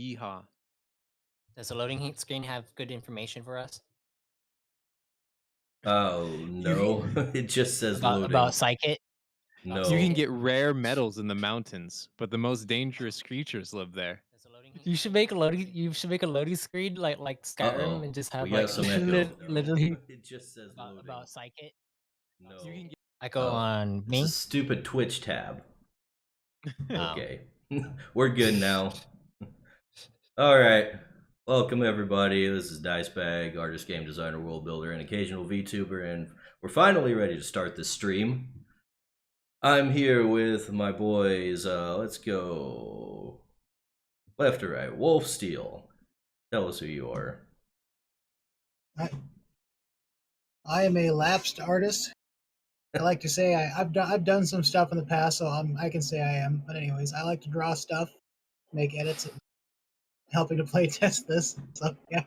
Yeehaw. Does the loading screen have good information for us Oh You no, it just says about loading. Psychic? you can No. get rare metals in the mountains, but the most dangerous creatures live there. You should make a loading. You should make a loading screen like Skyrim Uh-oh. and just We have got like some echo. literally It just says loading. about Psychic. No. You can get I go on It's a me. stupid Twitch tab. Oh. Okay. We're good now. Alright. Welcome everybody. This is Dicebag, artist, game designer, world builder, and occasional VTuber, and we're finally ready to start this stream. I'm here with my boys. Let's go left to right. Wolf Steel. Tell us who you are. I am a lapsed artist. I like to say I've done some stuff in the past, so I can say I am. But anyways, I like to draw stuff, make edits, and helping to play test this. So yeah.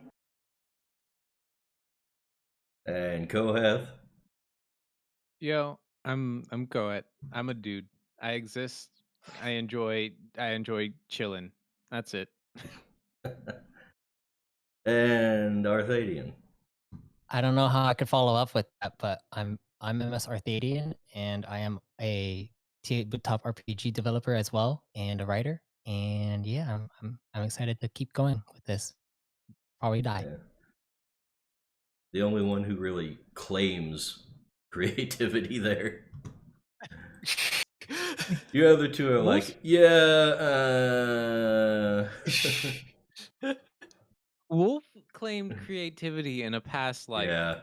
And Kohath. Yo, I'm Goet. I'm a dude. I exist. I enjoy chilling. That's it. And Arthadian. I don't know how I could follow up with that, but I'm MS Arthadian, and I am a Tabletop RPG developer as well, and a writer. And yeah, I'm excited to keep going with this. Probably die. Yeah. The only one who really claims creativity there. You other two are like, yeah, Wolf claimed creativity in a past life. yeah.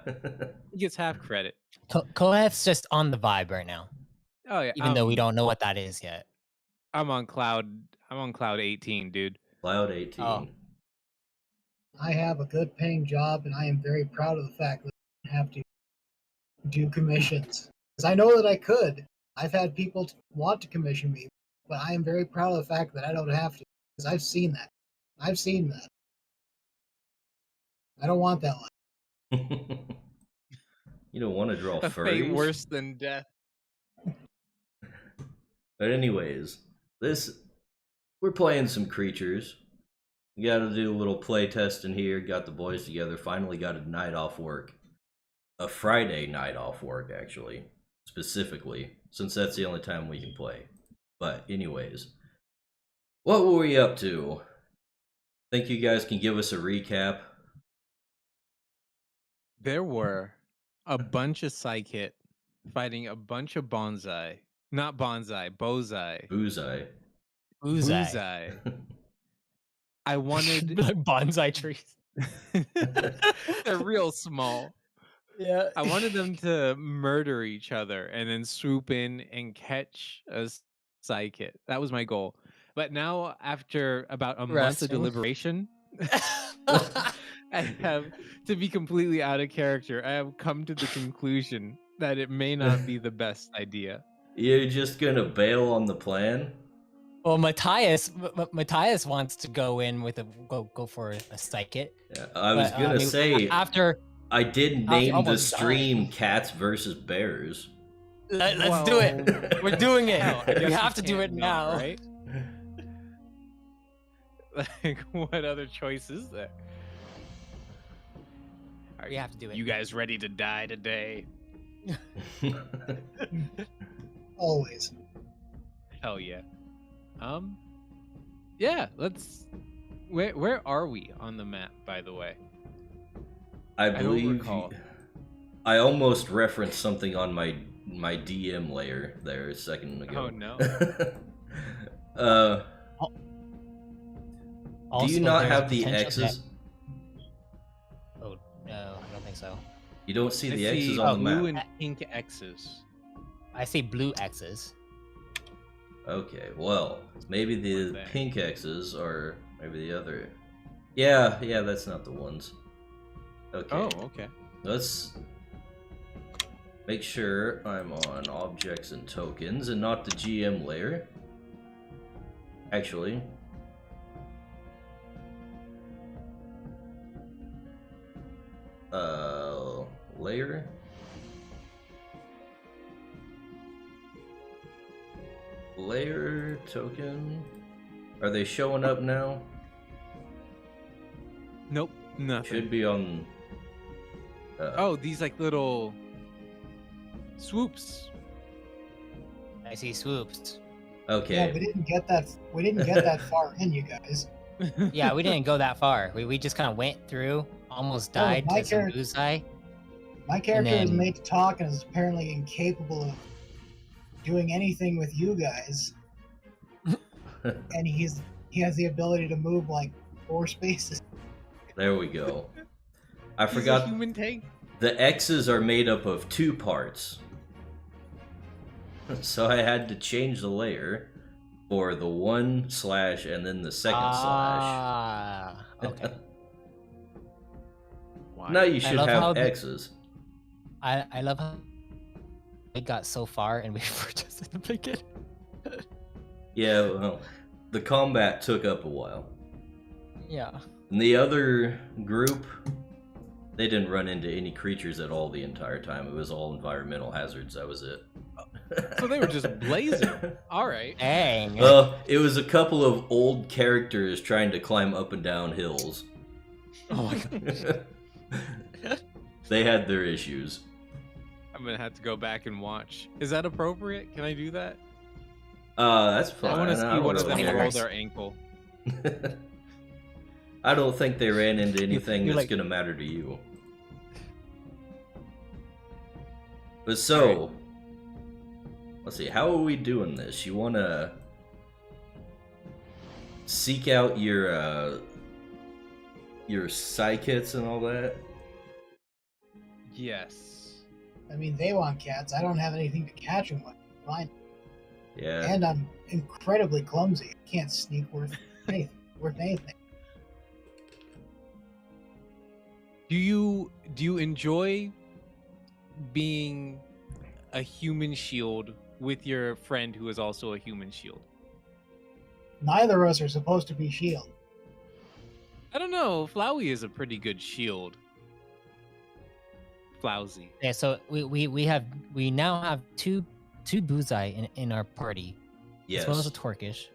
He gets half credit. Kohath's just on the vibe right now, Oh yeah, even though we don't know what that is yet. I'm on cloud 18, dude. Cloud 18. Oh. I have a good paying job, and I am very proud of the fact that I don't have to do commissions. Because I know that I could. I've had people want to commission me, but I am very proud of the fact that I don't have to. Because I've seen that. I've seen that. I don't want that life. You don't want to draw A fate furries? worse than death. But anyways, we're playing some Creatures. We got to do a little play test in here. Got the boys together. Finally got a night off work. A Friday night off work, actually. Specifically, since that's the only time we can play. But anyways, what were we up to? Think you guys can give us a recap? There were a bunch of psychic fighting a bunch of bonsai. Not bonsai, bozai. Bullseye. Uzai. I wanted Like bonsai trees. they're real small. Yeah. I wanted them to murder each other and then swoop in and catch a psychic. That was my goal. But now, after about a month of Resting. deliberation, I have, to be completely out of character, I have come to the conclusion that it may not be the best idea. You're just gonna bail on the plan? Well, Matthias wants to go in with go for a psychic. Yeah, I was But, gonna say, after I did after name the almost stream dying. Cats versus Bears. Let's do it. We're doing it. Hell, I guess We have to do can't it not, now. right? Like, what other choice is there? We have to do it. You guys ready to die today? Always. Hell yeah. Yeah, let's. Where are we on the map, by the way? I don't believe recall. I almost referenced something on my DM layer there a second ago. Oh no. Do you Also, not there's have the potential X's? Oh no, I don't think so. You don't see I the see X's on the blue map. and pink X's. I see blue X's. Okay, well, maybe the What's that? pink X's or maybe the other. Yeah, that's not the ones. Okay. Oh, okay. Let's make sure I'm on objects and tokens and not the GM layer. Actually, layer. Layer token. Are they showing up now? Nope, nothing. Should be on. Oh, these like little swoops. I see swoops. Okay. Yeah, we didn't get that. We didn't get that far in, you guys. Yeah, we didn't go that far. We just kind of went through, almost died my to some character- bullseye. My character is then- made to talk and is apparently incapable of doing anything with you guys. And he has the ability to move like 4 spaces. There we go. I He's a forgot. human tank. The X's are made up of 2 parts. So I had to change the layer for the 1 slash and then the second Ah, okay. slash. Why? Now you should love have how the- X's. I love how we got so far and we were just in the beginning. Yeah, well, the combat took up a while. Yeah. And the other group, they didn't run into any creatures at all the entire time. It was all environmental hazards. That was it. So they were just blazing. All right. Dang. It was a couple of old characters trying to climb up and down hills. Oh my god. They had their issues. I'm gonna have to go back and watch. Is that appropriate? Can I do that? That's fine. I want to see don't one of them really care. roll care. their ankle. I don't think they ran into anything you're that's like- gonna matter to you. But so, let's see. How are we doing this? You want to seek out your psychics and all that? Yes. I mean, they want cats. I don't have anything to catch them with. Fine. Yeah. And I'm incredibly clumsy. I can't sneak worth anything. Do you enjoy being a human shield with your friend who is also a human shield? Neither of us are supposed to be shield. I don't know. Flowey is a pretty good shield. Flowsy. Yeah, so we now have two Buzai in our party, Yes. as well as a Torkish,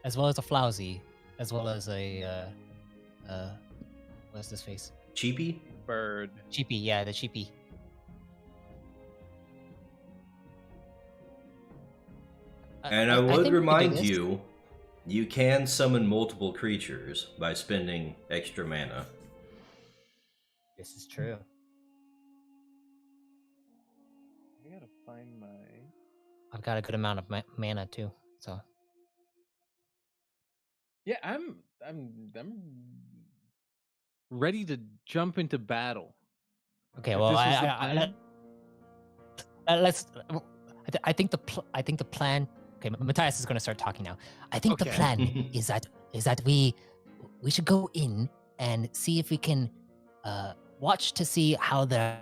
as well as a Flowsy, as well as a what's this face? Cheapy? Bird. Cheapy, yeah, the Cheapy. And I think would we could do remind this. you, you can summon multiple creatures by spending extra mana. This is true. I gotta find my. I've got a good amount of mana too, so Yeah, I'm ready to jump into battle. okay. If Well, this was the plan- let's. I think the plan. Okay, Matthias is going to start talking now. I think the Okay. plan is that we should go in and see if we can watch to see how they're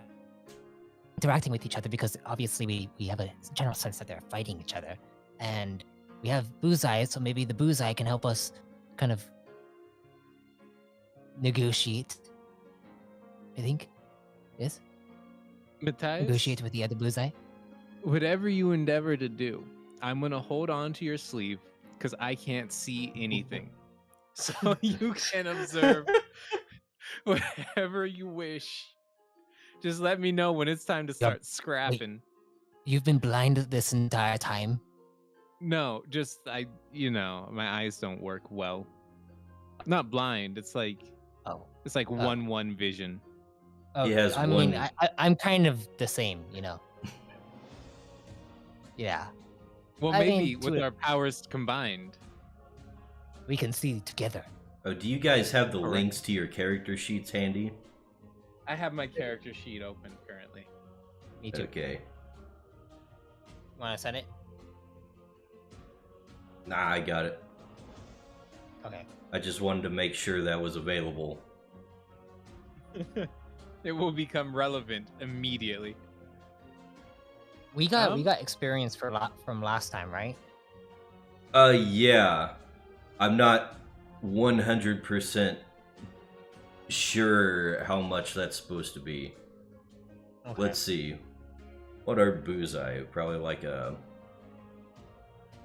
interacting with each other, because obviously we have a general sense that they're fighting each other, and we have Buzai, so maybe the Buzai can help us kind of negotiate. I think, yes, Matthias, negotiate with the other Buzai. whatever you endeavor to do, I'm gonna hold on to your sleeve because I can't see anything. So you can observe whatever you wish. Just let me know when it's time to start scrapping. You've been blind this entire time. No, just my eyes don't work well. Not blind. It's like Oh, 1-1 vision. He has I one- mean, I'm kind of the same, Yeah, Well, I maybe mean, to with it- our powers combined. we can see together. Oh, do you guys have the Correct. links to your character sheets handy? I have my character sheet open currently. Me too. Okay. Want to send it? Nah, I got it. Okay. I just wanted to make sure that was available. It will become relevant immediately. We got experience from last time, right? Yeah. I'm not 100% sure how much that's supposed to be. Okay. Let's see. What are Buzai? Probably like a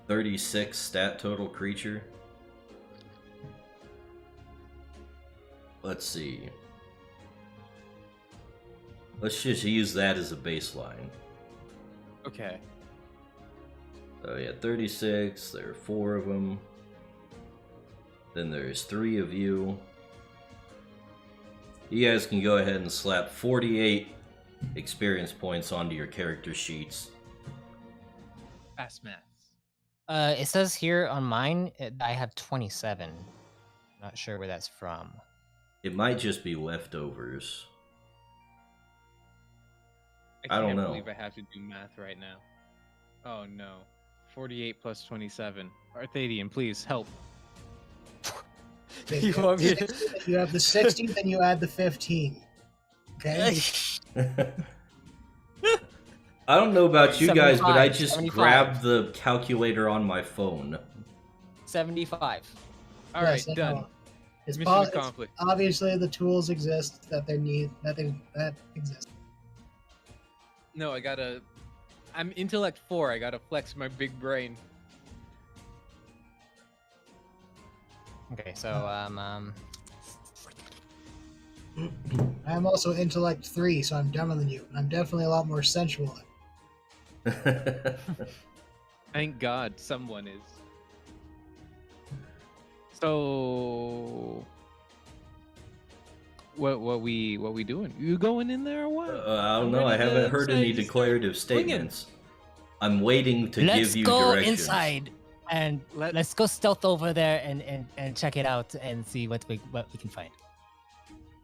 36 stat total creature. let's see. Let's just use that as a baseline. Okay. So yeah, 36, there are 4 of them. Then there's 3 of you. You guys can go ahead and slap 48 experience points onto your character sheets. Fast maths. It says here on mine I have 27. Not sure where that's from. It might just be leftovers. I don't can't know. believe I have to do math right now. Oh no. 48 plus 27. Arthadian, please help. You want me to- You have the 60, then you add the 15. Okay? I don't know about you guys, but I 75, just 75. grabbed the calculator on my phone. 75. All right, Yes, I done. know. It's, Mission it's accomplished. obviously the tools exist that exist. No, I'm intellect 4. I gotta flex my big brain. Okay, so I'm also intellect 3, so I'm dumber than you, and I'm definitely a lot more sensual. Thank God someone is. So what we doing? You going in there or what? I don't I'm know. I ready to haven't heard any start declarative swinging. statements. I'm waiting to let's give you go directions. inside and let's go stealth over there and check it out and see what we can find.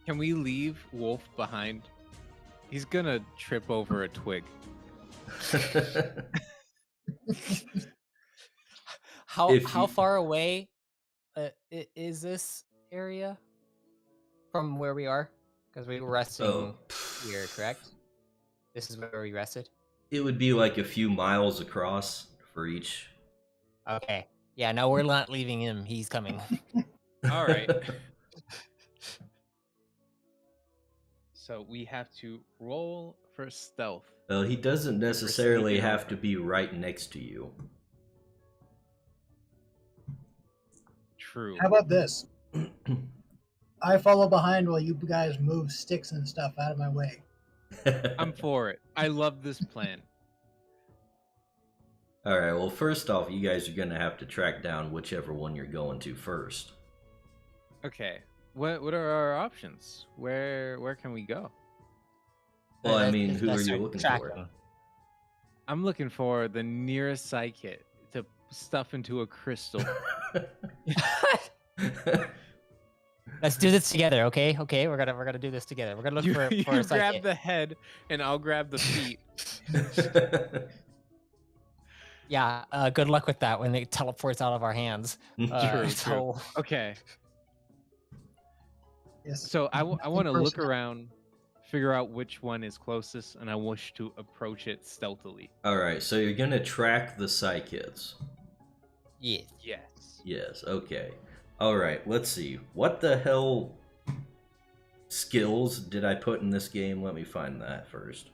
Can we leave Wolf behind? He's gonna trip over a twig. How If you- far away is this area from where we are? Because we were resting Oh. here, correct? This is where we rested. It would be like a few miles across for each. Okay. Yeah. No, we're not leaving him. He's coming. All right. So we have to roll for stealth. Well, he doesn't If we're necessarily sneaking have over. to be right next to you. True. How about this? I follow behind while you guys move sticks and stuff out of my way. I'm for it. I love this plan. Alright, well, first off, you guys are going to have to track down whichever one you're going to first. Okay. What are our options? Where can we go? Well, I Let's- mean, let's who are start you looking tracking. for? I'm looking for the nearest psy kit to stuff into a crystal. Let's do this together, okay? Okay, we're gonna do this together. We're gonna look you for a you grab psychic. the head and I'll grab the feet. Yeah, good luck with that when it teleports out of our hands. True. So Okay. Yes. So I want to look Personal. around, figure out which one is closest, and I wish to approach it stealthily. Alright, so you're going to track the psychids. yeah, Yes. Yes, okay. Alright, let's see. What the hell skills did I put in this game? Let me find that first.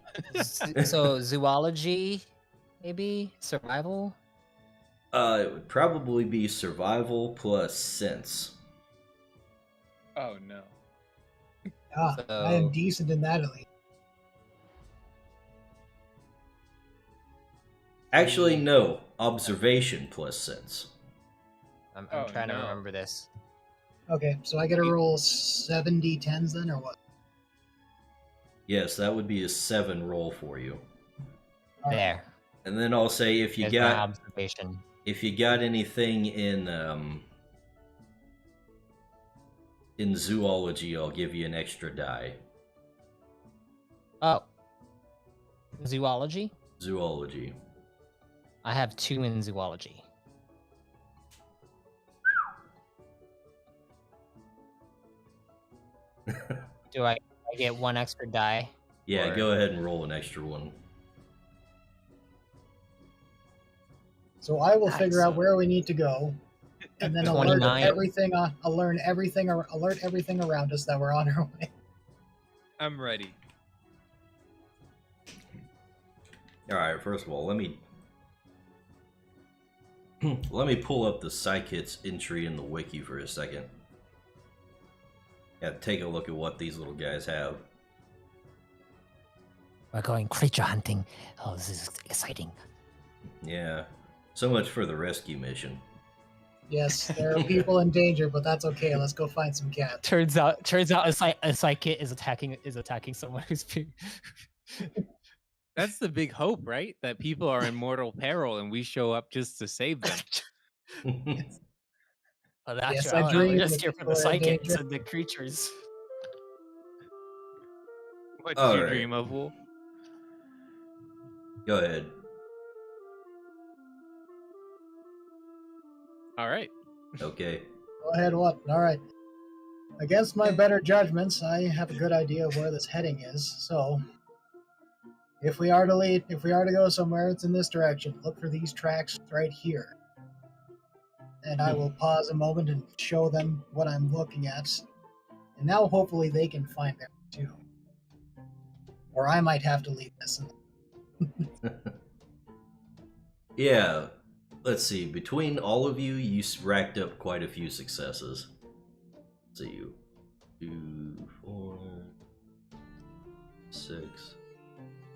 so zoology, maybe survival. It would probably be survival plus sense. Oh no. I am So- decent in that at least. Actually, no. Observation plus sense. I'm Oh, trying to no. remember this. Okay, so I get to roll 70 10s then, or what? Yes, that would be a 7 roll for you. All right. There. And then I'll say if you There's my got observation. anything in zoology, I'll give you an extra die. Oh, zoology. Zoology. I have 2 in zoology. Do I get 1 extra die? Yeah, Or- go ahead and roll an extra one. So I will figure out Nice. where we need to go, and then alert 29. everything. Alert everything around us that we're on our way. I'm ready. Alright, first of all, let me pull up the Psykits entry in the wiki for a second. Yeah, take a look at what these little guys have. We're going creature hunting. Oh, this is exciting. Yeah, so much for the rescue mission. Yes, there are people in danger, but that's okay. Let's go find some cats. Turns out, a psychic is attacking someone who's being. That's the big hope, right? That people are in mortal peril and we show up just to save them. Well, Yes, actually, I I'm dream just that here for people the are in psychics danger. and the creatures. What did All you right. dream of, Wolf? Go ahead. All right. Okay. Go ahead, what? All right. Against my better judgments, I have a good idea of where this heading is. So, if we are to go somewhere, it's in this direction. Look for these tracks right here. And I will pause a moment and show them what I'm looking at. And now hopefully they can find it too. Or I might have to leave this. Yeah, let's see. Between all of you, you racked up quite a few successes. Let's see, 2, 4, 6.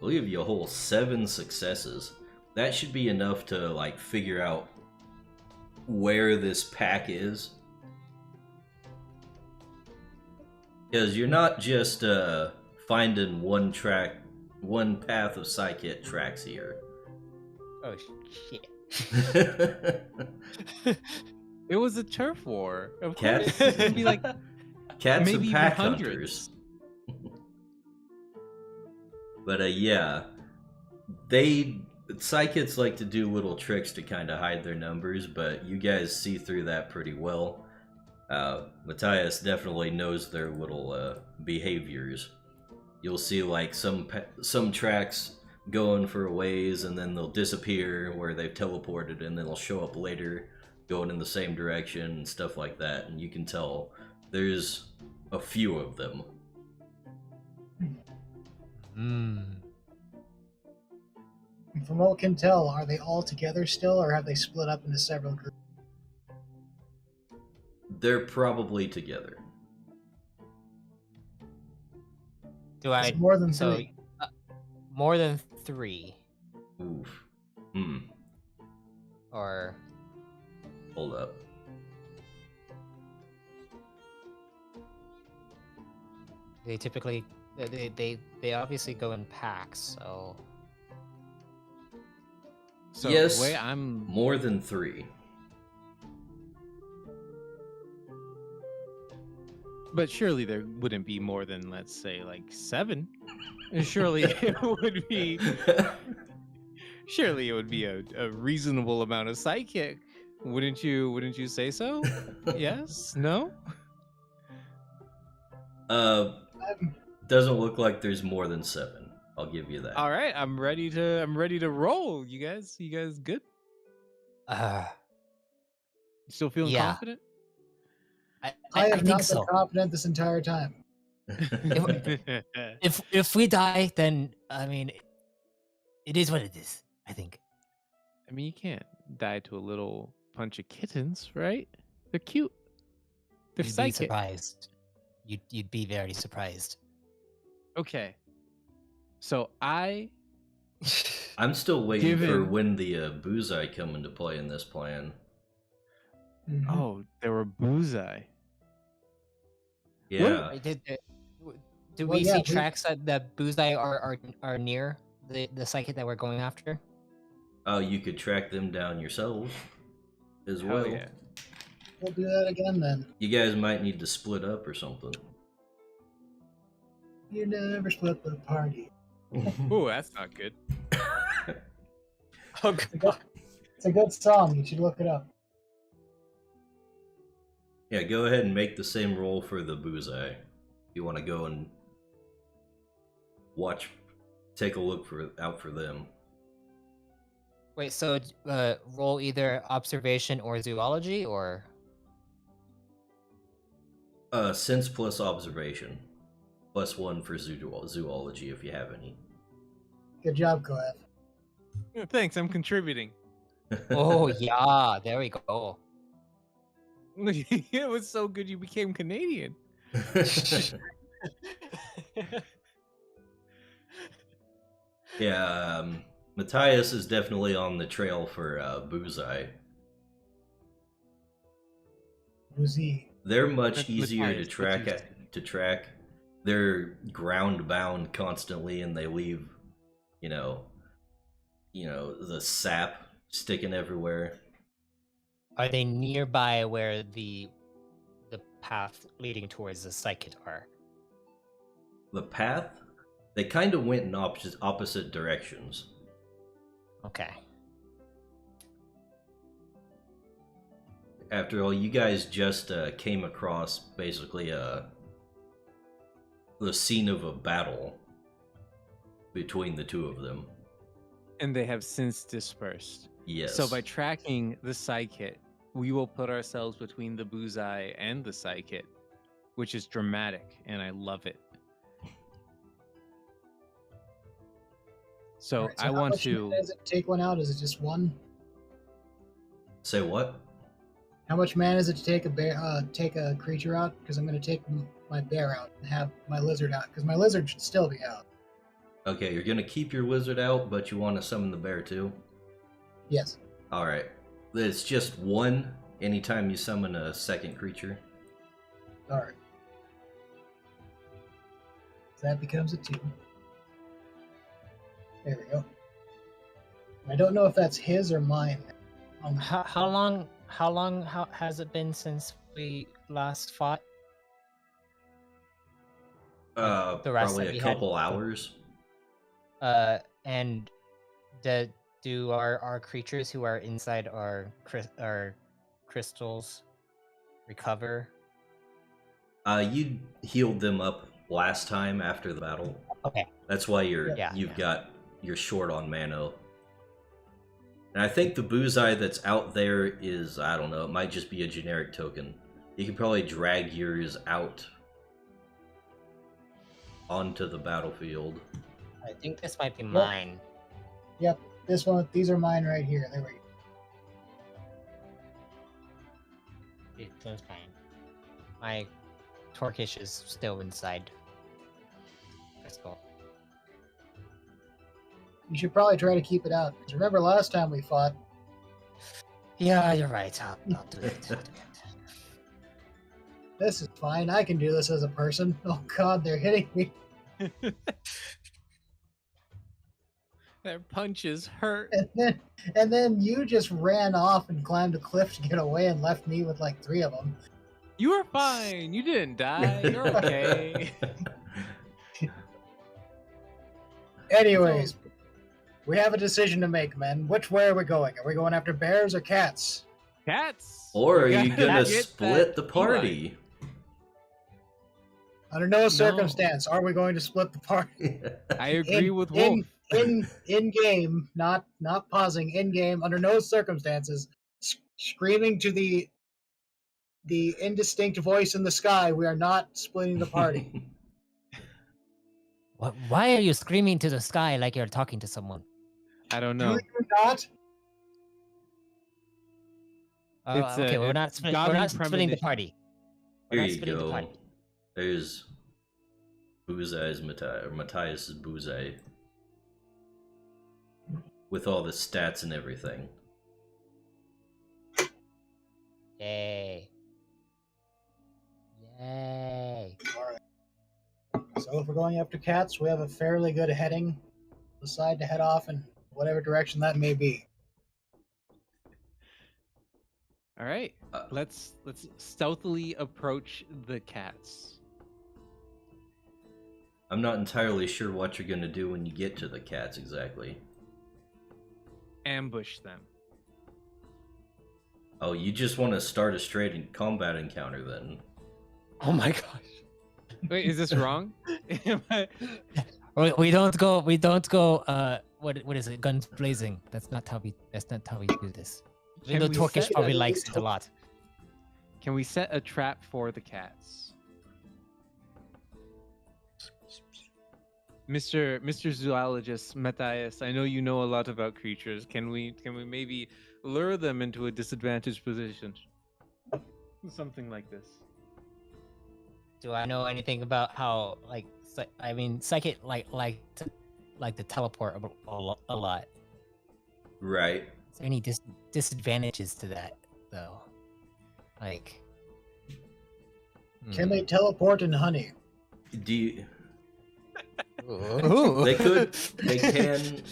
We'll give you a whole 7 successes. That should be enough to like figure out where this pack is. Because you're not just finding one path of psychic tracks here. Oh shit! It was a turf war. Of Cats- course. It'd be like Cats maybe and even pack hundreds. hunters. But yeah, psychics like to do little tricks to kind of hide their numbers, but you guys see through that pretty well. Matthias definitely knows their little behaviors. You'll see like some tracks going for a ways, and then they'll disappear where they've teleported, and then they'll show up later going in the same direction and stuff like that. And you can tell there's a few of them. From what we can tell, are they all together still, or have they split up into several groups? They're probably together. Do I? It's more than So, three. More than 3, Oof. or Hold up. they typically they obviously go in packs. So Yes, the way I'm more than 3. But surely there wouldn't be more than, let's say, like 7. Surely it would be. Surely it would be a reasonable amount of psychic. Wouldn't you say so? Yes? No? Doesn't look like there's more than 7. I'll give you that. All right, I'm ready to roll. You guys good? Still feeling Yeah. confident? I have think not so. been confident this entire time. If we die, then I mean, it is what it is. I think. I mean, you can't die to a little bunch of kittens, right? They're cute. They're You'd be psychic. surprised. You'd be very surprised. Okay. So I'm still waiting for Given- when the Buzai come into play in this plan. Mhm. Oh, there were Buzai. Yeah. Do Well, we yeah, see we- tracks that Buzai are near the psychic that we're going after? Oh, you could track them down yourselves as Hell well. yeah. We'll do that again then. You guys might need to split up or something. You never split the party. Ooh, that's not good. Oh It's a good song. You should look it up. Yeah, go ahead and make the same roll for the Buzai. If you want to go and take a look out for them. Wait, so roll either observation or zoology, or Sense plus observation. +1 for zoology if you have any. Good job, Koeth. Thanks, I'm contributing. oh yeah, there we go. It was so good you became Canadian. Yeah, Matthias is definitely on the trail for Bullseye. Woozy. They're much That's easier Matthias, but you- to track. They're ground bound constantly, and they leave, you know, the sap sticking everywhere. Are they nearby where the path leading towards the psychic are? The path, they kind of went in opposite directions. Okay. After all, you guys just came across basically the scene of a battle between the two of them. And they have since dispersed. Yes. So by tracking the psychic, we will put ourselves between the Bullseye and the psychic, which is dramatic, and I love it. So Alright, I how want much to. mana does it take one out? Is it just one? Say what? How much mana is it to take a creature out? Because I'm going to take my bear out and have my lizard out. Because my lizard should still be out. Okay, you're gonna keep your wizard out, but you want to summon the bear too? Yes. Alright. It's just one anytime you summon a second creature. All right. So that becomes a 2. There we go. I don't know if that's his or mine. How long has it been since we last fought? The rest Probably that a we couple had? hours. And do our creatures who are inside our crystals recover? You healed them up last time after the battle. Okay. That's why you're Yeah. you're short on mana. And I think the Bullseye that's out there is, I don't know, it might just be a generic token. You can probably drag yours out onto the battlefield. I think this might be mine. Yep. This one. These are mine right here. There we go. That's fine. My Torkish is still inside crystal. You should probably try to keep it out. Because remember last time we fought, Yeah, you're right. I'll do it. I'll do it. this is fine. I can do this as a person. Oh God, they're hitting me. Their punches hurt. And then you just ran off and climbed a cliff to get away and left me with like 3 of them. You are fine. You didn't die. You're okay. Anyways, we have a decision to make, men. Which way are we going? Are we going after bears or cats? Cats. Or are We you gotta gonna get split that the party? Under no circumstance are we going to split the party. I agree with Wolf. In game, not pausing. In game, under no circumstances, screaming to the indistinct voice in the sky, we are not splitting the party. Why are you screaming to the sky like you're talking to someone? I don't Do know. you not? It's Okay, a- we're not it's splitting godly the premonition. party. We're Here not you splitting the party. go. There's Bullseye's Matthias's Bullseye. With all the stats and everything. Yay. Yay. So if we're going after cats, we have a fairly good heading. Decide to head off in whatever direction that may be. All right. Let's stealthily approach the cats. I'm not entirely sure what you're gonna do when you get to the cats exactly. Ambush them. Oh, you just want to start a straight combat encounter then? Oh my gosh. Wait, is this wrong? Am I- We don't go what is it, guns blazing. That's not how we do this. Can The we Turkish set- probably likes it a lot. Can we set a trap for the cats? Mr. Zoologist Matthias, I know you know a lot about creatures. Can we maybe lure them into a disadvantaged position? Something like this. Do I know anything about how like I mean psychic like to teleport a lot? Right. Is there any disadvantages to that though? Like, Can they teleport in honey? Do you, Ooh. they could, they can,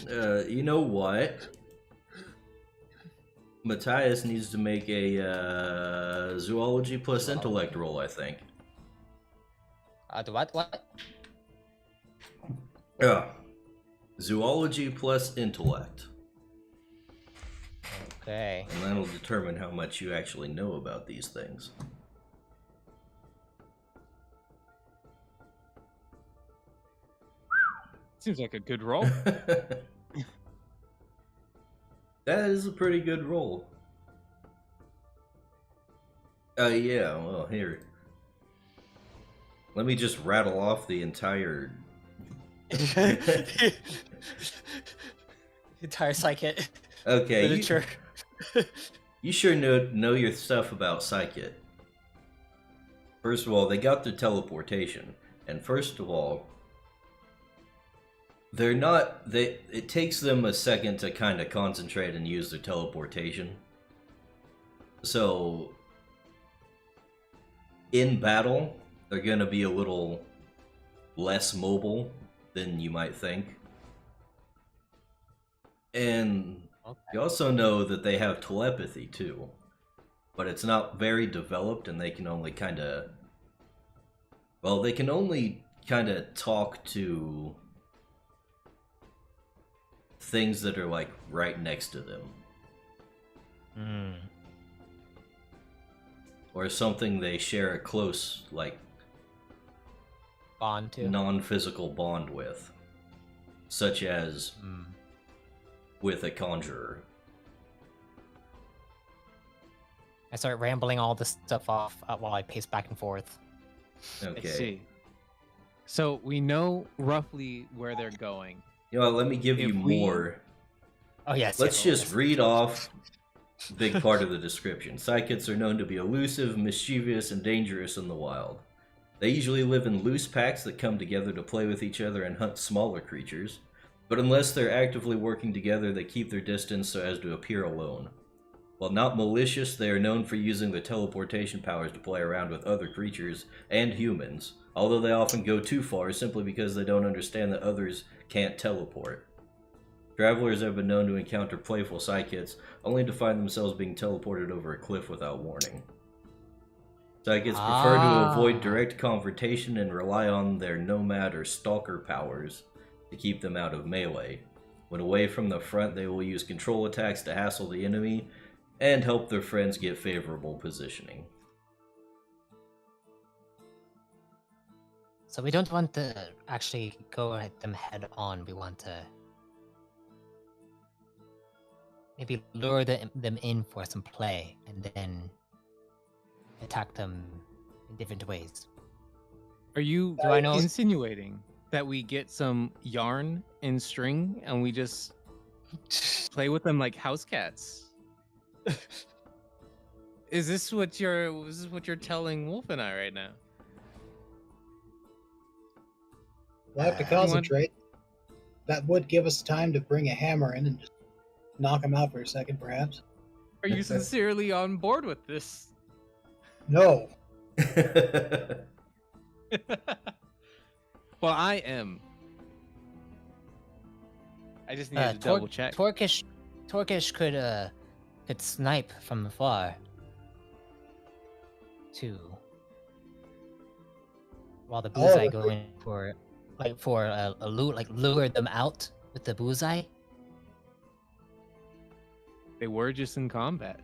you know what? Matthias needs to make a zoology plus intellect roll, I think. What? Zoology plus intellect. Okay. And that'll determine how much you actually know about these things. Seems like a good roll. That is a pretty good roll. Yeah, well, here. Let me just rattle off the entire... Entire psychic. Okay, literature. you sure know your stuff about psychic. First of all, they got their teleportation. And first of all, they're not... It takes them a second to kind of concentrate and use their teleportation. So, in battle, they're going to be a little less mobile than you might think. And you also know that they have telepathy too. But it's not very developed and they can only kind of... Well, they can only kind of talk to things that are like right next to them. Or something they share a close, like, Bond to non-physical bond with. Such as with a conjurer. I start rambling all this stuff off while I pace back and forth. Okay. I see. So we know roughly where they're going. You know, let me give If you we- more. Oh yes. Let's yes, just yes. read off a big part of the description. Psychics are known to be elusive, mischievous, and dangerous in the wild. They usually live in loose packs that come together to play with each other and hunt smaller creatures. But unless they're actively working together, they keep their distance so as to appear alone. While not malicious, they are known for using their teleportation powers to play around with other creatures and humans, although they often go too far simply because they don't understand that others can't teleport. Travelers have been known to encounter playful psychics, only to find themselves being teleported over a cliff without warning. Psychics prefer to avoid direct confrontation and rely on their nomad or stalker powers to keep them out of melee. When away from the front, they will use control attacks to hassle the enemy and help their friends get favorable positioning. So we don't want to actually go at them head on. We want to maybe lure them in for some play and then attack them in different ways. Are you Do I know- insinuating that we get some yarn and string and we just play with them like house cats? Is this what you're telling Wolf and I right now? We'll have to concentrate. That would give us time to bring a hammer in and just knock him out for a second, perhaps. Are you sincerely on board with this? No. Well, I am. I just needed to double check. Torkish could snipe from afar too. While the bullseye go in for a lure them out with the bullseye. They were just in combat.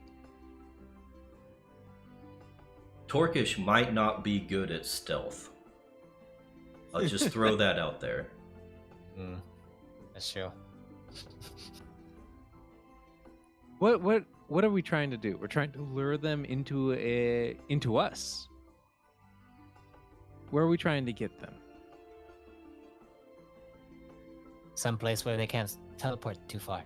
Torkish might not be good at stealth. I'll just throw that out there. That's true. What are we trying to do? We're trying to lure them into us. Where are we trying to get them? Someplace where they can't teleport too far.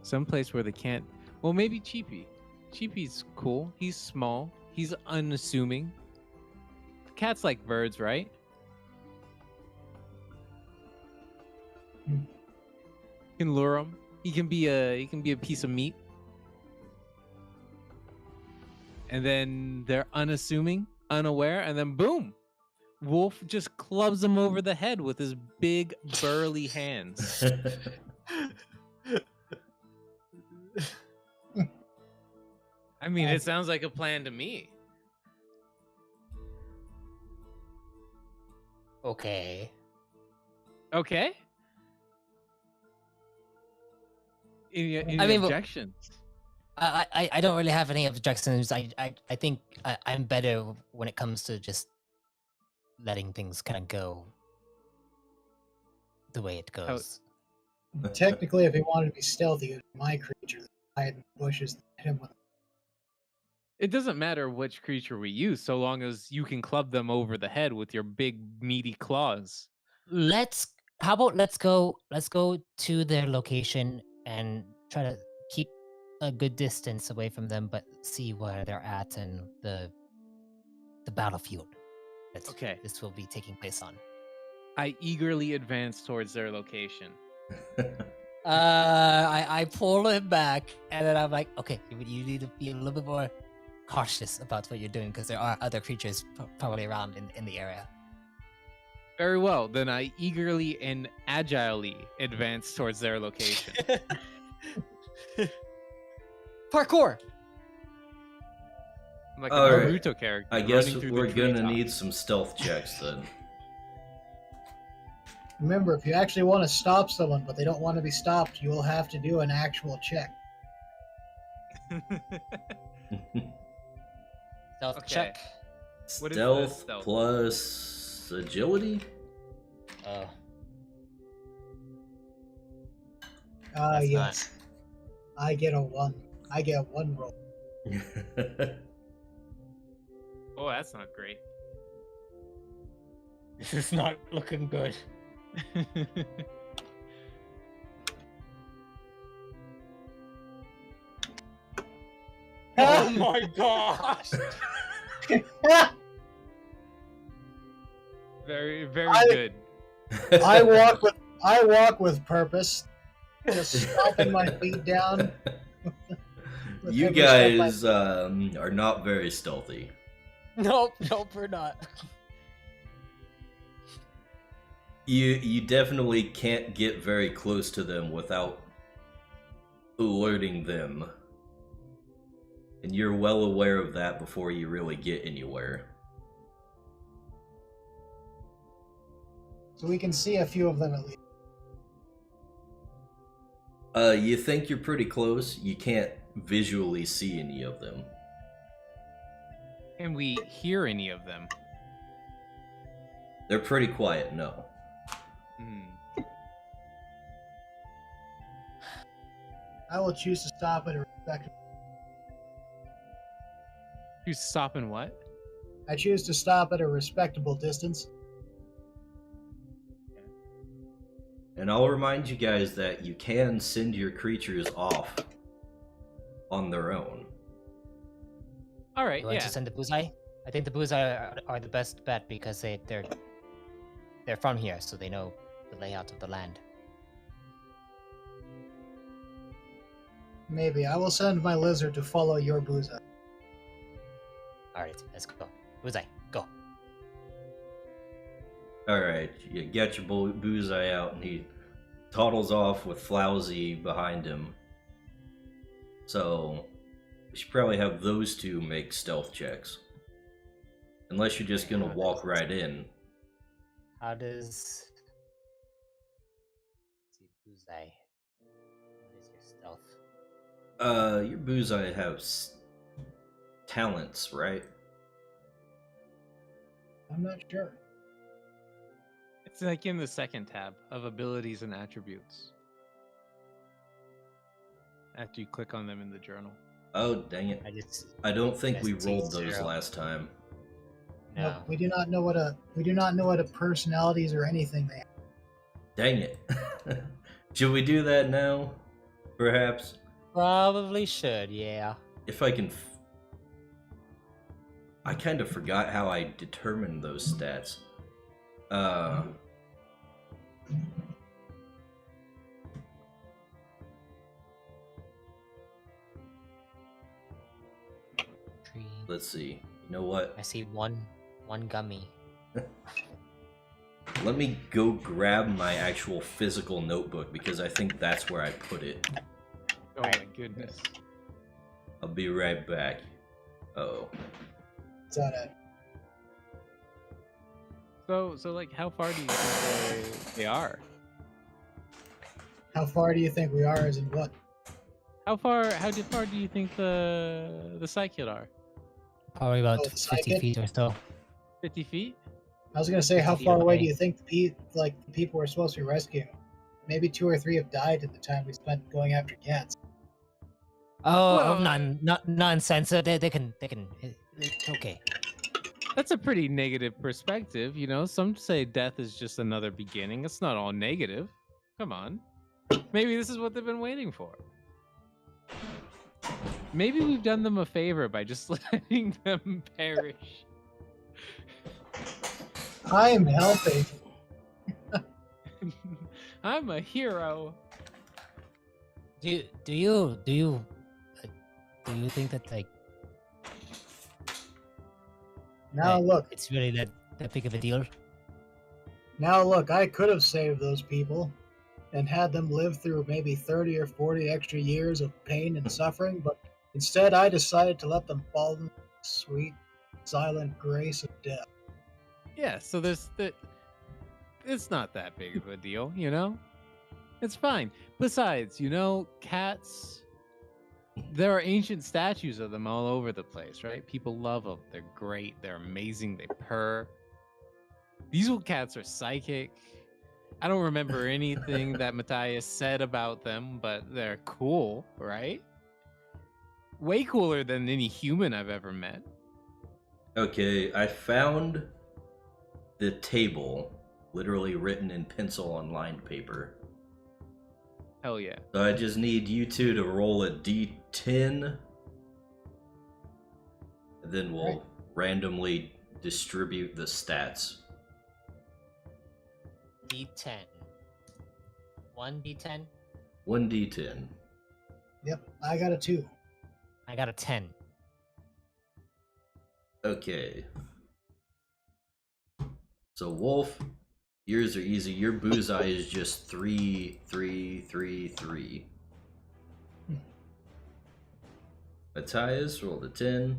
Someplace where they can't. Well, maybe Cheapy. Cheapy's cool. He's small. He's unassuming. cats like birds, right? You can lure him. He can be a piece of meat. And then they're unassuming, unaware, and then boom, Wolf just clubs him over the head with his big burly hands. I mean, it sounds like a plan to me. Okay. Okay. Any I mean, objections? I don't really have any objections. I think I'm better when it comes to just letting things kind of go the way it goes. Technically, if he wanted to be stealthy, it was my creature that hide in the bushes and hit him with. It doesn't matter which creature we use, so long as you can club them over the head with your big meaty claws. How about let's go to their location and try to keep a good distance away from them, but see where they're at and the battlefield that this will be taking place on. I eagerly advance towards their location. I pull him back, and then I'm like, okay, you need to be a little bit more cautious about what you're doing because there are other creatures probably around in the area. Very well, then I eagerly and agilely advance towards their location. Parkour! I'm like a All right. Naruto character. I guess running through we're the gonna treetops. need some stealth checks then. Remember, if you actually want to stop someone, but they don't want to be stopped, you will have to do an actual check. Stealth Okay. check. What is Stealth stealth? plus agility? Oh. That's Yes. I get a 1. I get 1 roll. Oh, that's not great. This is not looking good. Oh my gosh! Very, very I- good. I walk with purpose, just stomping my feet down. with You every step I guys are not very stealthy. Nope, we're not. You definitely can't get very close to them without alerting them. And you're well aware of that before you really get anywhere. So we can see a few of them at least. You think you're pretty close, you can't visually see any of them. Can we hear any of them? They're pretty quiet, no. I will choose to stop at a respectable. You stopping what? I choose to stop at a respectable distance. And I'll remind you guys that you can send your creatures off on their own. All right, You want yeah. to send the bullseye? I think the bullseye are the best bet because they're from here, so they know the layout of the land. Maybe. I will send my lizard to follow your bullseye. Alright, let's go. Bullseye, go. Alright, you get your bullseye out, and he toddles off with Flowsy behind him. So, we should probably have those two make stealth checks. Unless you're just gonna walk right in. How does... Let's see, bullseye. What is your stealth? Your bullseye has talents, right? I'm not sure. It's like in the second tab of abilities and attributes. After you click on them in the journal. Oh, dang it. I don't think we rolled those last time. No. Nope, we do not know what a personalities or anything they have. Dang it. Should we do that now? Perhaps? Probably should, yeah. If I can... I kind of forgot how I determined those stats. Tree. Let's see. You know what? I see one gummy. Let me go grab my actual physical notebook because I think that's where I put it. Oh my goodness. I'll be right back. Oh. Is that it? So like, how far do you think they are? How far do you think we are as in what? How far do you think the psychic are? Probably about Oh, the 50 psychic? feet or so. 50 feet? I was gonna say, how Feet far away away. do you think the people we're supposed to be rescuing? Maybe 2 or 3 have died in the time we spent going after cats. Oh, Well, nonsense. They can. It's okay. That's a pretty negative perspective, you know? Some say death is just another beginning. It's not all negative. Come on. Maybe this is what they've been waiting for. Maybe we've done them a favor by just letting them perish. I am helping. I'm a hero. Do you think that like Now that look, it's really that big of a deal? I could have saved those people and had them live through maybe 30 or 40 extra years of pain and suffering, but instead I decided to let them fall in the sweet, silent grace of death. Yeah, so it's not that big of a deal, you know? It's fine. Besides, you know, cats, there are ancient statues of them all over the place, right? People love them. They're great. They're amazing. They purr. These little cats are psychic. I don't remember anything that Matthias said about them, but they're cool, right? Way cooler than any human I've ever met. Okay, I found the table, literally written in pencil on lined paper. Hell yeah. So I just need you two to roll a d10, and then we'll Right. randomly distribute the stats. D10. 1d10. 1d10. Yep, I got a 2. I got a 10. Okay. So Wolf, yours are easy. Your bullseye is just 3, 3, 3, 3. Matthias rolled a 10.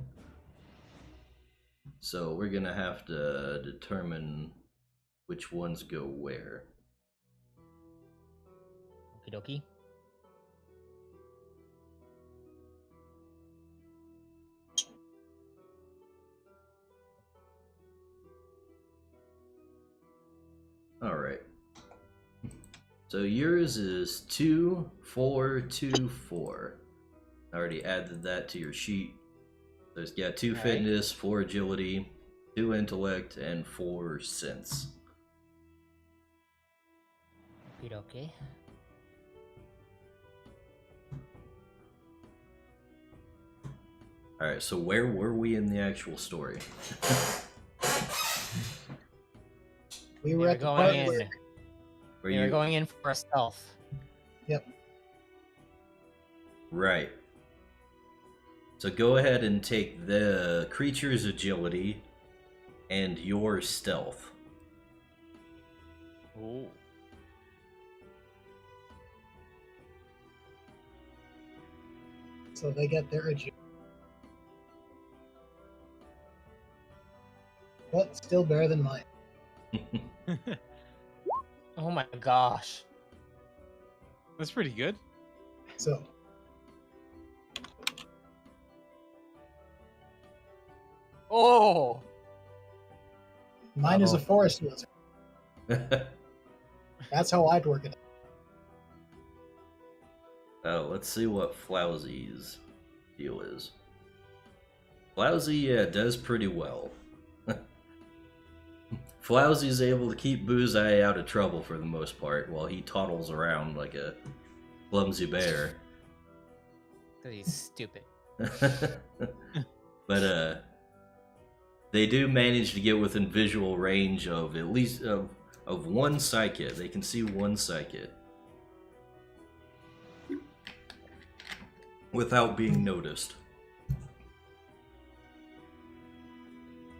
So we're gonna have to determine which ones go where. Okie dokie. Alright. So yours is 2, 4, 2, 4. I already added that to your sheet. There's got 2 Alright. fitness, 4 agility, 2 intellect, and 4 sense. Okie dokie. Alright, so where were we in the actual story? We We were were at the part going where in. Were We were going in for a stealth. Yep. Right. So go ahead and take the creature's agility and your stealth. Ooh. So they get their agility. But still better than mine. Oh my gosh. That's pretty good. So Oh. mine is a Bravo. forest wizard. That's how I'd work it. Oh, let's see what Flowsy's deal is. Flowsy, yeah, does pretty well. Flowsy's able to keep Bullseye out of trouble for the most part while he toddles around like a clumsy bear. He's stupid. But They do manage to get within visual range of at least of one psychic. They can see one psychic without being noticed.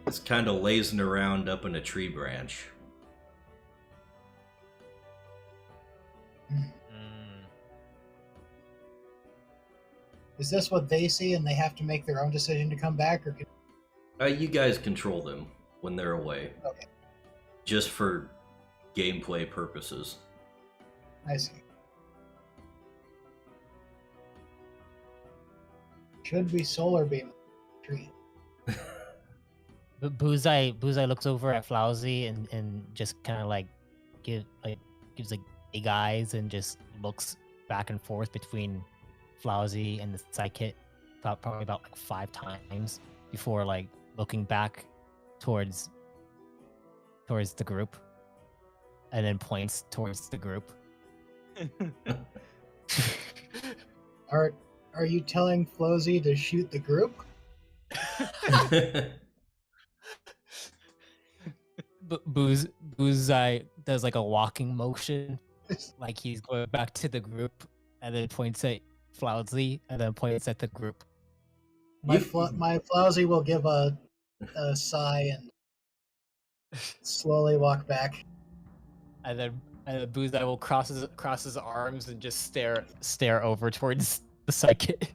It's kind of lazing around up in a tree branch. Is this what they see and they have to make their own decision to come back, or can... You guys control them when they're away. Okay. Just for gameplay purposes. I see. Should we solar beam the tree? But Buzai looks over at Flowsy and just kind of like gives like big eyes and just looks back and forth between Flowsy and the psychic probably about like 5 times before like looking back towards the group, and then points towards the group. Are you telling Flowsy to shoot the group? Buzai does like a walking motion, like he's going back to the group, and then points at Flowsy, and then points at the group. My Flowsy will give a sigh and slowly walk back. And then Buzai will cross his arms and just stare over towards the psychic.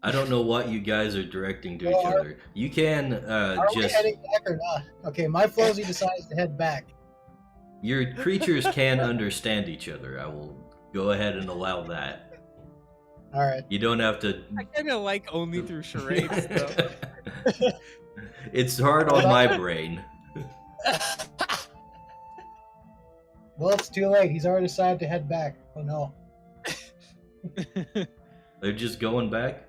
I don't know what you guys are directing to each other. You can Are we heading back or not? Okay, my Flowsy decides to head back. Your creatures can understand each other. I will go ahead and allow that. All right. You don't have to. I kind of like only through charades, though. It's hard on my brain. Well, it's too late. He's already decided to head back. Oh no. They're just going back?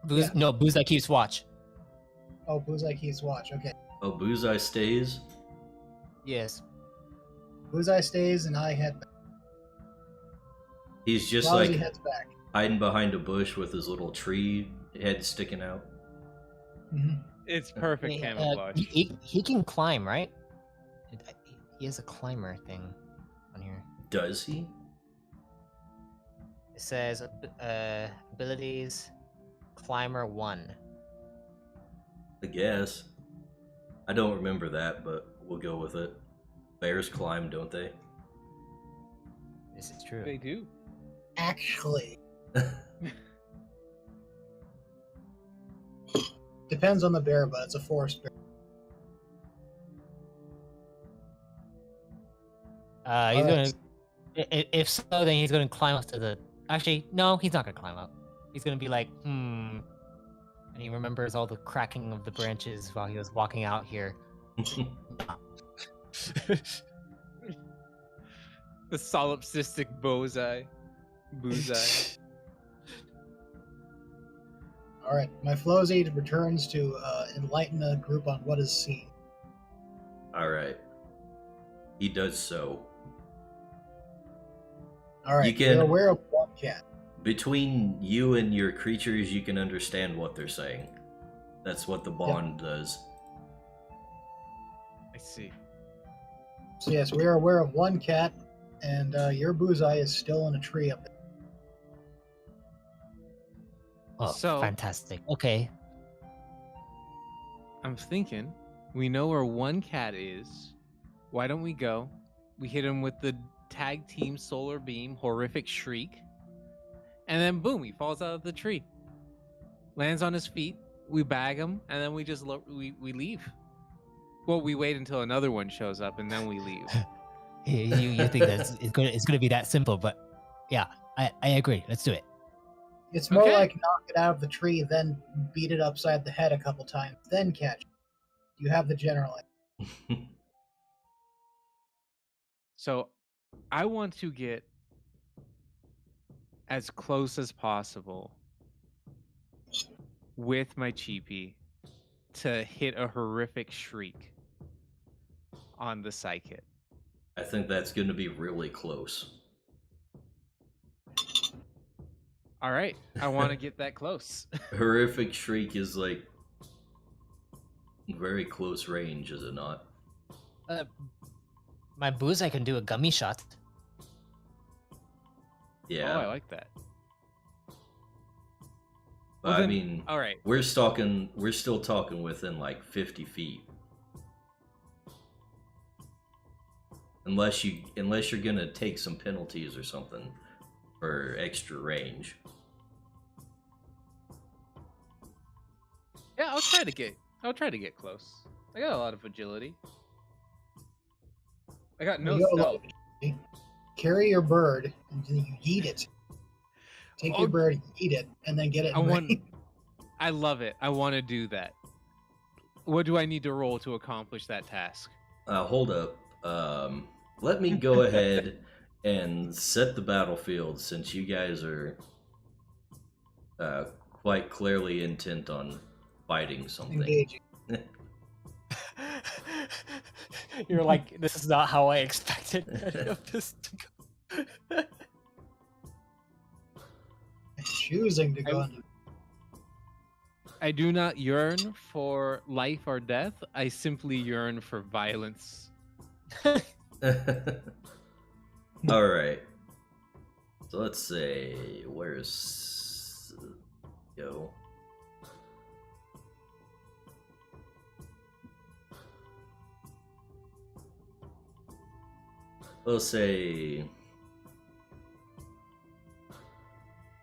Yeah. No, Buzai keeps watch. Oh, Buzai keeps watch. Okay. Oh, Buzai stays? Yes. Buzai stays and I head back. He's just Flowsy like heads back. hiding behind a bush with his little tree head sticking out. Mm-hmm. It's perfect camouflage. He can climb, right? He has a climber thing on here. Does he? It says abilities climber 1. I guess. I don't remember that, but we'll go with it. Bears climb, don't they? This is true. They do. Actually, depends on the bear, but it's a forest bear. He's Alright. if so, then he's gonna climb up to the. Actually, no, he's not gonna climb up. He's gonna be like, and he remembers all the cracking of the branches while he was walking out here. The solipsistic Buzai. All right, my Flowsy returns to enlighten the group on what is seen. Alright. He does so. All right, You can- we're aware of one cat. Between you and your creatures, you can understand what they're saying. That's what the bond does. I see. So yes, we are aware of one cat, and your Buzai is still in a tree up there. Oh, So- fantastic. Okay. I'm thinking, we know where one cat is. Why don't we go? We hit him with the tag team solar beam, horrific shriek, and then boom, he falls out of the tree, lands on his feet. We bag him, and then we just we leave. Well, we wait until another one shows up, and then we leave. You think it's gonna be that simple, but yeah, I agree. Let's do it. It's more Okay. like knock it out of the tree, then beat it upside the head a couple times, then catch it. You have the general idea. So, I want to get as close as possible with my cheapie to hit a horrific shriek on the psychic. I think that's going to be really close. All right, I want to get that close. Horrific Shriek is like very close range, is it not? My booze, I can do a gummy shot. Yeah. Oh, I like that. But, Well, I then, mean, all right. we're still talking within like 50 feet. Unless you're gonna take some penalties or something for extra range. Yeah, I'll try to get close. I got a lot of agility. I got no You got a lot stealth. of agility. Carry your bird and then you yeet it. Take your Oh, bird, eat it, and then get it. I love it. I want to do that. What do I need to roll to accomplish that task? Hold up. Let me go ahead and set the battlefield since you guys are quite clearly intent on fighting something. Engaging. You're like, this is not how I expected this to go. Choosing to go into. I do not yearn for life or death. I simply yearn for violence. All right. So let's say, where's go? We'll say.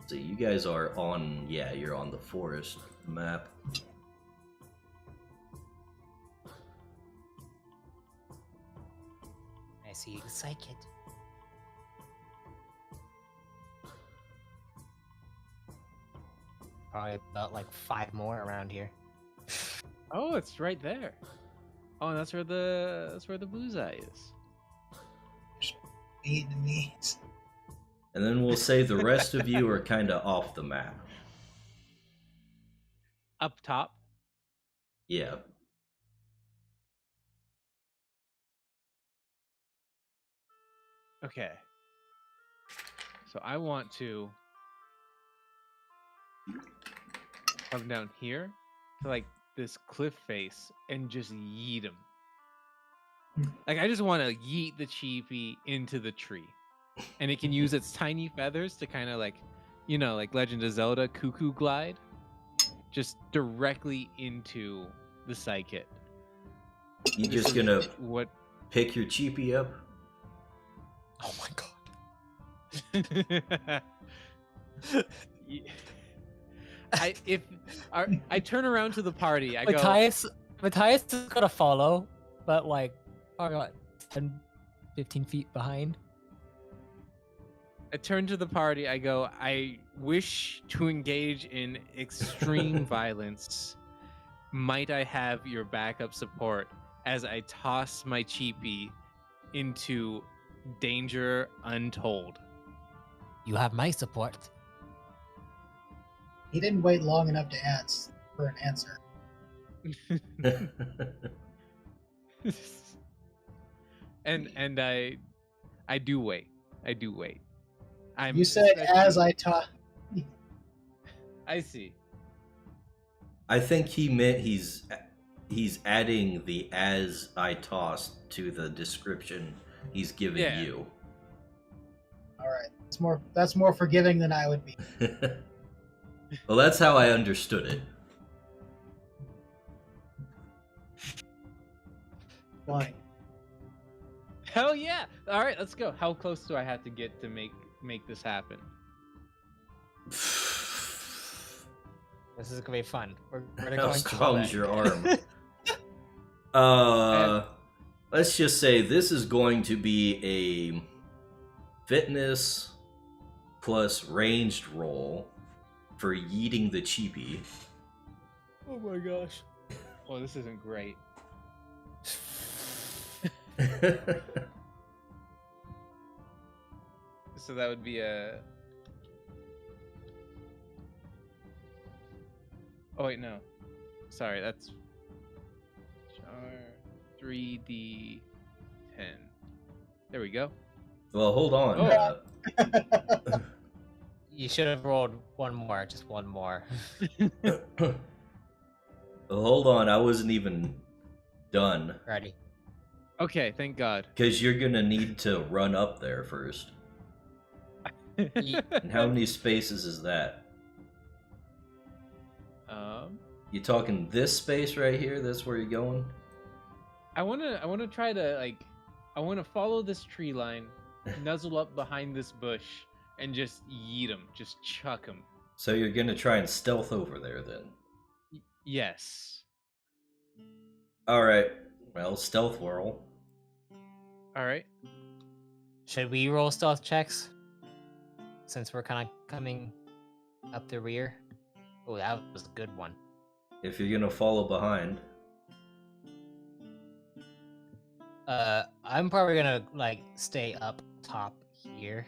So you guys are on, yeah, you're on the forest map. I see the psychic. Probably about like 5 more around here. Oh, it's right there. Oh, and that's where the bullseye is. Vietnamese. And then we'll say the rest of you are kind of off the map. Up top. Yeah. Okay. So I want to come down here to like this cliff face and just yeet him. Like I just want to yeet the cheapie into the tree. And it can use its tiny feathers to kind of like, you know, like Legend of Zelda cuckoo glide just directly into the psychic. You just gonna what pick your cheapie up? Oh my god. I turn around to the party. I go, Matthias is gonna follow, but like probably like 10, 15 feet behind. I turn to the party. I go, I wish to engage in extreme violence. Might I have your backup support as I toss my cheapie into danger untold? You have my support. He didn't wait long enough to ask for an answer. and I do wait. I do wait. You said as I taught. I see. I think he meant he's adding the "as I tossed" to the description he's giving you. All right, that's more forgiving than I would be. Well, that's how I understood it. Fine. Hell yeah! All right, let's go. How close do I have to get to make this happen? This is gonna be fun. We're gonna How go strong's your arm? Let's just say this is going to be a fitness plus ranged roll for yeeting the cheapie. Oh my gosh. Oh, this isn't great. So that would be a... Oh wait, no. Sorry, that's 3d10. There we go. Well, hold on. Oh. You should have rolled one more, just one more. Hold on, I wasn't even done. Ready. Okay, thank God. Because you're gonna need to run up there first. And how many spaces is that? You talking this space right here? That's where you're going? I wanna try to I wanna follow this tree line, nuzzle up behind this bush, and just yeet him, just chuck him. So you're gonna try and stealth over there then? Yes. Alright, well, stealth roll. All right. Should we roll stealth checks? Since we're kind of coming up the rear. Oh, that was a good one. If you're gonna follow behind. I'm probably gonna stay up top here.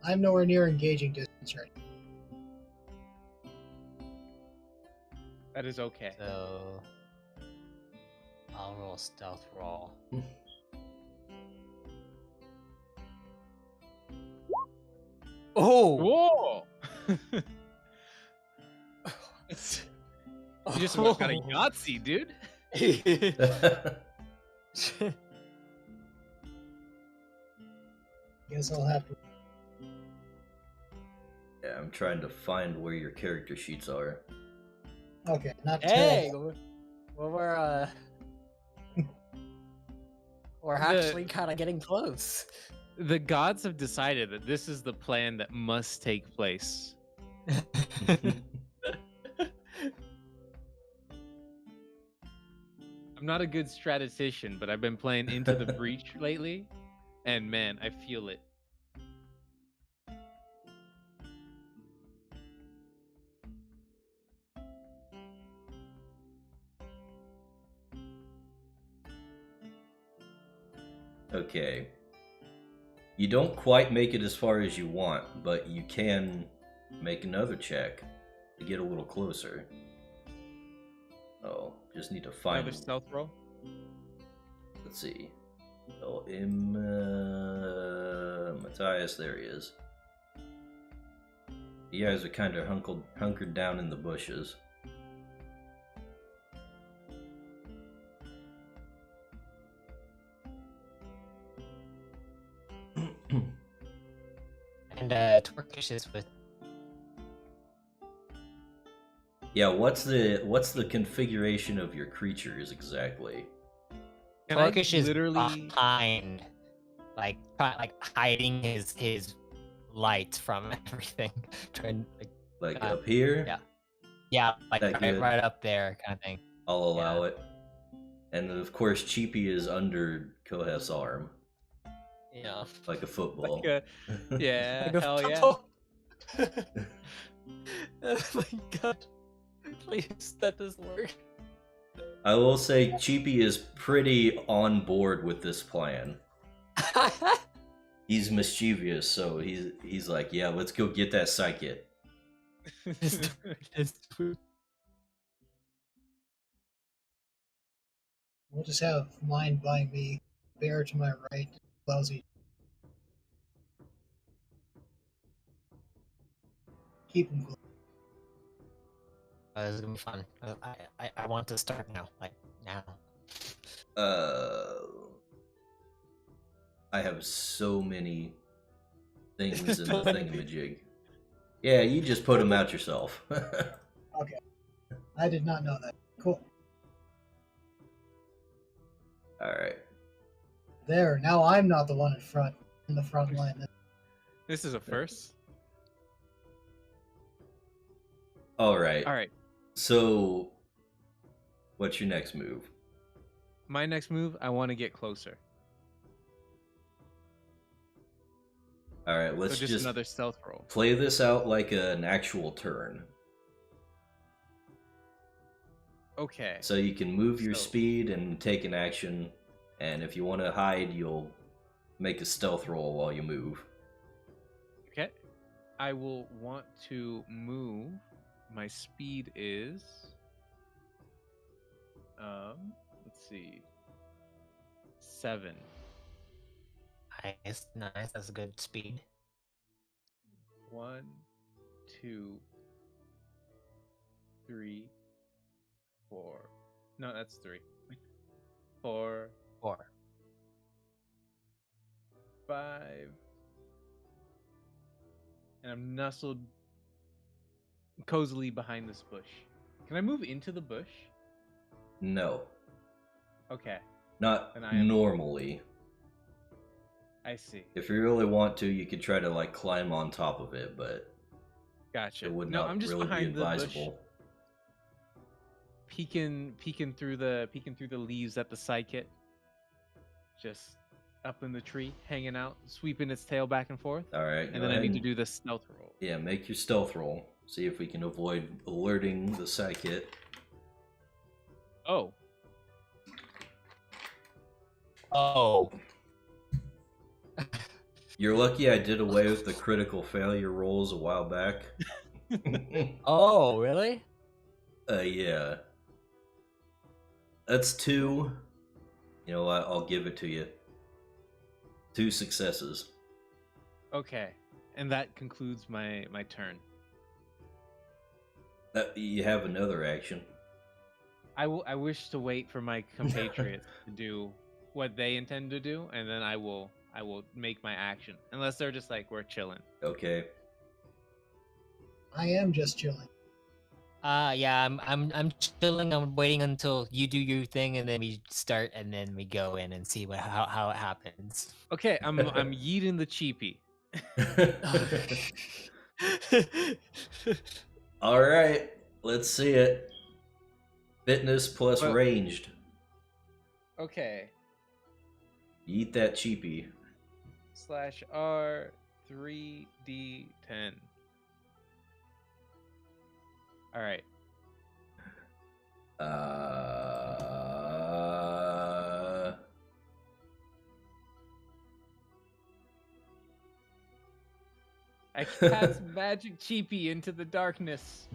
I'm nowhere near engaging distance right now. That is okay. So I'll roll stealth roll. Oh! Whoa! You just about got a Yahtzee, dude. Guess I'll have to. Yeah, I'm trying to find where your character sheets are. Okay, not Hey, terrible. well, we're actually kind of getting close. The gods have decided that this is the plan that must take place. I'm not a good statistician, but I've been playing Into the Breach lately, and man, I feel it. Okay. You don't quite make it as far as you want, but you can make another check to get a little closer. Oh, just need to find... Another stealth roll? Let's see. Oh, Matthias, there he is. You guys are kind of hunkered down in the bushes. And Twerkish is with. Yeah, what's the configuration of your creatures exactly? Can I Twerkish is literally behind, like hiding his light from everything. Trying Like up here? yeah, like That good? right up there, kind of thing. I'll allow it. And then, of course, Cheapy is under Kohef's arm. Yeah, Like a football. yeah, Like a hell yeah. football. Oh my god! Please, that doesn't work. I will say Cheapy is pretty on board with this plan. He's mischievous, so he's like, yeah, let's go get that psychic. We'll just have mine by me, bear to my right, lousy. Keep them close. This is gonna be fun. I want to start now, like now. I have so many things in the thingamajig. Yeah, you just put them out yourself. Okay. I did not know that. Cool. Alright. There, now I'm not the one in the front line. This is a first. Alright. All right. So, what's your next move? My next move, I want to get closer. Alright, let's So just another stealth roll. play this out like an actual turn. Okay. So you can move your So- speed and take an action, and if you want to hide, you'll make a stealth roll while you move. Okay. I will want to move. My speed is let's see. 7. Nice, nice. That's a good speed. 1, 2, 3, 4. No, that's 3. 4, 4. 5. And I'm nestled cozily behind this bush. Can I move into the bush? No, Okay, not And I am- normally. I see. If you really want to, you could try to like climb on top of it, but Gotcha. it would No, not I'm just really be behind the bush, advisable. peeking through the leaves at the psychic. Just up in the tree, hanging out, sweeping its tail back and forth. All right, And go then I ahead need to and- do the stealth roll. Yeah, make your stealth roll. See if we can avoid alerting the psychic. Oh, Oh. You're lucky I did away with the critical failure rolls a while back. Oh, really? Yeah. That's 2. You know what? I'll give it to you. 2 successes. okay. And that concludes my turn. You have another action. I wish to wait for my compatriots to do what they intend to do, and then I will make my action. Unless they're just like, we're chilling. Okay. I am just chilling. Yeah, I'm chilling. I'm waiting until you do your thing, and then we start, and then we go in and see how it happens. Okay, I'm yeeting the cheapie. All right. Let's see it. Fitness plus Well- ranged. Okay. Eat that cheapie. /R 3d10. All right. I cast magic cheapie into the darkness.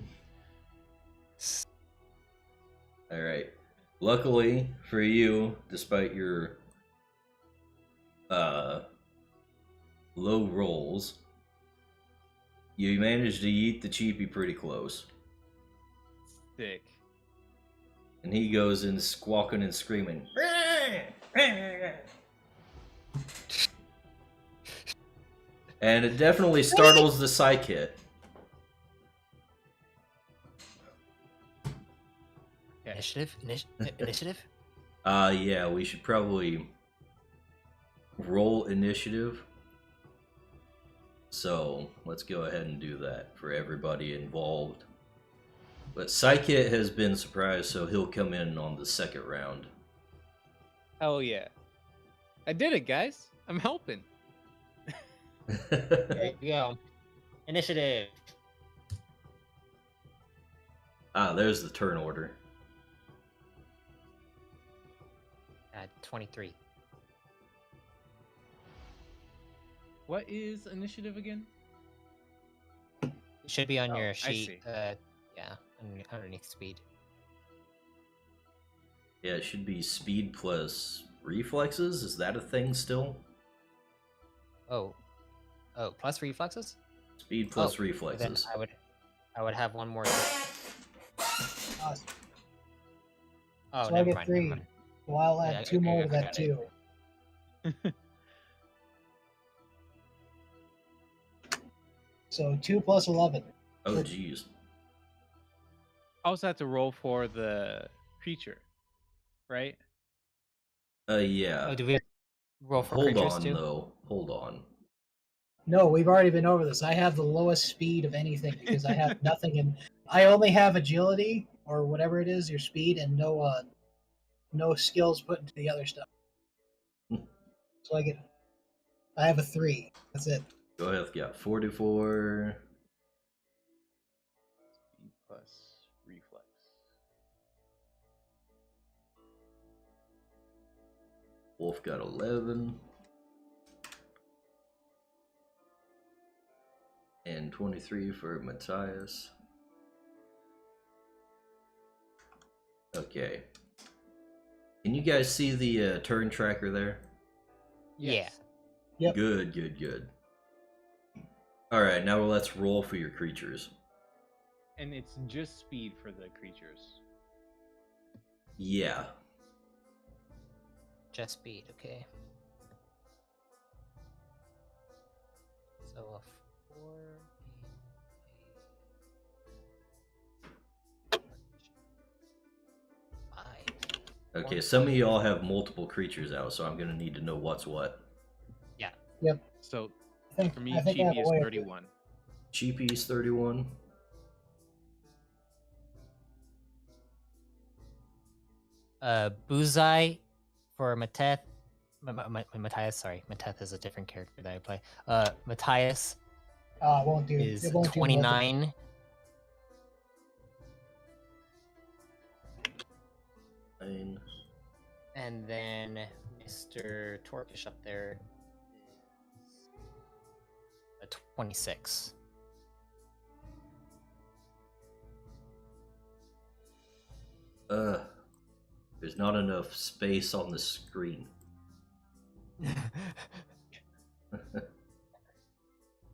All right. Luckily for you, despite your low rolls, you managed to eat the cheapie pretty close. Sick. And he goes in squawking and screaming. And it definitely startles the psychic. Initiative? Initiative? Yeah, we should probably roll initiative. So let's go ahead and do that for everybody involved. But Psychic has been surprised, so he'll come in on the second round. Hell yeah. I did it, guys. I'm helping. There you go. Initiative. There's the turn order. 23. What is initiative again? It should be on Oh, your I sheet. see. Yeah, underneath speed. Yeah, it should be speed plus reflexes. Is that a thing still? Oh, plus reflexes. Speed plus Then reflexes. I would have one more. Awesome. Oh, So I never get mind. 3. Never mind. So I'll Yeah, add 2 more to I that got it. too. So 2 plus 11. Oh, jeez. I also have to roll for the creature, right? Yeah. Oh, do we roll for Hold creatures on, too? though. Hold on. No, we've already been over this. I have the lowest speed of anything because I have nothing in. I only have agility or whatever it is, your speed, and no skills put into the other stuff. So I have a 3. That's it. Go ahead, yeah. 44. Speed plus reflex. Wolf got 11. And 23 for Matthias. Okay. Can you guys see the turn tracker there? Yeah. Yep. Good, good, good. Alright, now let's roll for your creatures. And it's just speed for the creatures. Yeah. Jet speed, okay. So a 4 and a 5. Okay, some of y'all have multiple creatures out, so I'm gonna need to know what's what. Yeah. Yep. So I for me, think I have cheapy a is way of 31. Cheapy's 31. Buzai for Mateth. Matthias, sorry. Mateth is a different character that I play. Matthias It won't do. is It won't do multiple. 29. And then Mr. Torkish up there is a 26. There's not enough space on the screen.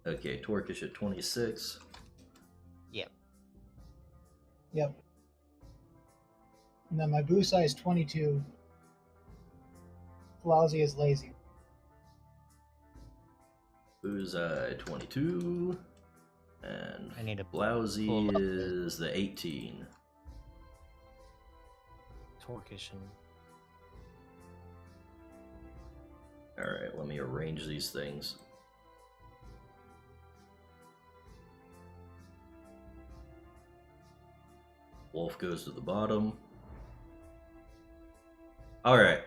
Okay, Torkish at 26. Yep. Yep. And then my Busai is 22. Flowsy is lazy. Buzai 22. And I need to Blousy pull up is the 18. Torkish and Alright, let me arrange these things. Wolf goes to the bottom. Alright.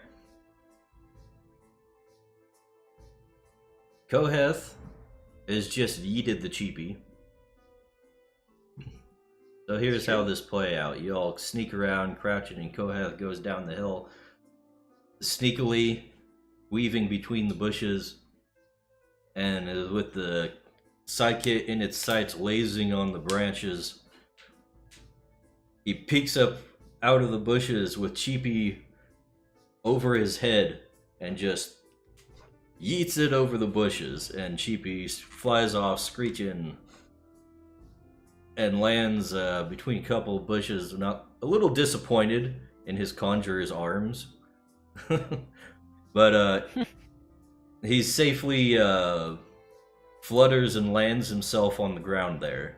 Koheth is just yeeted the cheapie. So here's how this play out. You all sneak around, crouching, and Koheth goes down the hill, sneakily weaving between the bushes, and with the sidekick in its sights lasing on the branches, he peeks up out of the bushes with Cheapy over his head and just yeets it over the bushes, and Cheapy flies off screeching and lands between a couple of bushes, not a little disappointed in his conjurer's arms. But he safely flutters and lands himself on the ground there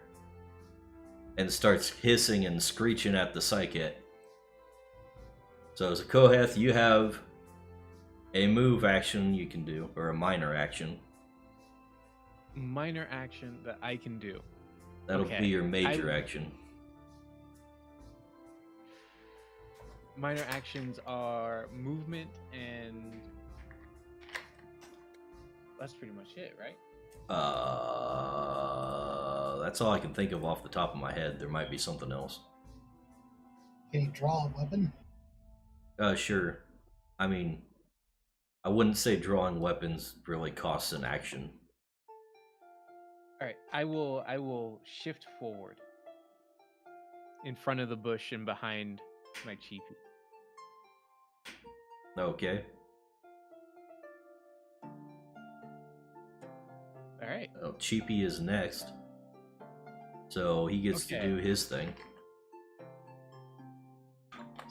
and starts hissing and screeching at the psychic. So as a Koheth, you have a move action you can do, or a minor action. Minor action that I can do. That'll Okay, be your major action. Minor actions are movement, and that's pretty much it, right? That's all I can think of off the top of my head. There might be something else. Can you draw a weapon? Sure. I mean, I wouldn't say drawing weapons really costs an action. All right, I will shift forward in front of the bush and behind my cheapie. Okay. All right. Oh, Cheapy is next. So he gets to Okay. do his thing.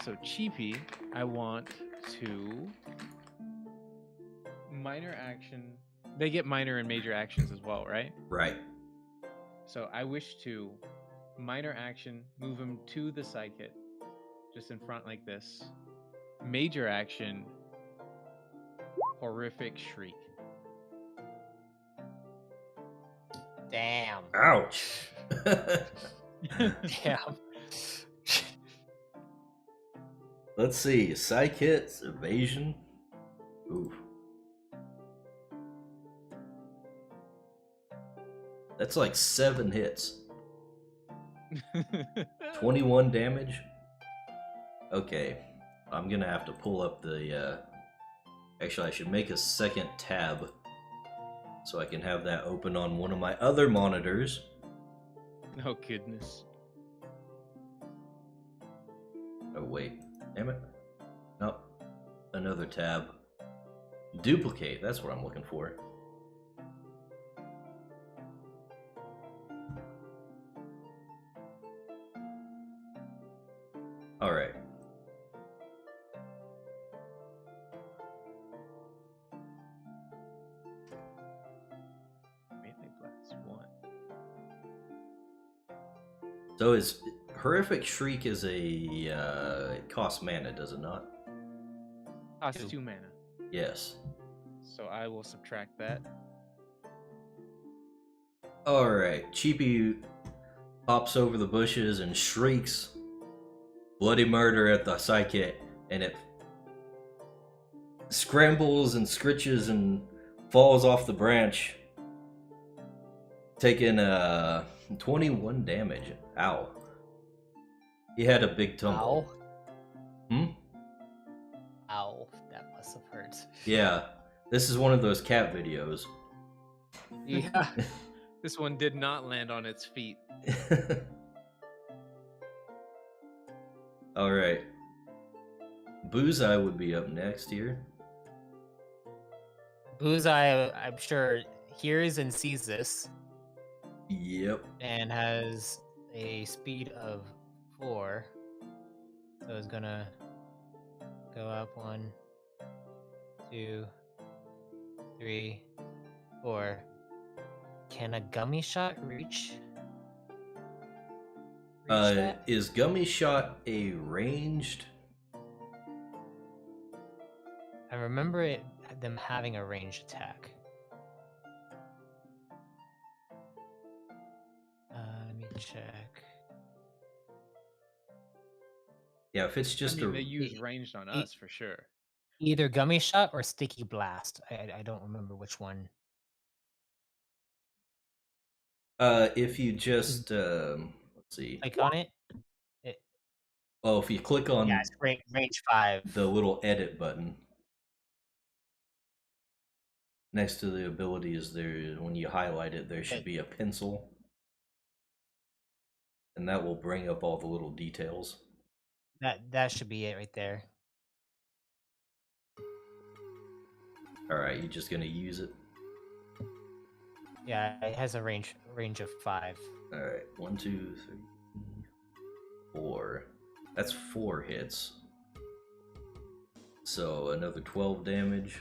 So cheapy, I want to minor action. They get minor and major actions as well, right? Right. So I wish to minor action, move him to the sidekick, just in front like this. Major action, horrific shriek. damn. Ouch! Damn. Let's see. Psych hits, evasion. Oof. That's like 7 hits. 21 damage? Okay. I'm gonna have to pull up the, Actually, I should make a second tab so I can have that open on one of my other monitors. Oh, goodness. Oh, wait. Damn it. Nope. Another tab. Duplicate. That's what I'm looking for. So is Horrific Shriek is it costs mana, does it not? Costs 2. 2 mana. Yes. So I will subtract that. Alright, Cheapy pops over the bushes and shrieks bloody murder at the psychic, and it scrambles and scritches and falls off the branch, taking 21 damage. Ow. He had a big tumble. Ow. Ow, that must have hurt. Yeah, this is one of those cat videos. Yeah. This one did not land on its feet. Alright. Bullseye would be up next here. Bullseye, I'm sure, hears and sees this Yep. and has a speed of 4. So it's gonna go up 1, 2, 3, 4. Can a gummy shot reach that? Is Gummy Shot a ranged? I remember them having a ranged attack. Let me check. Yeah, if it's just I mean, they use ranged on us for sure. Either gummy shot or sticky blast. I don't remember which one. if you just let's see. Click on it. Oh, if you click on Yeah, it's range 5. the little edit button next to the abilities, there, when you highlight it, there should be a pencil, and that will bring up all the little details. That should be it right there. All right, you're just gonna use it. Yeah, it has a range of 5. All right, 1, 2, 3, 4. That's 4 hits. So another 12 damage.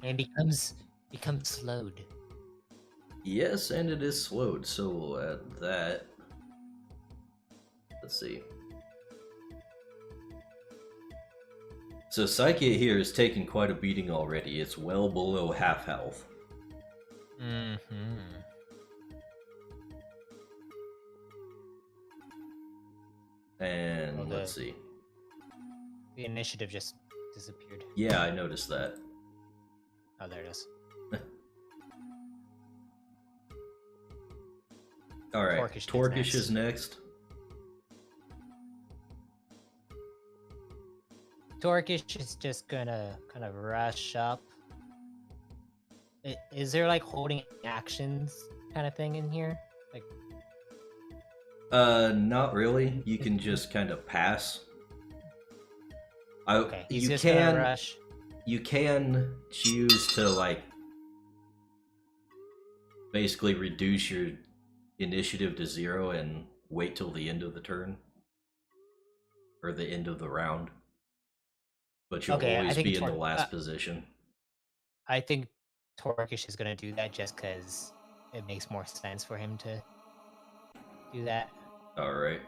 And becomes slowed. Yes, and it is slowed. So at that, let's see. So Psyche here is taking quite a beating already. It's well below half health. Mm-hmm. And let's see. The initiative just disappeared. Yeah, I noticed that. Oh, there it is. All right, Torkish next. is next. Torkish is just gonna kind of rush up. Is there like holding actions kind of thing in here? Like, Not really. You can just kind of pass. okay, he's you just can gonna rush. You can choose to like basically reduce your initiative to 0 and wait till the end of the turn or the end of the round. But you'll Okay, I always think be in the last position. I think Torkish is gonna do that just because it makes more sense for him to do that. All right.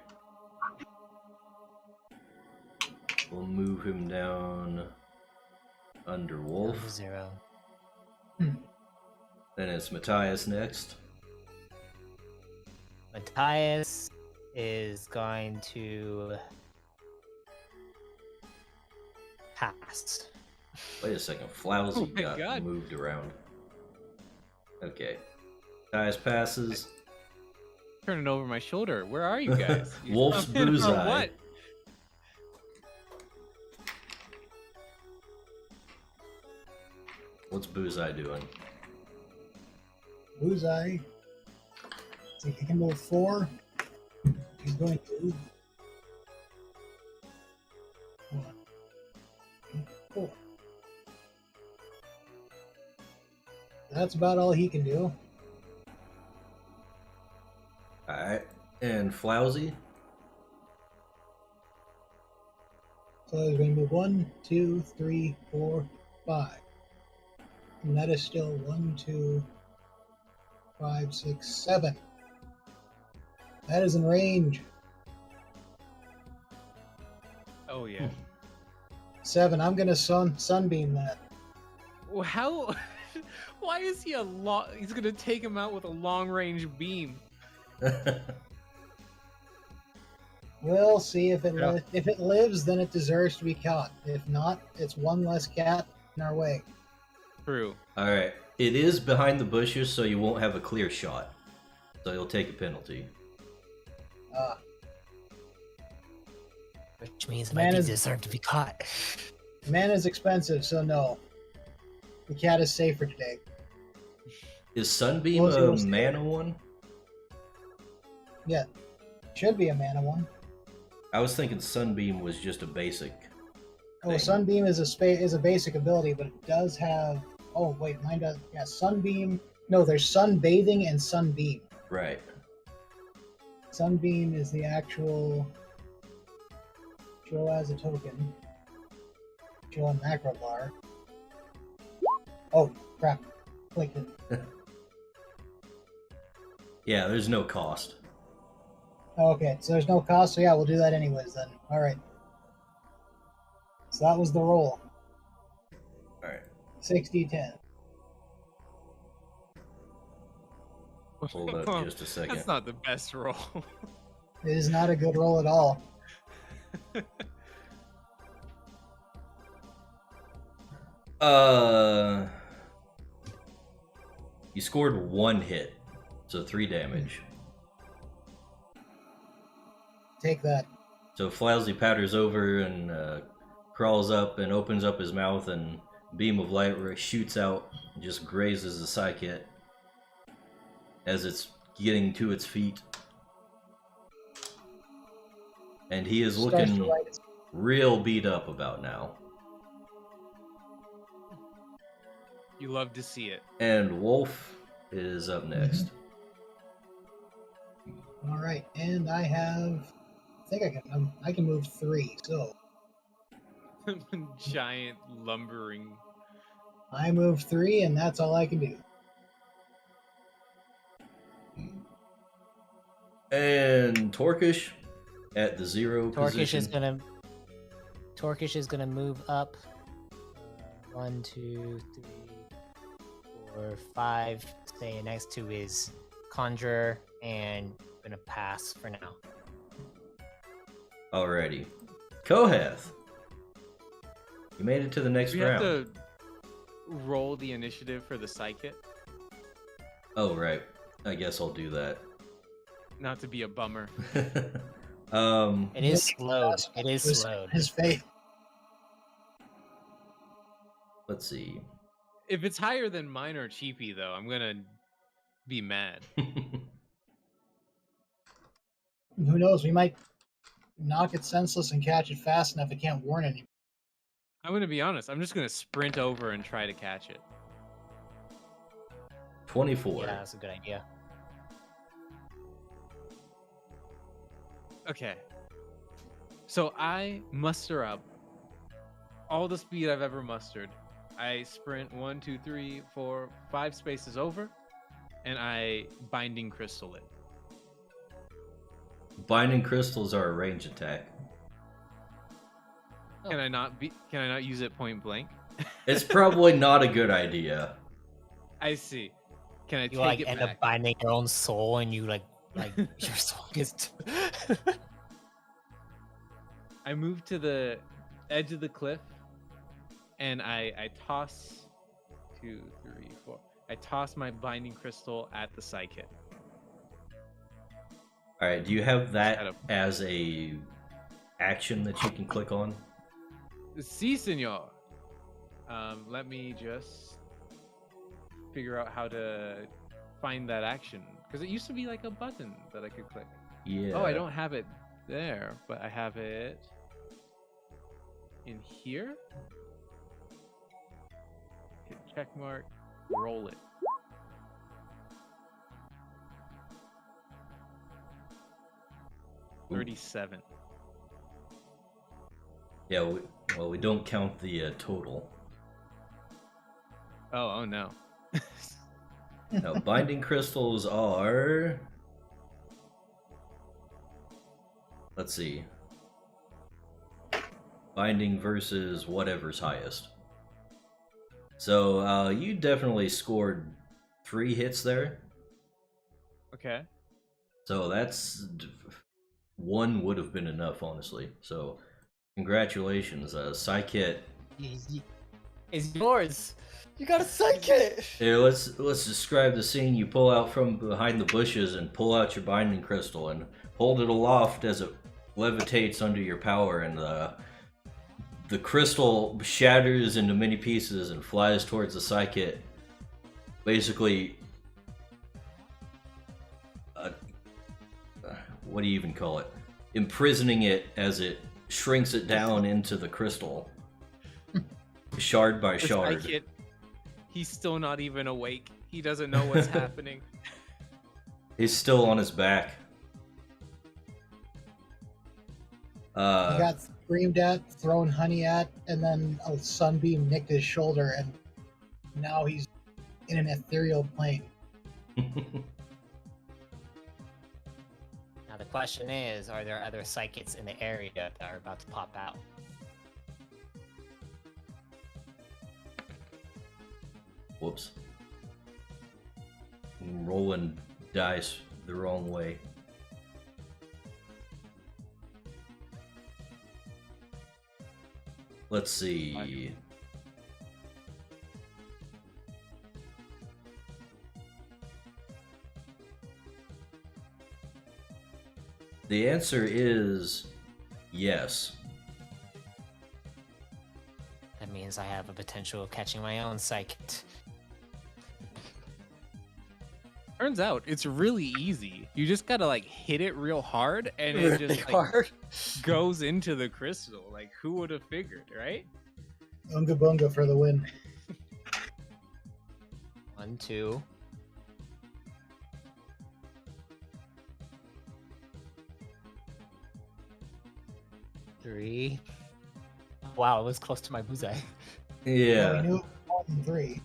We'll move him down under Wolf. Down to 0. Then it's Matthias next. Matthias is going to pass. Wait a second, Flowsy Oh my got God. moved around. Okay. Matthias passes. Turning over my shoulder. Where are you guys? You Wolf's come in on Bullseye. what? What's Bullseye doing? Bullseye. So he can move 4. He's going to 1, 2, 4. That's about all he can do. Alright. And Flowsy? So he's going to move 1, 2, 3, 4, 5. And that is still 1, 2, 5, 6, 7. That is in range. Oh yeah. 7. I'm gonna sunbeam that. Well, how? Why is he a long? He's gonna take him out with a long range beam. We'll see if it Yeah. if it lives, then it deserves to be caught. If not, it's one less cat in our way. True. Alright. It is behind the bushes, so you won't have a clear shot. So you'll take a penalty. Which means it Man might be is- deserved to be caught. Mana is expensive, so no. The cat is safer today. Is Sunbeam Well, a so- mana one? Yeah, should be a mana one. I was thinking Sunbeam was just a basic. Oh, thing. Sunbeam is a basic ability, but it does have. Oh wait, mine does. Yeah, Sunbeam. No, there's Sunbathing and Sunbeam. Right. Sunbeam is the actual. Show as a token. Show on macro bar. Oh crap! Clicked it. Yeah, there's no cost. Okay, so there's no cost. So yeah, we'll do that anyways then. All right. So that was the roll. Alright. 60-10. Hold up just a second. That's not the best roll. It is not a good roll at all. You scored 1 hit, so 3 damage. Take that. So Flowsy patters over and crawls up and opens up his mouth, and beam of light shoots out and just grazes the psychic as it's getting to its feet. And he is Starts to looking light its- real beat up about now. You love to see it. And Wolf is up next. All right, and I have. I think I can move 3. So Giant lumbering. I move 3, and that's all I can do. And Torkish at the 0 Torkish position. is gonna move up. 1, 2, 3, 4, 5. Staying next to his conjurer, and gonna pass for now. Alrighty. Kohath. You made it to the next We have round. to roll the initiative for the psychic. Oh, right. I guess I'll do that. Not to be a bummer. It is slowed. It is His- slowed. His faith. Let's see. If it's higher than mine or cheapy, though, I'm gonna be mad. Who knows? We might knock it senseless and catch it fast enough it can't warn anyone. I'm gonna be honest. I'm just gonna sprint over and try to catch it. 24. Yeah, that's a good idea. Okay. So I muster up all the speed I've ever mustered. I sprint 1, 2, 3, 4, 5 spaces over, and I binding crystal it. Binding crystals are a range attack. Can I not use it point blank? It's probably not a good idea. I see. Can I You take like it end back? up binding your own soul, and you like your soul gets. I move to the edge of the cliff, and I toss 2, 3, 4. I toss my binding crystal at the psychic. Alright, do you have that Shut up. as a action that you can click on? Si, senor. Let me just figure out how to find that action, because it used to be like a button that I could click. Yeah. Oh, I don't have it there, but I have it in here. Hit check mark, roll it. Ooh. 37. Yeah, we don't count the total. Oh no. Now, binding crystals are Let's see. Binding versus whatever's highest. So you definitely scored 3 hits there. Okay. So that's 1 would have been enough, honestly. So congratulations, Psykit. It's yours. You got a Psykit. Here, let's describe the scene. You pull out from behind the bushes and pull out your binding crystal and hold it aloft as it levitates under your power, and the crystal shatters into many pieces and flies towards the Psykit. Basically, what do you even call it? Imprisoning it as it shrinks it down into the crystal, shard by The shard. Psychic, he's still not even awake. He doesn't know what's happening. He's still on his back. He got screamed at, thrown honey at, and then a sunbeam nicked his shoulder, and now he's in an ethereal plane. Now the question is, are there other Psychics in the area that are about to pop out? Whoops. I'm rolling dice the wrong way. Let's see. The answer is yes. That means I have a potential of catching my own Psychic. Turns out it's really easy. You just gotta like hit it real hard, and it just like, goes into the crystal. Like, who would have figured, right? Unga bunga for the win. 1, 2. Three. Wow, it was close to my bullseye. Yeah. We knew it was more than 3,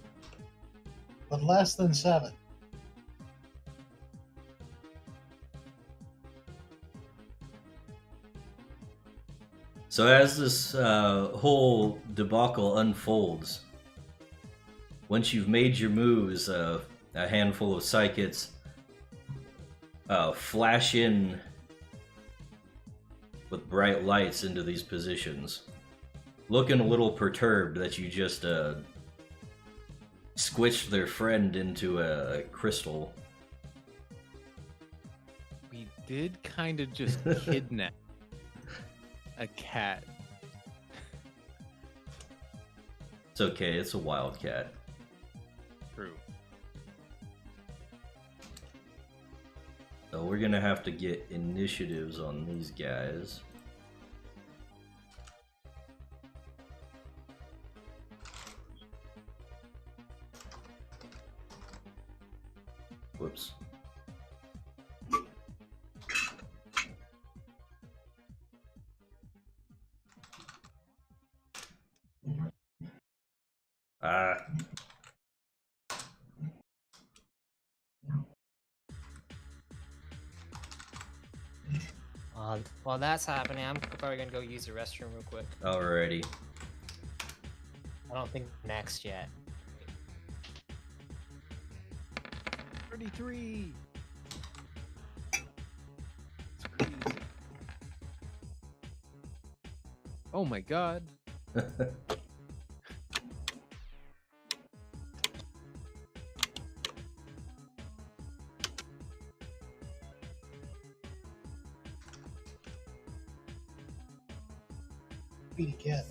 but less than 7. So as this whole debacle unfolds, once you've made your moves, a handful of Psychics flash in with bright lights into these positions, looking a little perturbed that you just squished their friend into a crystal. We did kind of just kidnap a cat. It's okay, it's a wildcat. True. So we're gonna have to get initiatives on these guys. Whoops. Ah. While that's happening, I'm probably gonna go use the restroom real quick. Alrighty. I don't think next yet. 33. It's crazy. Oh my god. Beat a cat.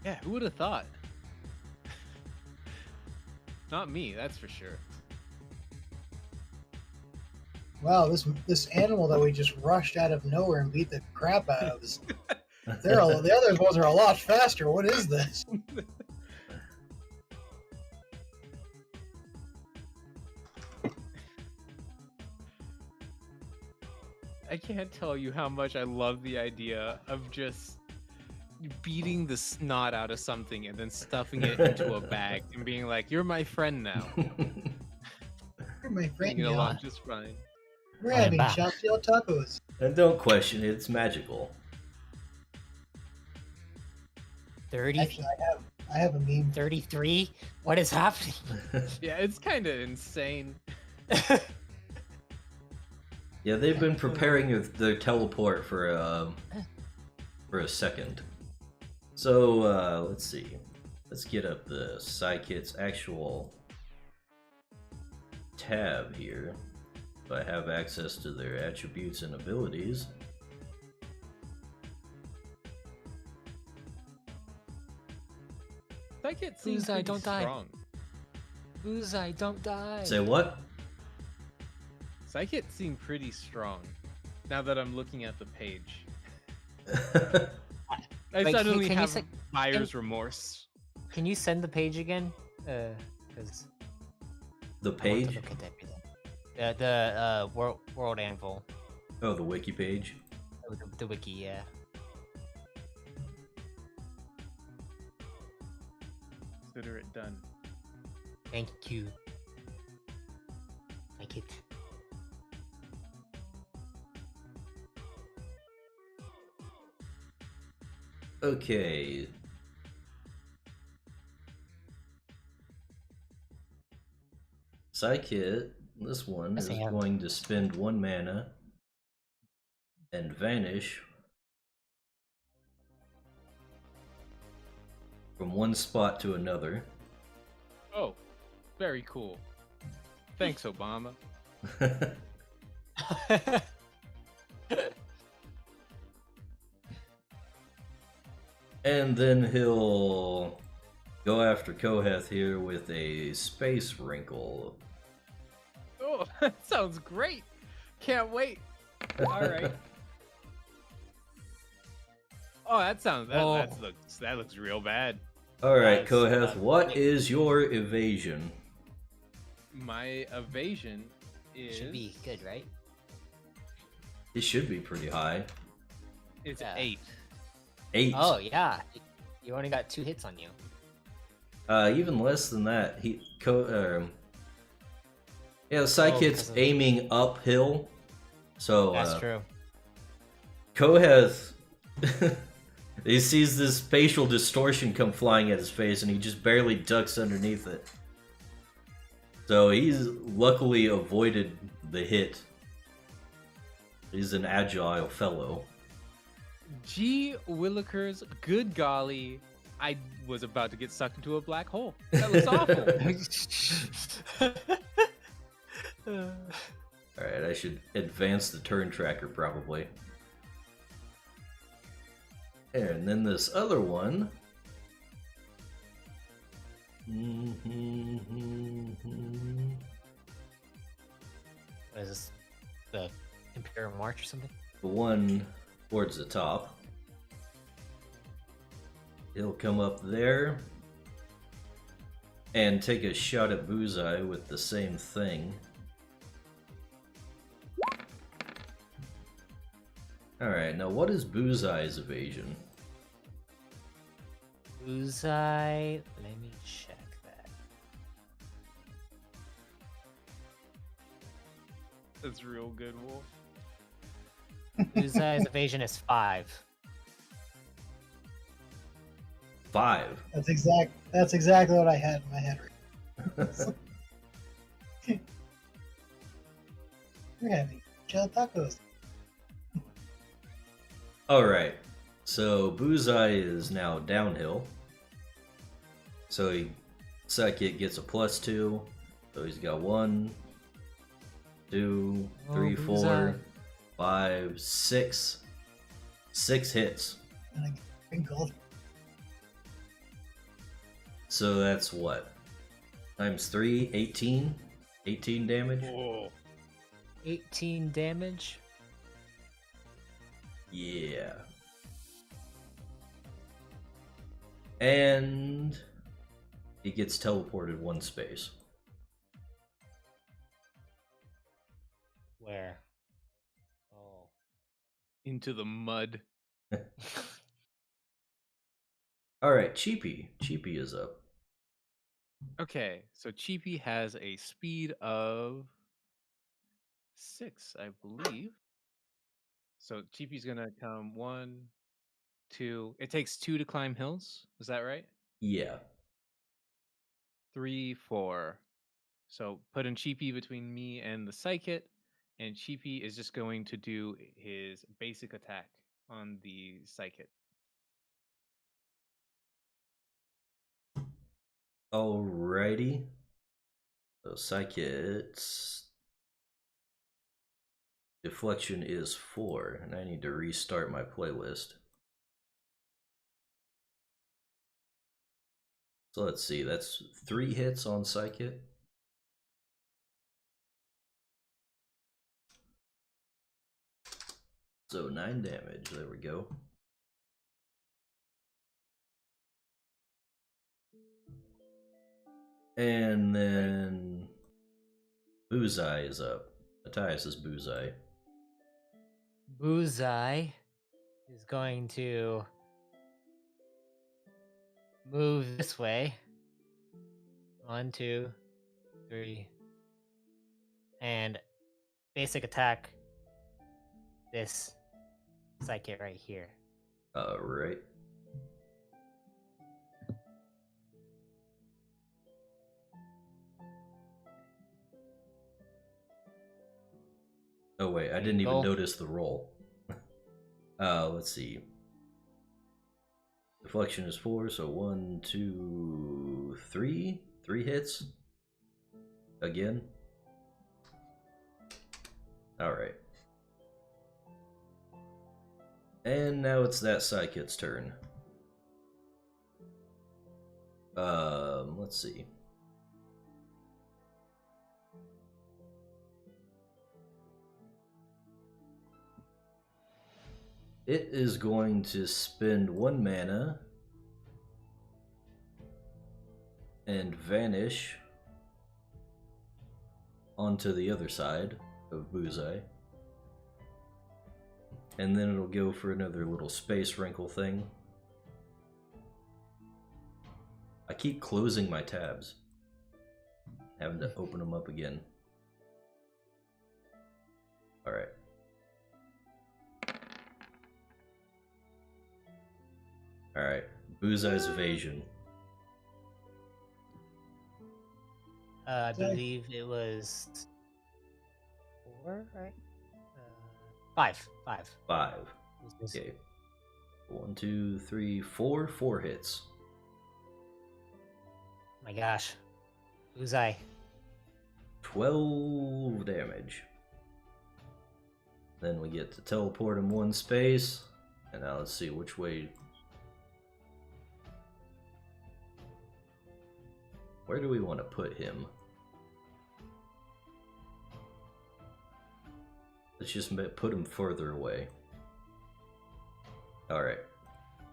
Yeah, who would have thought? Not me, that's for sure. Wow, this animal that we just rushed out of nowhere and beat the crap out of is. The other ones are a lot faster. What is this? I can't tell you how much I love the idea of just beating the snot out of something and then stuffing it into a bag and being like, "You're my friend now." You're my friend Getting along now. just fine. We're I am having back. shell tacos. And don't question it, it's magical. 30, Actually, I have a meme. 33? What is happening? Yeah, it's kind of insane. Yeah, they've been preparing their teleport for a second. So let's see. Let's get up the Psykit's actual tab here. If I have access to their attributes and abilities. Psychic seems Bullseye, pretty don't die. strong. Bullseye, don't die. Say what? Psychic seemed pretty strong. Now that I'm looking at the page, I Wait, suddenly can you have say- buyer's remorse. Can you send the page again? Because The I want to page? look at everything. The world anvil, Oh, the wiki page. the wiki, yeah. Consider it done. Thank you. Like it. Okay. Psykit, this one That's is a hand. going to spend 1 mana and vanish from one spot to another. Oh, very cool. Thanks, Obama. And then he'll go after Kohath here with a space wrinkle. Oh, that sounds great. Can't wait. All right. Oh, that looks real bad. All right, That's, Kohath, what is your evasion? My evasion is Should be good, right? It should be pretty high. It's Yeah. 8. 8. Oh yeah, you only got 2 hits on you. Even less than that. Psykit's because of- aiming uphill. So That's true. Kohath he sees this facial distortion come flying at his face and he just barely ducks underneath it. So he's luckily avoided the hit. He's an agile fellow. Gee Willikers, good golly. I was about to get sucked into a black hole. That looks awful. Alright, I should advance the turn tracker probably. And then this other one. What is this? The Imperial March or something? The one towards the top. He'll come up there and take a shot at Bullseye with the same thing. Alright, now what is Bullseye's evasion? Bullseye. Let me check that. That's real good, Wolf. Bullseye's evasion is 5. 5. That's exactly what I had in my head. We're having chill tacos. Alright, so Bullseye is now downhill. So Psychic gets a +2. So he's got 1, 2, 3, 4, Bullseye. 5, 6. 6 hits. And I get wrinkled. So that's what? Times 3, 18? 18 damage? Whoa. 18 damage. Yeah. And he gets teleported 1 space. Where? Oh. Into the mud. Alright, Cheapy. Cheapy is up. Okay, so Cheapy has a speed of 6, I believe. So Cheapy's gonna come 1, 2. It takes 2 to climb hills. Is that right? Yeah. 3, 4. So put in Cheapy between me and the Psychic, and Cheapy is just going to do his basic attack on the Psychic. Alrighty. So Psychic's deflection is 4, and I need to restart my playlist. So let's see, that's 3 hits on Psychic. So 9 damage, there we go. And then Bullseye is up. Matthias is Bullseye. Bullseye is going to move this way. 1, 2, 3. And basic attack this Psychic right here. Alright. Oh wait, I didn't even notice the roll. Let's see. Deflection is 4, so 1, 2, 3. 3 hits. Again. Alright. And now it's that Psychic's turn. Let's see. It is going to spend 1 mana and vanish onto the other side of Bullseye. And then it'll go for another little space wrinkle thing. I keep closing my tabs. Having to open them up again. Alright. Alright. Bullseye's evasion. I believe it was 4, right? 5. 5. Okay. 1, 2, 3, 4. 4 hits. My gosh. Bullseye. 12 damage. Then we get to teleport him 1 space. And now let's see which way. Where do we want to put him? Let's just put him further away. Alright.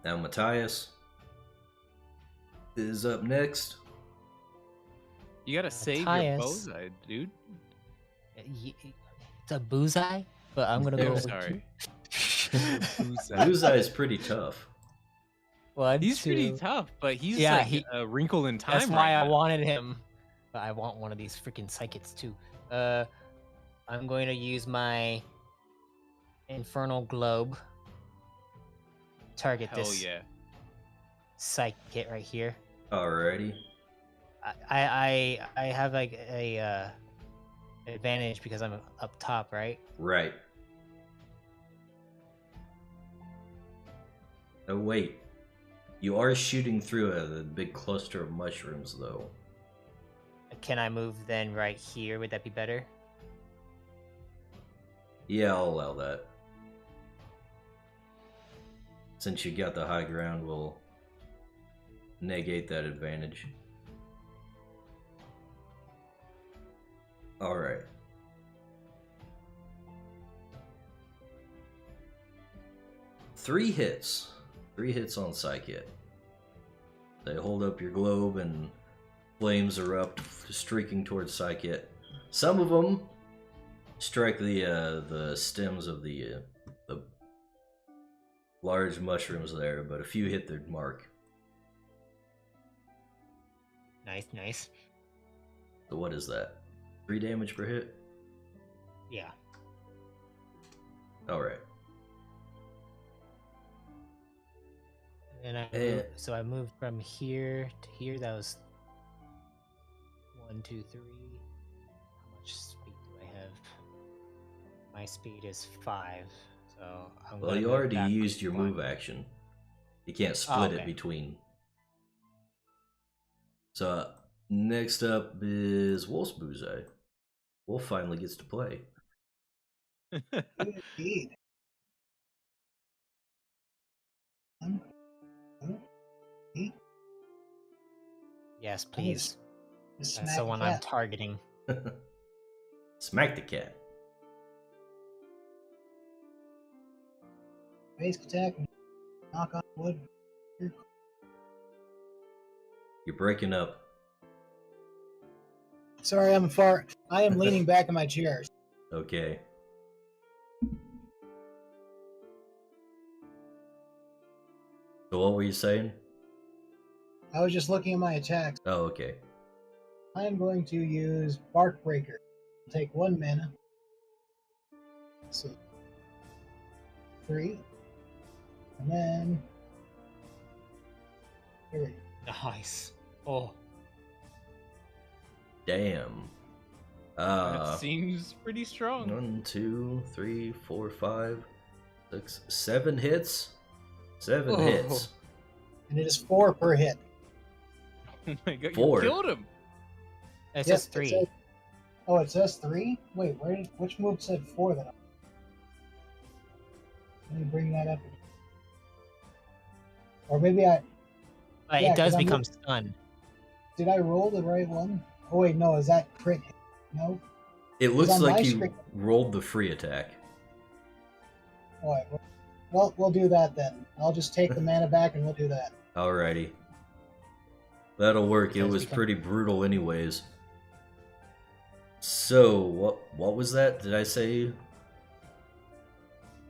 Now Matthias is up next. You gotta save your Matthias. Bullseye, dude. It's a Bullseye, but I'm gonna go. Sorry. Bullseye is pretty tough. He's pretty tough, but he's a wrinkle in time. That's why I wanted him. But I want one of these freaking Psychics too. I'm going to use my Infernal Globe. Target this Psychic right here. Alrighty. I have like a advantage because I'm up top, right? Right. Oh wait. You are shooting through a big cluster of mushrooms, though. Can I move then right here? Would that be better? Yeah, I'll allow that. Since you got the high ground, we'll negate that advantage. Alright. Three hits on Psychic. They hold up your globe and flames erupt, streaking towards Psychic. Some of them strike the stems of the large mushrooms there, but a few hit their mark. Nice. So what is that? 3 damage per hit? Yeah. Alright. And Eh. so I moved from here to here. That was 1, 2, 3. How much speed do I have? My speed is 5. So I'm Well, gonna you move already back used your 1. move action. You can't split it okay. between. So next up is Wolfsbooze. Wolf finally gets to play. Indeed. Yes, please. Just That's smack the the one I'm cat. targeting. Smack the cat. Basic attack. Knock on wood. You're breaking up. Sorry, I'm far. I am leaning back in my chair. Okay. So what were you saying? I was just looking at my attacks. Oh, okay. I am going to use Bark Breaker. Take 1 mana. So 3. And then. Here we go. Nice. Oh, Damn. That seems pretty strong. 1, 2, 3, 4, 5, 6, 7 hits. 7 Oh. hits. And it is 4 per hit. Oh my god, 4. you killed him. it Yep, says 3. It says 3? Wait, which move said 4 then? Let me bring that up. Or maybe But yeah, it does 'cause I'm become stun. did I roll the right one? Oh wait, no, is that crit hit? No? It looks on my like you screen- rolled the free attack. Alright, well, we'll do that then. I'll just take the mana back and we'll do that. Alrighty. That'll work. It Does was become- pretty brutal anyways. So, what was that? Did I say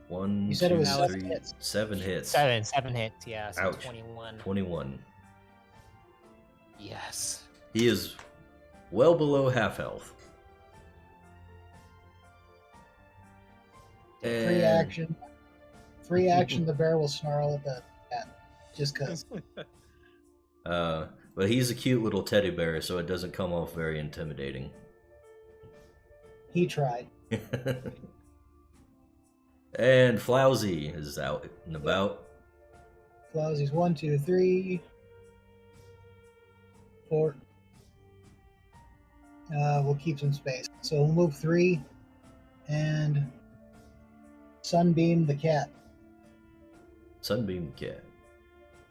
1, You said it 2, was 7 3, hits. 7 hits. 7 hits, yeah, so Ouch. 21. 21. Yes. He is well below half health. Free action. Free action, the bear will snarl at the cat. Just cause. But he's a cute little teddy bear, so it doesn't come off very intimidating. He tried. And Flowsy is out and about. Flowsy's 1, 2, 3, 4. We'll keep some space. So we'll move 3 and Sunbeam the cat. Sunbeam Cat.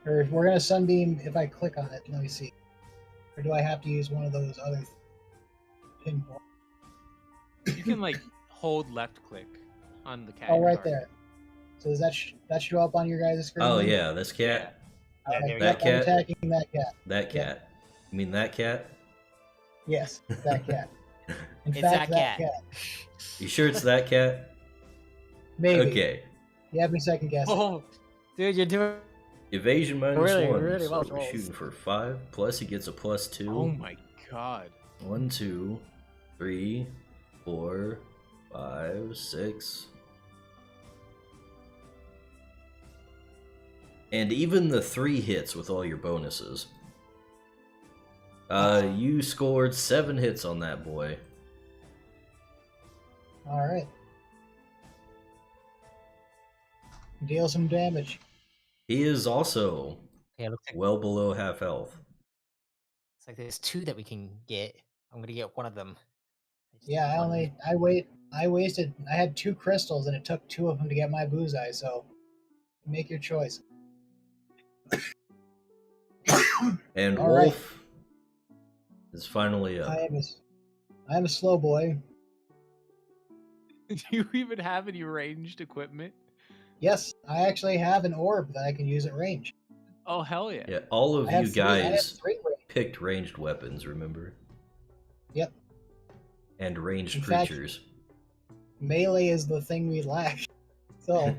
Or if we're gonna Sunbeam if I click on it, let me see. Or do I have to use one of those other pinpoint? You can like hold left click on the cat. Oh, you're right targeting. there. So does that show up on your guys' screen? Oh then? yeah, this cat. Yeah, Alright, there we That go. I'm cat? attacking that cat. That cat. You mean that cat? Yes, that cat. In It's fact, that cat. You sure it's that cat? Maybe. Okay. You have me second guessing. Oh, dude, you're doing Evasion minus Really, 1. really so well we're rolls. shooting for 5. Plus he gets a +2. Oh my god. 1, 2, 3, 4, 5, 6. And even the 3 hits with all your bonuses. You scored 7 hits on that boy. Alright. Deal some damage. He is also Yeah, it looks well below half health. like there's 2 that we can get. I'm gonna get one of them. just Yeah, need one. I wasted I had 2 crystals and it took 2 of them to get my bullseye, so make your choice. And All right. Wolf is finally up. I am a slow boy. Do you even have any ranged equipment? Yes, I actually have an orb that I can use at range. Oh hell yeah. Yeah, all of I have you three- I have guys 3 range. picked ranged weapons, remember? Yep. And ranged In fact- creatures. Melee is the thing we lack. So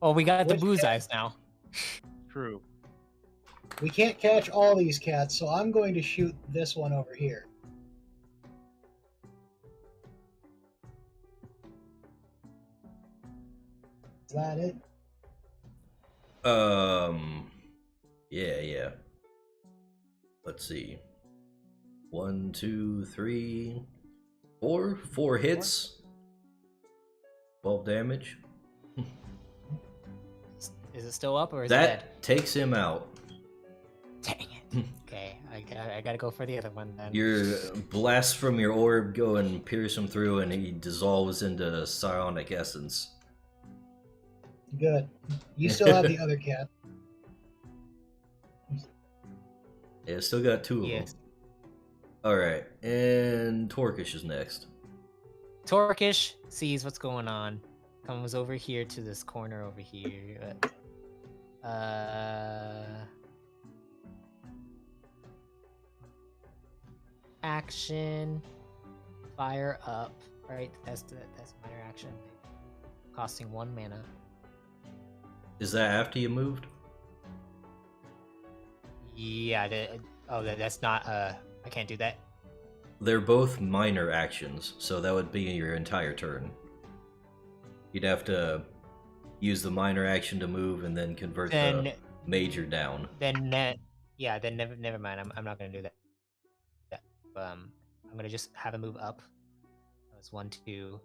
Oh, we got the Which booze cat? eyes now. True. we can't catch all these cats, so I'm going to shoot this one over here. Is that it? Yeah. Let's see. 1, 2, 3, 4. 4 hits. 12 damage. Is it still up or is it That dead? takes him out. Dang it. Okay, I gotta go for the other one then. Your blasts from your orb go and pierce him through, and he dissolves into psionic essence. Good. You still have the other cat. Yeah, still got 2 of Yes. them. Alright, and Torkish is next. Torkish sees what's going on. Comes over here to this corner over here. Action. Fire up. Right, that's minor action. Costing 1 mana. Is that after you moved? Yeah, that's not I can't do that. They're both minor actions, so that would be your entire turn. You'd have to use the minor action to move and then convert the major down. Then never mind. I'm not gonna do that. I'm gonna just have a move up. That was 1, 2,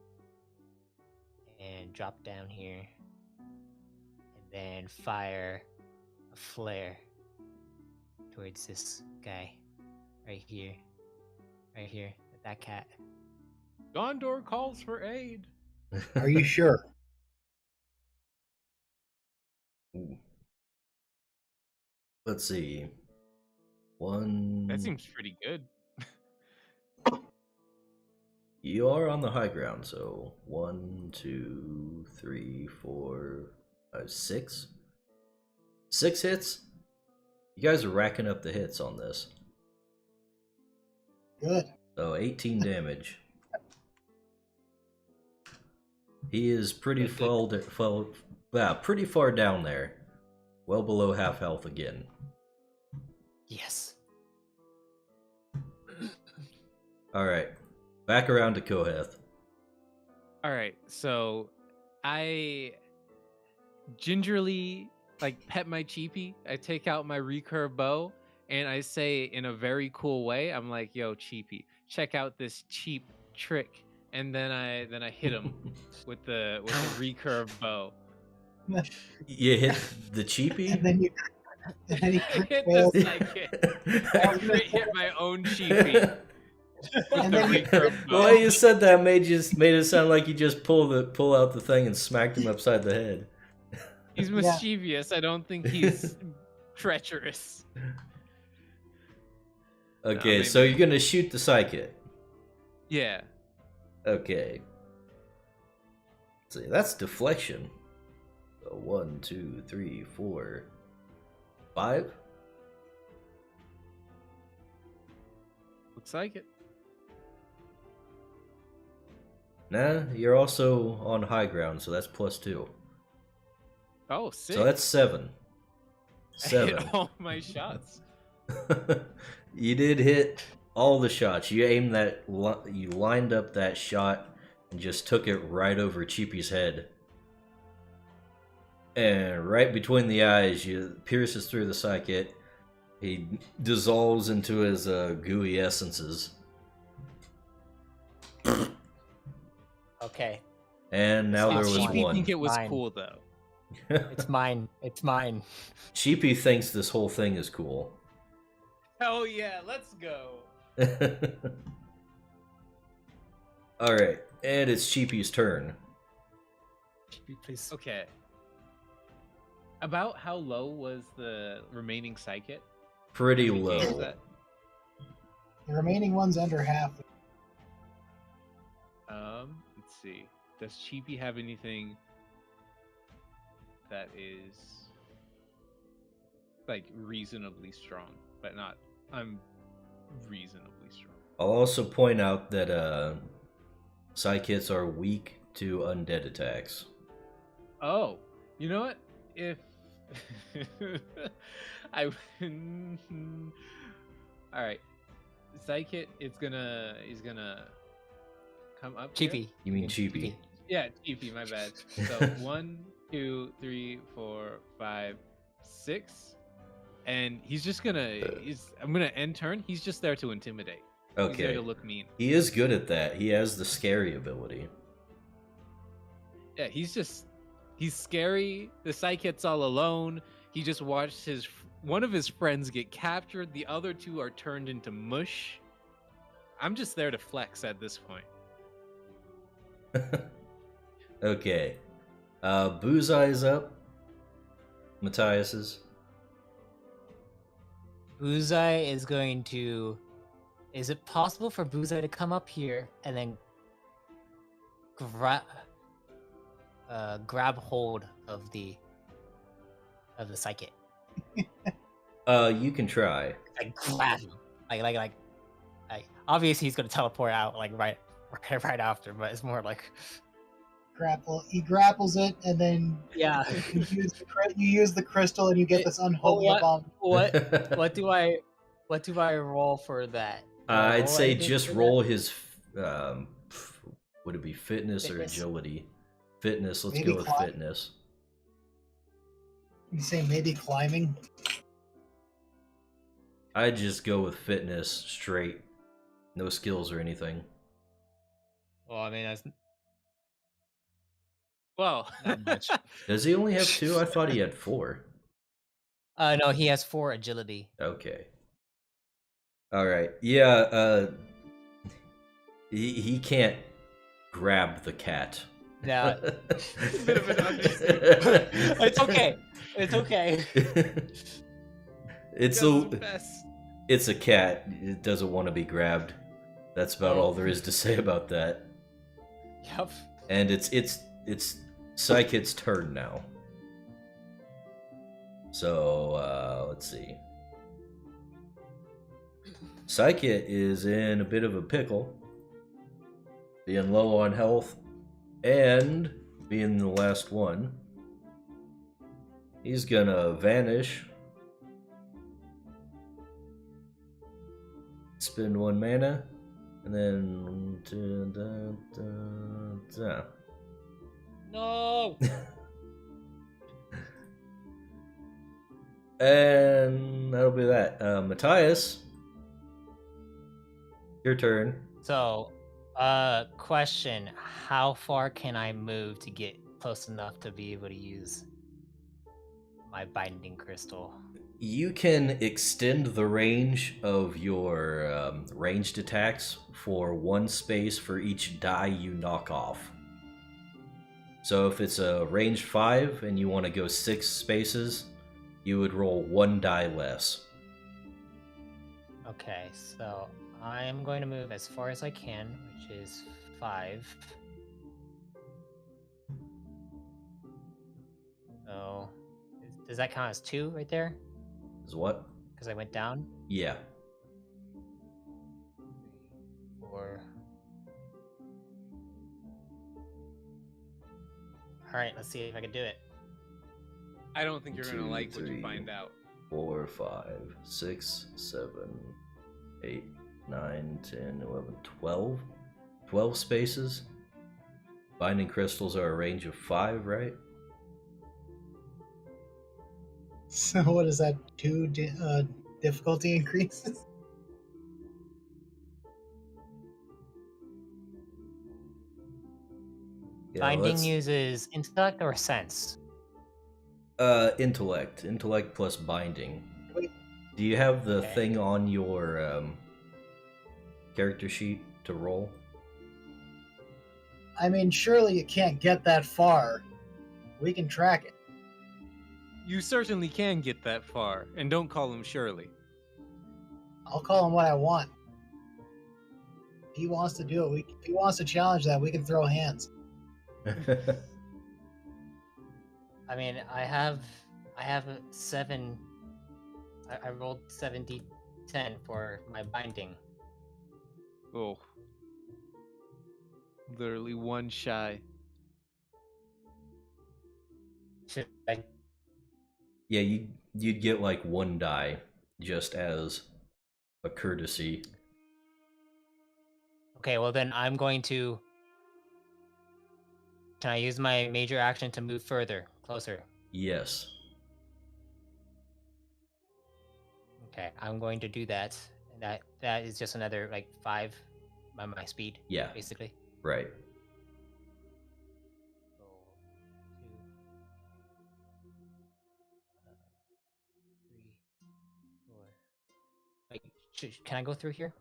and drop down here, and then fire a flare towards this guy right here, that cat. Gondor calls for aid. Are you sure? Ooh. Let's see. 1. That seems pretty good. You are on the high ground, so 1, 2, 3, 4, 5, 6. 6 hits? You guys are racking up the hits on this. Good. So 18 damage. He is pretty pretty far down there. Well below half health again. Yes. Alright. Back around to Koheth. All right, so I gingerly pet my cheapie. I take out my recurve bow and I say in a very cool way, I'm like, "Yo, cheapie, check out this cheap trick." And then I hit him with the recurve bow. You hit the cheapie? And then you I hit the psychic. I crit hit my own cheapie. And The then you- recurve The bow. way you said that made it sound like you just pull out the thing and smacked him upside the head. He's mischievous. I don't think he's treacherous. Okay, maybe. so you're gonna shoot the psychic. Yeah. Okay. Let's see, that's deflection. So 1, 2, 3, 4, 5. Looks like it. Nah, you're also on high ground, so that's +2. Oh, sick. So that's 7. I 7. hit all my shots. You did hit all the shots. You aimed that. You lined up that shot and just took it right over Cheapy's head, and right between the eyes, you pierces through the psychic. He dissolves into his gooey essences. Okay. And now there was Cheapy one. think it was Mine. cool though. It's mine. It's mine. Cheapy thinks this whole thing is cool. Hell yeah, let's go. Alright, and it's Cheapy's turn. Please. Okay. About how low was the remaining psychic? Pretty How many games low. that- The remaining one's under half. Let's see. Does Cheapy have anything that is reasonably strong, but not unreasonably strong? I'll also point out that psychics are weak to undead attacks. Oh, you know what? If I all right, psychic, he's gonna come up. here. Cheapy. You mean Cheapy? Yeah, Cheapy, my bad. So 1, 2, 3, 4, 5, 6, and he's just gonna. I'm gonna end turn. He's just there to intimidate. He's there Okay. to look mean. He is good at that. He has the scary ability. Yeah, he's scary. The psychic's all alone. He just watched one of his friends get captured. The other 2 are turned into mush. I'm just there to flex at this point. Okay. Bullseye's up. Matthias is. Bullseye is going to. Is it possible for Bullseye to come up here and then grab hold of the psychic? You can try. Like grab him. Like obviously he's gonna teleport out like right after, but it's more like Grapple. He grapples it, and then yeah. you use the crystal, and you get this unholy bomb. What do I roll for that? Do I I'd roll say anything just for roll his. Would it be fitness or Fitness. agility? Fitness. Let's Maybe go with climb? fitness. You say maybe climbing? I'd just go with fitness straight. No skills or anything. Well, I mean that's Well, not much. Does he only have 2? I thought he had 4. No, he has 4 agility. Okay. All right. Yeah. He can't grab the cat. Yeah. Bit of an understatement. It's okay. It's okay. It's Does his a best. it's a cat. It doesn't want to be grabbed. That's about all there is to say about that. Yep. And it's Psychic's turn now. So let's see. Psychic is in a bit of a pickle, being low on health, and being the last one. He's gonna vanish, spend 1 mana, and then No. and that'll be that. Matthias, your turn. So, question: how far can I move to get close enough to be able to use my binding crystal? You can extend the range of your ranged attacks for 1 space for each die you knock off. So if it's a range 5 and you want to go 6 spaces, you would roll 1 die less. Okay, so I'm going to move as far as I can, which is 5. So, does that count as 2 right there? Is what? Because I went down. Yeah. 3, 4. All right, let's see if I can do it. I don't think you're gonna 2, like what 3, you find out. 4, 5, 6, 7, 8, 9, 10, 11, 12. 12 spaces. Binding crystals are a range of 5, right? So what is that? 2 difficulty increases? Yeah, Binding let's- uses intellect or sense. Intellect. Intellect plus binding. Wait. Do you have the Okay. thing on your character sheet to roll? I mean, surely you can't get that far. We can track it. You certainly can get that far, and don't call him Shirley. I'll call him what I want. If he wants to do it, if he wants to challenge that, we can throw hands. I mean, I have 7. I rolled 70-10 for my binding. Oh. Literally 1 shy. Should I? Yeah, you'd get like 1 die just as a courtesy. Okay, well then I'm going to. Can I use my major action to move further, closer? Yes. Okay, I'm going to do that. And that is just another like 5 by my speed. Yeah. Basically. Right. Roll 2, 3, 4. Wait, can I go through here?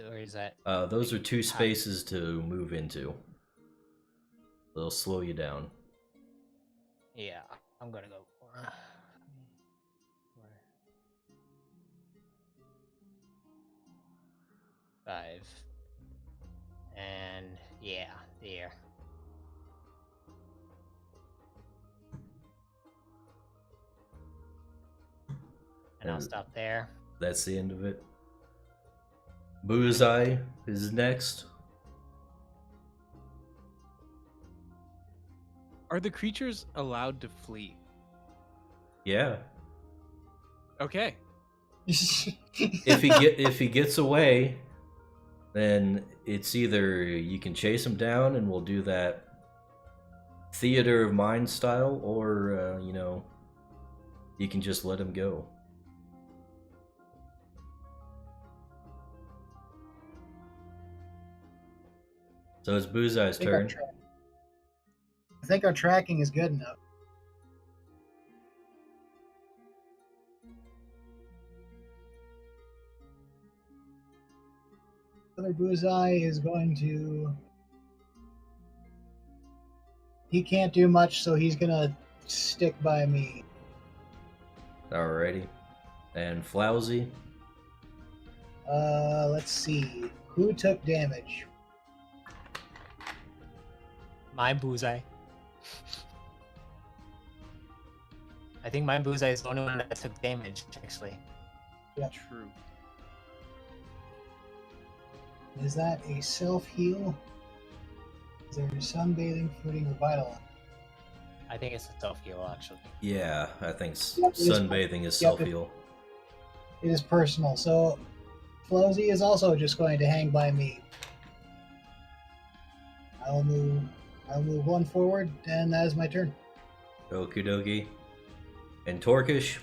Or is that? Those are 2 spaces to move into. They'll slow you down. Yeah, I'm gonna go. 4, 5. And yeah, there. And I'll stop there. That's the end of it. Bullseye is next. Are the creatures allowed to flee? Yeah. Okay. If he gets away, then it's either you can chase him down and we'll do that theater of mind style, or you can just let him go. So it's Bullseye's turn. I think our tracking is good enough. Other Bullseye is going to... He can't do much, so he's gonna stick by me. Alrighty. And Flowsy? Let's see. Who took damage? My Bullseye. I think my Bullseye is the only one that took damage, actually. Yeah. True. Is that a self-heal? Is there sunbathing, footing, or vital? I think it's a self-heal, actually. Yeah, I think Yep, sunbathing is self-heal. It is personal, so Flowsy is also just going to hang by me. I'll move 1 forward, and that is my turn. Okie dokie. And Torkish?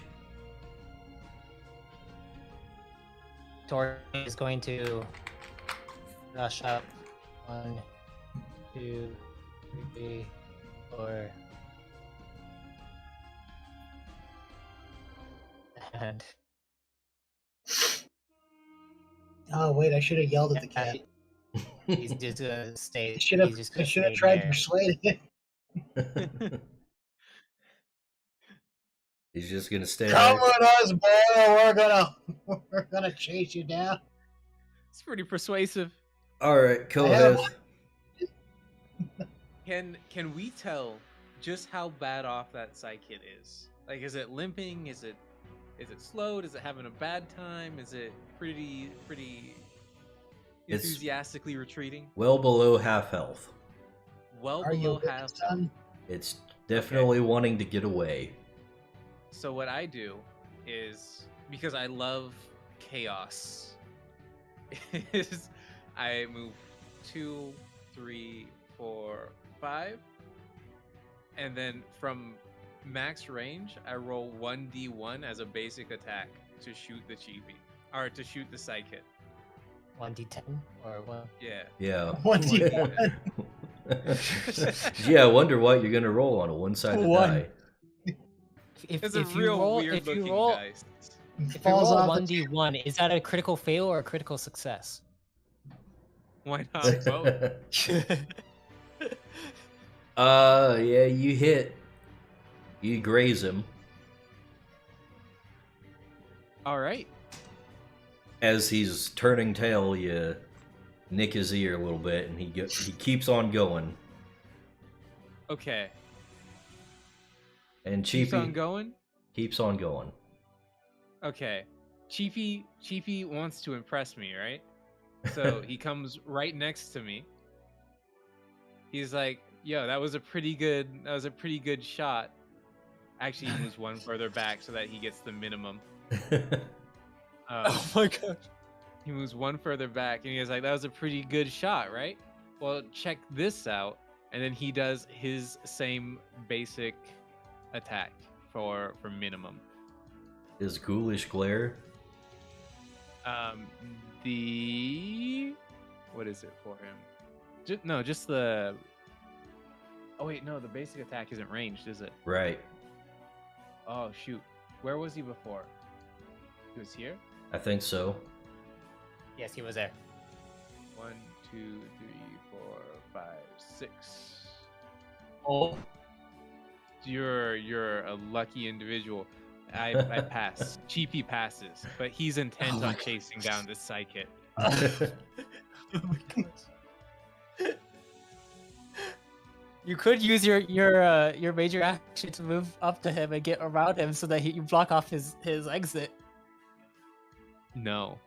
Tor is going to rush up. 1, 2, 3, 4. And Oh wait, I should have yelled at the cat. he's just gonna stay. I should have tried persuading him. He's just gonna stay Come there. with us, boy. We're gonna chase you down. It's pretty persuasive. Alright, Kohath. Can we tell just how bad off that psychic is? Like, is it limping? Is it slowed? Is it having a bad time? Is it pretty enthusiastically retreating? Well below half health. Well Are you below okay, half. son? It's definitely wanting to get away. So what I do is, because I love chaos, is I move 2, 3, 4, 5, and then from max range, I roll 1d1 as a basic attack to shoot the chibi, or to shoot the psychic. 1d10 or what? Yeah. Yeah. 1d1. Gee, I wonder what you're gonna roll on a one-sided One. die. It's a real weird looking dice. If you Falls roll off the 1d1, is that a critical fail or a critical success? Why not both? Yeah, you hit. You graze him. All right. As he's turning tail, you nick his ear a little bit, and he keeps on going. Okay. And Keeps Cheapy on going. keeps on going. Okay. Cheapy wants to impress me, right? So he comes right next to me. He's like, "Yo, that was a pretty good shot." Actually, he moves 1 further back so that he gets the minimum. Oh my god. He moves 1 further back, and he's like, "That was a pretty good shot, right? Well, check this out." And then he does his same basic attack for minimum. His ghoulish glare. Um, the what is it for him? Just the. Oh wait, no, the basic attack isn't ranged, is it? Right. Oh shoot, where was he before? He was here. I think so. Yes, he was there. 1, 2, 3, 4, 5, 6. Oh. You're a lucky individual. I pass. Cheapy passes, but he's intent on chasing down this psychic. Oh my gosh. You could use your major action to move up to him and get around him so that you block off his exit. No.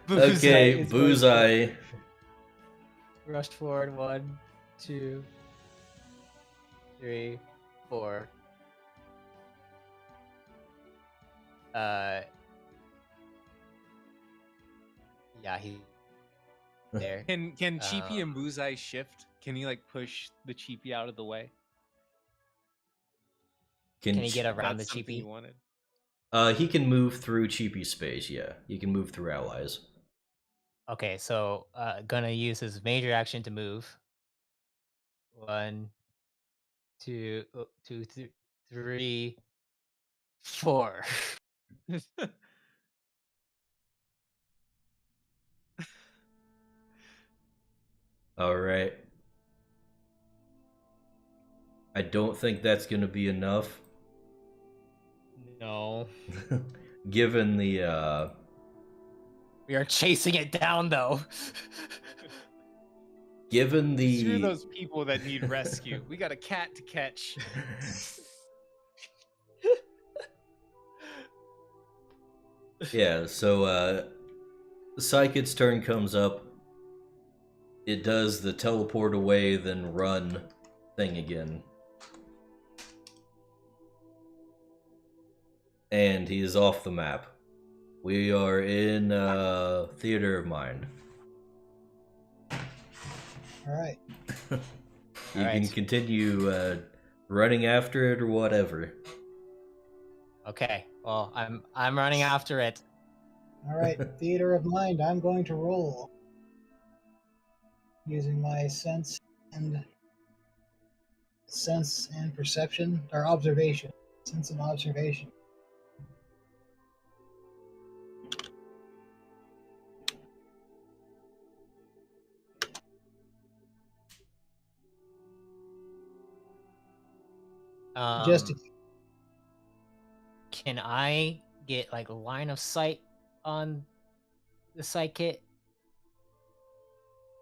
Okay, Bullseye. Rush forward 1, 2, 3, 4. Yeah, he there. Can Cheapy and Bullseye shift? Can he like push the Cheapy out of the way? Can he get around the That's something Cheapy? you wanted. He can move through Cheapy's space, yeah. He can move through allies. Okay, so gonna use his major action to move. 1, 2, 3, 4. Alright. I don't think that's gonna be enough. No. Given the We are chasing it down though. given Screw the those people that need rescue. We got a cat to catch. Yeah, so the Psychic's turn comes up. It does the teleport away then run thing again. And he is off the map. We are in Theater of Mind. All right. You can Alright. continue running after it or whatever. Okay. Well, I'm running after it. All right. Theater of Mind. I'm going to roll using my sense and perception or observation. Sense and observation. Just to, Can I get like line of sight on the psychic?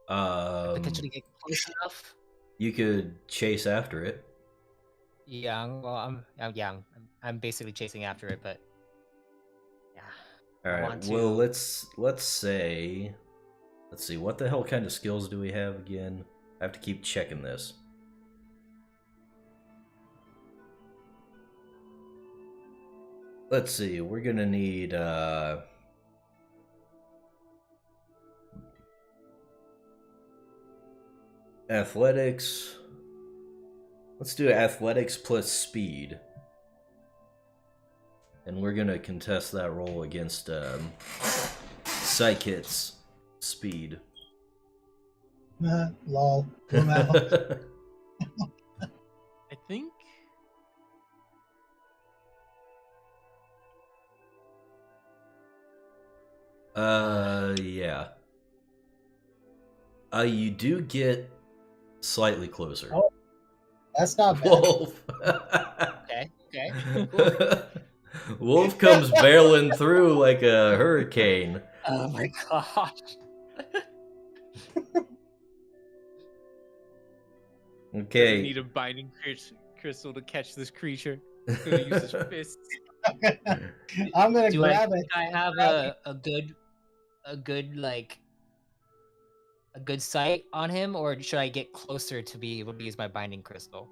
Potentially get close enough? You could chase after it. Yeah, I'm basically chasing after it, but yeah. All I right. want Well, to- let's see. What the hell kind of skills do we have again? I have to keep checking this. Let's see. We're gonna need athletics. Let's do athletics plus speed. And we're gonna contest that roll against Psychic's speed. lol. Bloom out. I think. Yeah. You do get slightly closer. Oh, that's not bad. Wolf. Okay. Wolf comes barreling through like a hurricane. Oh my gosh. Doesn't Okay. need a binding crystal to catch this creature. He's gonna use his fists. I'm gonna Do I grab it. think I have a good like a good sight on him, or should I get closer to be able to use my binding crystal?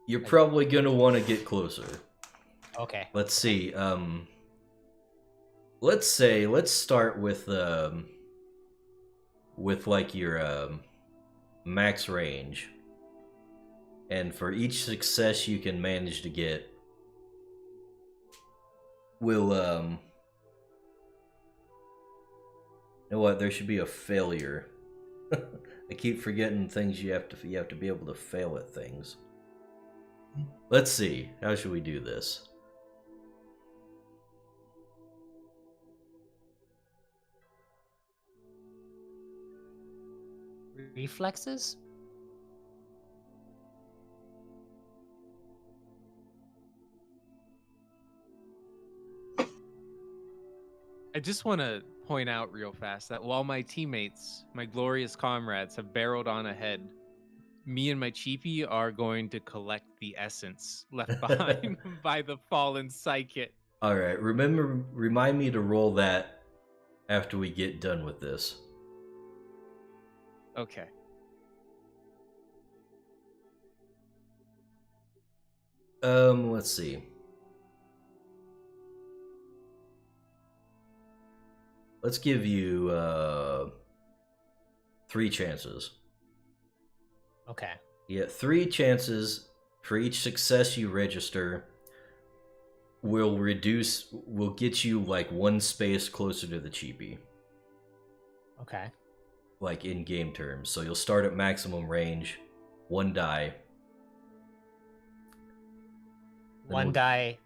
You're probably gonna want to get closer. Okay. Let's see. Let's start with like your max range. And for each success you can manage to get, we'll You know what? There should be a failure. I keep forgetting things you have to be able to fail at things. Let's see. How should we do this? Reflexes? I just want to point out real fast that while my teammates, my glorious comrades, have barreled on ahead, me and my cheapie are going to collect the essence left behind by the fallen psychic. All right. Remind me to roll that after we get done with this. Okay. Let's see. Let's give you 3 chances. Okay. You get 3 chances for each success you register. Will get you like 1 space closer to the cheapie. Okay. Like in game terms. So you'll start at maximum range, 1 die. Then One die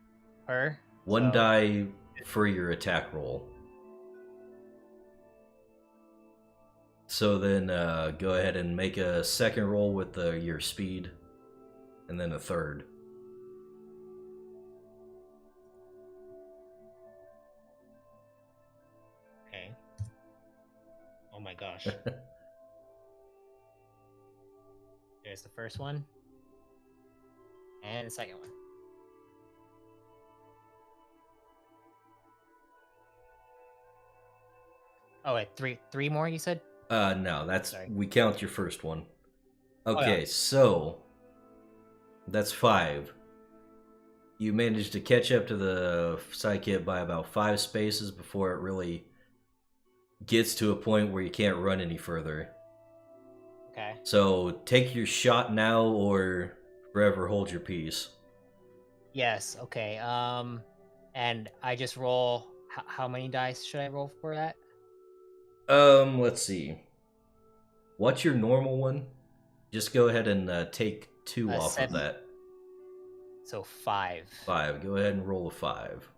per? 1 so- die for your attack roll. So then go ahead and make a second roll with your speed, and then a third. Okay. Oh my gosh. There's the first one. And the second one. Oh wait, three more you said? No, Sorry. we count your first one. Oh, Okay, yeah. so that's 5. You managed to catch up to the psychic by about 5 spaces before it really gets to a point where you can't run any further. Okay. So take your shot now or forever hold your peace. Yes, okay. And I just roll how many dice should I roll for that? Let's see. What's your normal one? Just go ahead and take 2 off 7. of that. So 5. 5. Go ahead and roll a 5.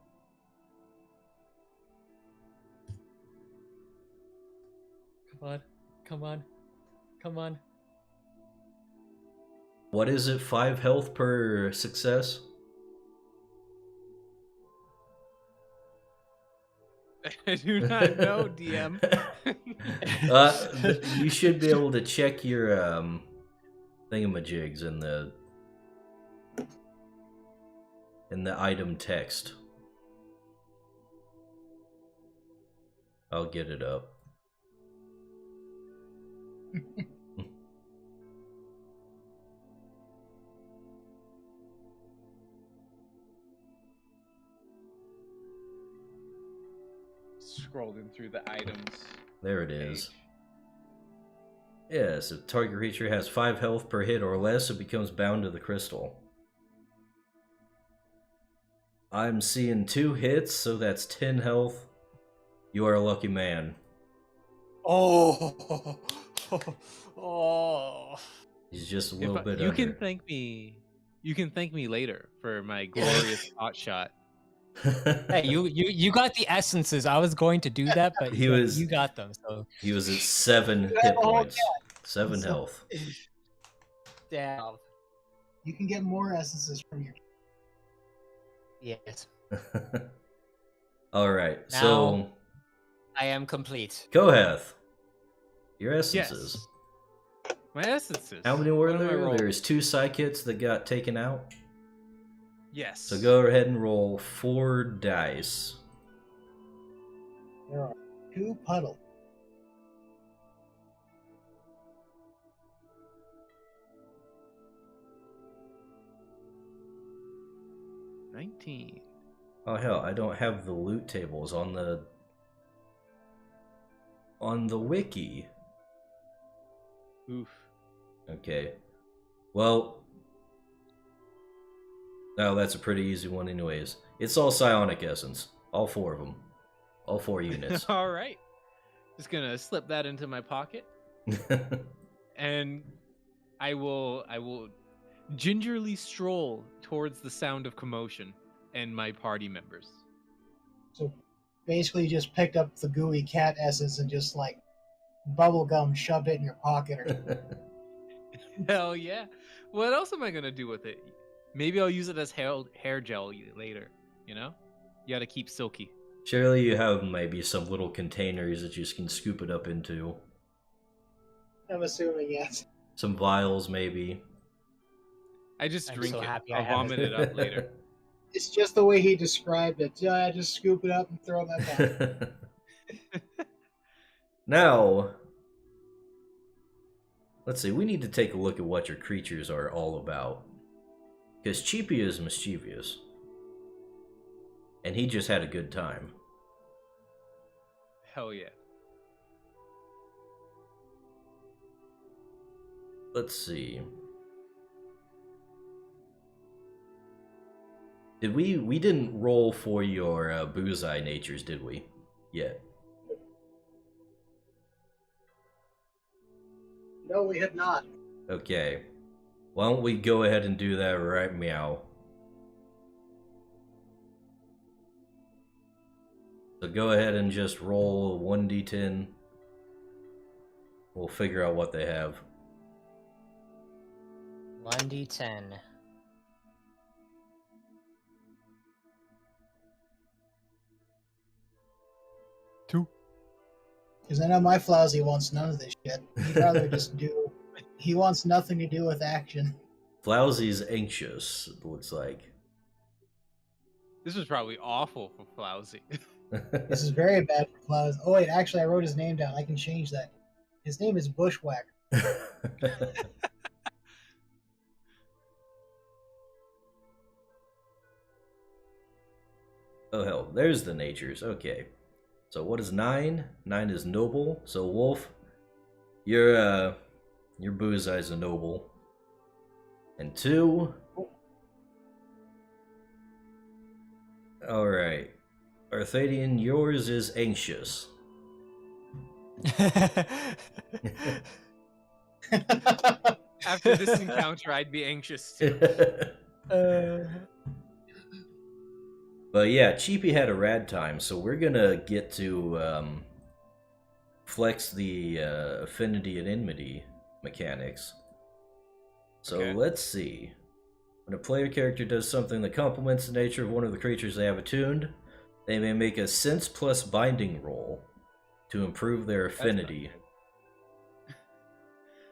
Come on. Come on. Come on. What is it? 5 health per success? I do not know, DM. You should be able to check your thingamajigs in the item text. I'll get it up. Scrolling through the items. There it is. page. Yes, if target creature has 5 health per hit or less, it becomes bound to the crystal. I'm seeing 2 hits, so that's 10 health. You are a lucky man. Oh. Oh. He's just a If little I- bit you under. can thank me. You can thank me later for my glorious hot shot. Hey, you got the essences. I was going to do that, but He you got them. So He was at 7 hit points. 7 health. damn. You can get more essences from your. Yes. Alright, so Now- I am complete. Kohath. Your essences. Yes. My essences. How many were What am I there? rolling? There's 2 psychics that got taken out. Yes. So go ahead and roll 4 dice. There are 2 puddles. – 19. Oh hell, I don't have the loot tables on the wiki. Oof. Okay. Well, no, that's a pretty easy one anyways. It's all psionic essence. All 4 of them. All 4 units. All right. Just gonna slip that into my pocket, and I will gingerly stroll towards the sound of commotion and my party members. So basically, you just picked up the gooey cat essence and just like bubble gum, shoved it in your pocket, or Hell yeah! What else am I gonna do with it? Maybe I'll use it as hair gel later. You know, you gotta keep silky. Surely you have maybe some little containers that you can scoop it up into. I'm assuming yes. Some vials, maybe. I just I'm drink so it. happy I I'll have vomit it. it up later. It's just the way he described it. Yeah, just scoop it up and throw that back. Now, let's see. We need to take a look at what your creatures are all about. Because Cheapy is mischievous. And he just had a good time. Hell yeah! Let's see. Did we didn't roll for your bullseye natures, did we? Yet. No, we have not. Okay. Why don't we go ahead and do that right meow. So go ahead and just roll 1d10. We'll figure out what they have. 1d10. Because I know my Flowsy wants none of this shit. He'd rather just do. He wants nothing to do with action. Flowsy's anxious, it looks like. This was probably awful for Flowsy. This is very bad for Flowsy. Oh wait, actually, I wrote his name down. I can change that. His name is Bushwhacker. Oh hell, there's the natures. Okay. So what is 9? 9 is noble. So Wolf, your bullseye is a noble. And 2. Alright. Arthadian, yours is anxious. After this encounter, I'd be anxious too. But yeah, Cheapy had a rad time, so we're gonna get to flex the affinity and enmity mechanics. So Okay. let's see. When a player character does something that complements the nature of one of the creatures they have attuned, they may make a sense plus binding roll to improve their That's not affinity. good.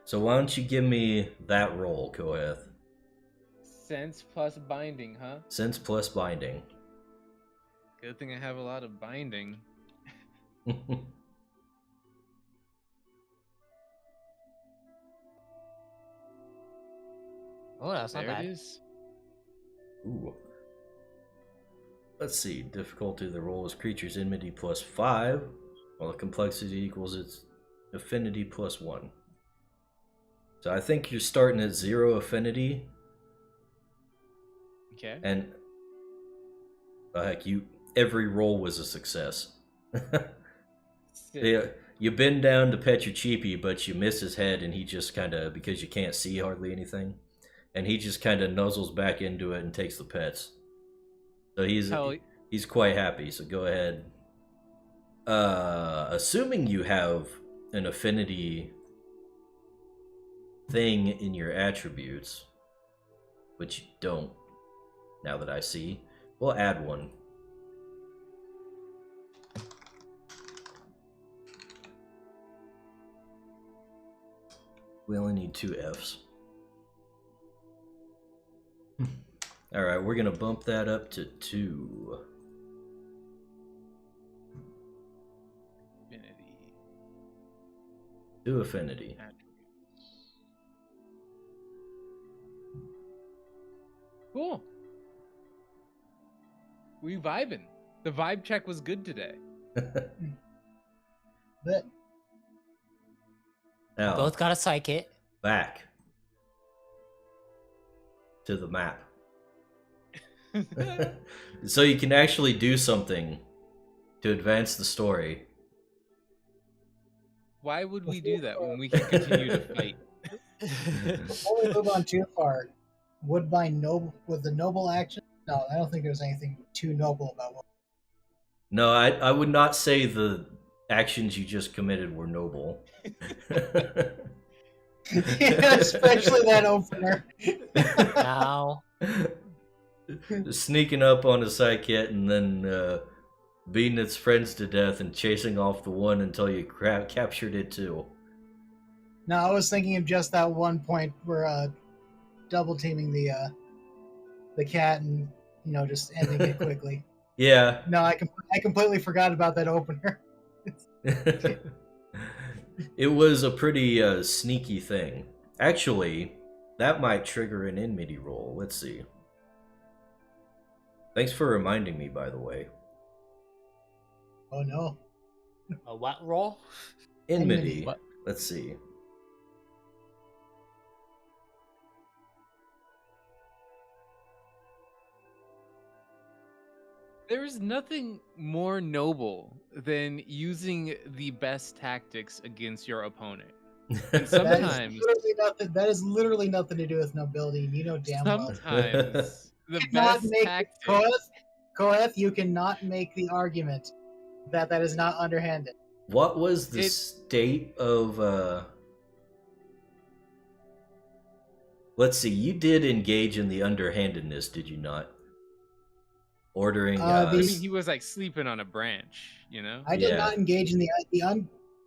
So why don't you give me that roll, Koeth? Sense plus binding, huh? Sense plus binding. Good thing I have a lot of binding. Oh, that's not There bad. it is. Ooh. Let's see. Difficulty of the roll is creature's enmity plus 5, while the complexity equals its affinity plus 1. So I think you're starting at 0 affinity, Okay. and heck, every roll was a success. Sick. Yeah, you bend down to pet your Cheapy, but you miss his head, and he just kind of, because you can't see hardly anything, and he just kind of nuzzles back into it and takes the pets. So he's quite happy. So go ahead. Assuming you have an affinity thing in your attributes, which you don't, now that I see, we'll add one. We only need 2 Fs. Alright, we're gonna bump that up to 2. Affinity. 2 affinity. Attributes. Cool. We vibing. The vibe check was good today. But Now, Both got a psychic. back to the map. So you can actually do something to advance the story. Why would we do that when we can continue to fight? Before we move on too far, would the noble action? No, I don't think there's anything too noble about what. No, I would not say the actions you just committed were noble. Especially that opener. Now, Sneaking up on a psykit and then beating its friends to death and chasing off the one until you captured it too. No, I was thinking of just that one point where double teaming the cat and just ending it quickly. Yeah. No, I completely forgot about that opener. It was a pretty sneaky thing. Actually, that might trigger an enmity roll. Let's see. Thanks for reminding me, by the way. Oh no. a what roll? Enmity. What? Let's see. There is nothing more noble than using the best tactics against your opponent. And sometimes that is literally nothing to do with nobility. You know damn well. sometimes the Cannot best make tactics. Koeth, you cannot make the argument that is not underhanded. What was the state of Let's see, you did engage in the underhandedness, did you not? Ordering I mean, he was like sleeping on a branch, you know? I did not engage in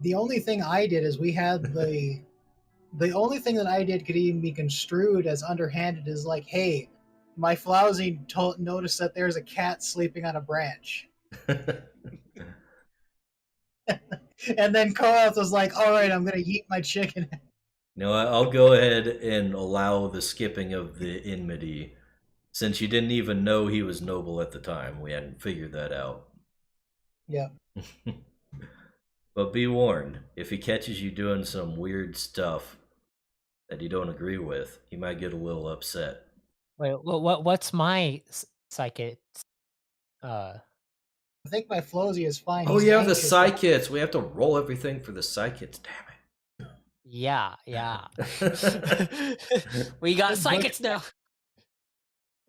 the only thing I did is we had the only thing that I did could even be construed as underhanded is like, hey, my Flowsy noticed that there's a cat sleeping on a branch. And then Koeth was like, all right, I'm going to eat my chicken. No, I'll go ahead and allow the skipping of the enmity, since you didn't even know he was noble at the time. We hadn't figured that out. Yeah. But be warned, if he catches you doing some weird stuff that you don't agree with, he might get a little upset. Wait, what's my psychic? I think my Flowsy is fine. Oh, yeah, the psykits. We have to roll everything for the psykits. Damn it. Yeah. We got psychics now.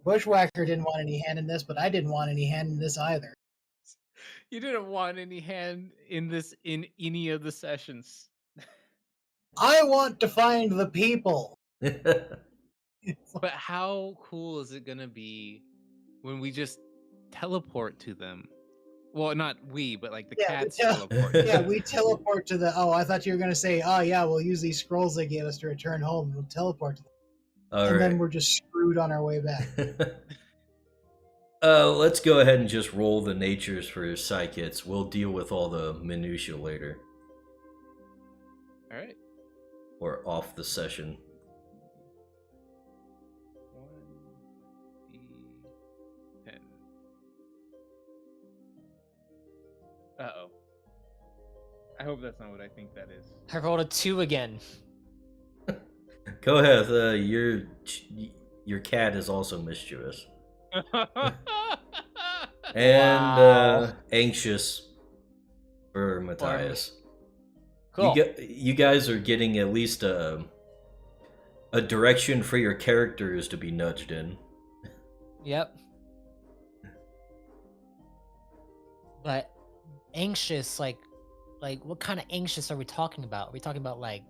Bushwhacker didn't want any hand in this, but I didn't want any hand in this either. You didn't want any hand in this in any of the sessions. I want to find the people. But how cool is it gonna be when we just teleport to them? Well, not we, but like the cats teleport. Yeah, we teleport to the. Oh, I thought you were gonna say, oh yeah, we'll use these scrolls they gave us to return home. We'll teleport to them, and then we're just screwed on our way back. Let's go ahead and just roll the natures for psykits. We'll deal with all the minutia later. All right. Or off the session. 1d10. Uh-oh. I hope that's not what I think that is. I rolled a 2 again. Go ahead. Your cat is also mischievous. And anxious for Matthias. Cool. You guys are getting at least a direction for your characters to be nudged in. Yep. But anxious, like what kind of anxious are we talking about? Are we talking about like?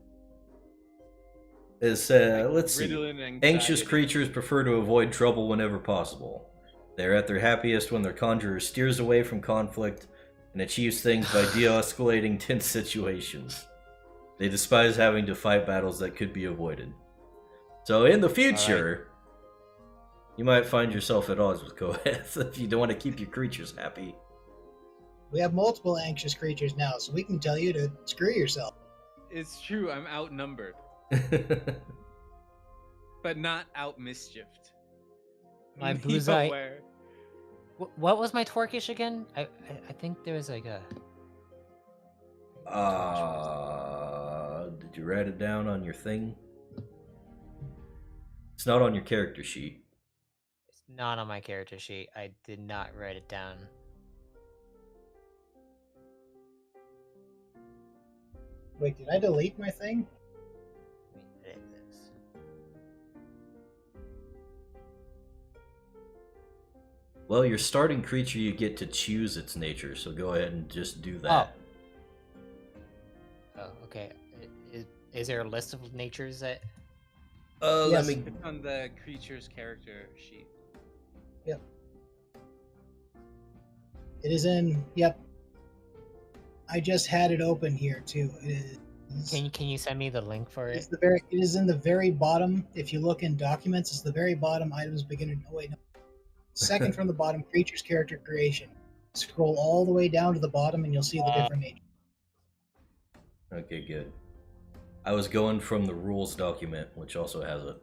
Let's see. Anxious creatures prefer to avoid trouble whenever possible. They're at their happiest when their conjurer steers away from conflict and achieves things by de-escalating tense situations. They despise having to fight battles that could be avoided. So in the future, you might find yourself at odds with Koeth if you don't want to keep your creatures happy. We have multiple anxious creatures now, so we can tell you to screw yourself. It's true, I'm outnumbered. But not out mischieved. My Bullseye. What was my Twerkish again? I think there was like a. Did you write it down on your thing? It's not on your character sheet. It's not on my character sheet. I did not write it down. Wait, did I delete my thing? Let me edit this. Well, your starting creature, you get to choose its nature, so go ahead and just do that. Oh, okay. Is there a list of natures that? Let Yes. me. It's on the creature's character sheet. Yep. It is in. Yep. I just had it open here too. It is. Can you send me the link for It's it? the very. It is in the very bottom. If you look in documents, it's the very bottom. Items beginner. Oh wait, no. Second from the bottom. Creature's character creation. Scroll all the way down to the bottom, and you'll see the different natures. Okay, good. I was going from the rules document, which also has it.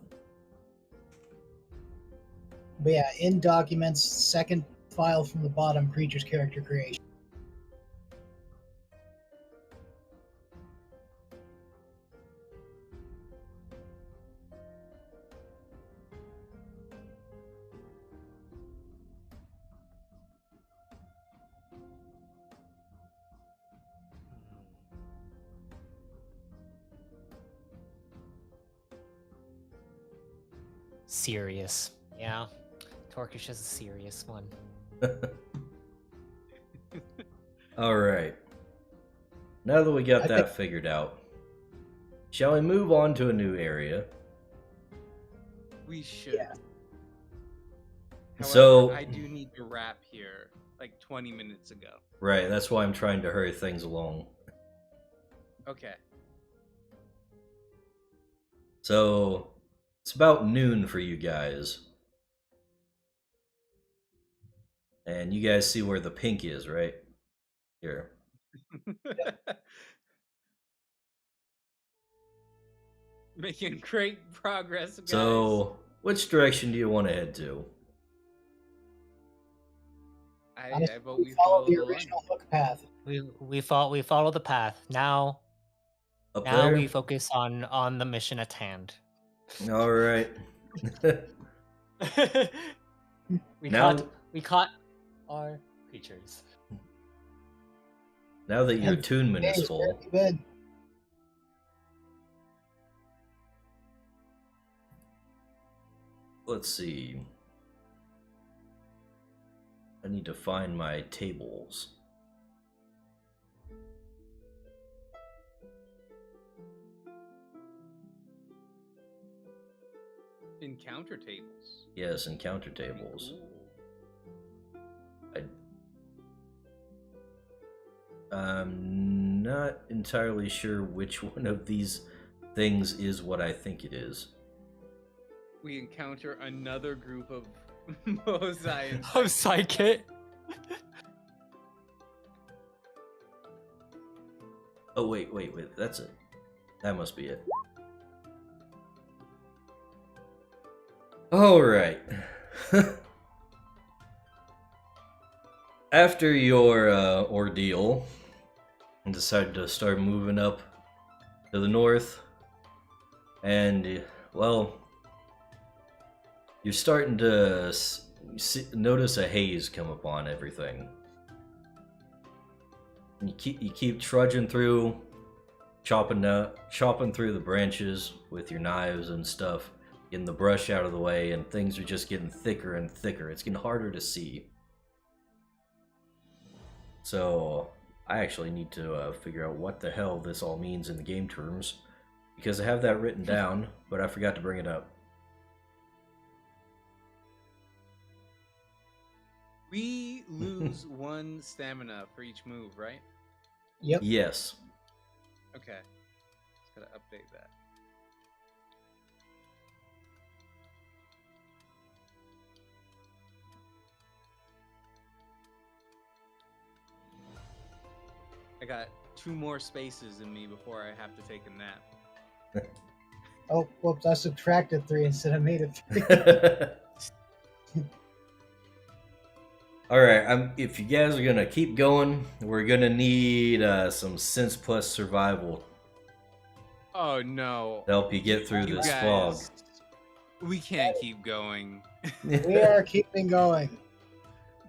But yeah, in documents, second file from the bottom. Creature's character creation. Serious. Yeah. Torkish is a serious one. All right. Now that we got I that think- figured out, shall we move on to a new area? We should. Yeah. However, So- I do need to wrap here like 20 minutes ago. Right, that's why I'm trying to hurry things along. Okay. So, it's about noon for you guys. And you guys see where the pink is, right? Here. Making great progress, guys. So, which direction do you want to head to? I Honestly, vote we we follow the line. original hook path. We follow the path. Now Up now there? we focus on the mission at hand. All right. we Now- caught our creatures. Now that your And attunement is Hey, full, very good. let's see. I need to find my tables. Encounter tables. Yes, encounter tables. Cool. I'm not entirely sure which one of these things is what I think it is. We encounter another group of Mosai and I'm psychic. Oh, wait, that's it. That must be it. Alright. After your ordeal, and decided to start moving up to the north, and, well, you're starting to notice a haze come upon everything. And you keep trudging through, chopping through the branches with your knives and stuff, getting the brush out of the way, and things are just getting thicker and thicker. It's getting harder to see. So I actually need to figure out what the hell this all means in the game terms, because I have that written down, but I forgot to bring it up. We lose one stamina for each move, right? Yep. Yes. Okay. Just gotta update that. I got 2 more spaces in me before I have to take a nap. Oh, whoops! I subtracted 3 instead of made it 3. Alright, if you guys are gonna keep going, we're gonna need some sense plus survival Oh no. to help you get through You this guys, we can't keep going. fog. We are keeping going.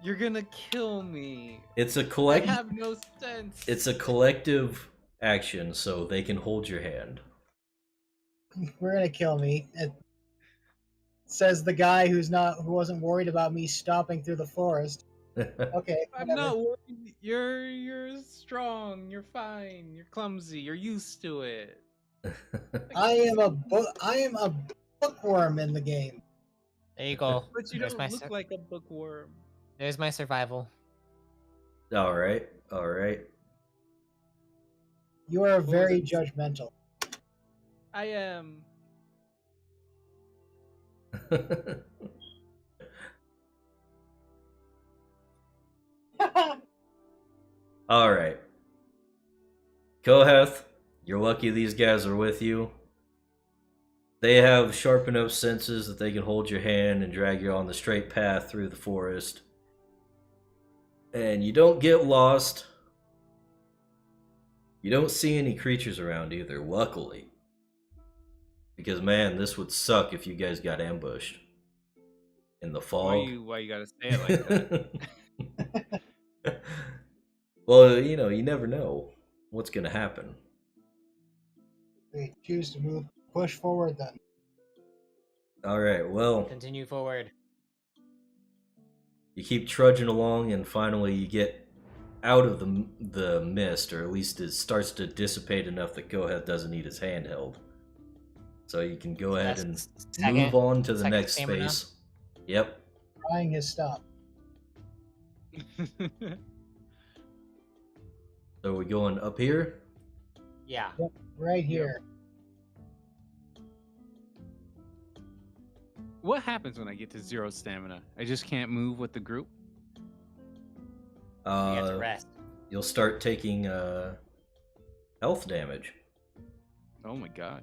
You're gonna kill me. It's a I collect. have no sense. It's a collective action so they can hold your hand. We're gonna kill me. It says the guy who wasn't worried about me stomping through the forest. Okay, I'm whatever. not worried. You're strong. You're fine. You're clumsy. You're used to it. I am a bookworm in the game. There you go. But you There's don't my look like a bookworm. there's my survival. All right, all right. You are was very it? judgmental. I am. All right. Kohath, you're lucky these guys are with you. They have sharp enough senses that they can hold your hand and drag you on the straight path through the forest. And you don't get lost. You don't see any creatures around either, luckily. Because man, this would suck if you guys got ambushed. In the fog. Why you gotta say it like that? Well, you know, you never know what's gonna happen. We choose to push forward then. Alright, well, Continue forward. you keep trudging along and finally you get out of the mist, or at least it starts to dissipate enough that Kohath doesn't need his hand held. So you can go ahead and move on to the next stamina. space. Yep. Trying his stop. So are we going up here? Yeah. Right here. What happens when I get to 0 stamina? I just can't move with the group? You have to rest. You'll start taking health damage. Oh my god.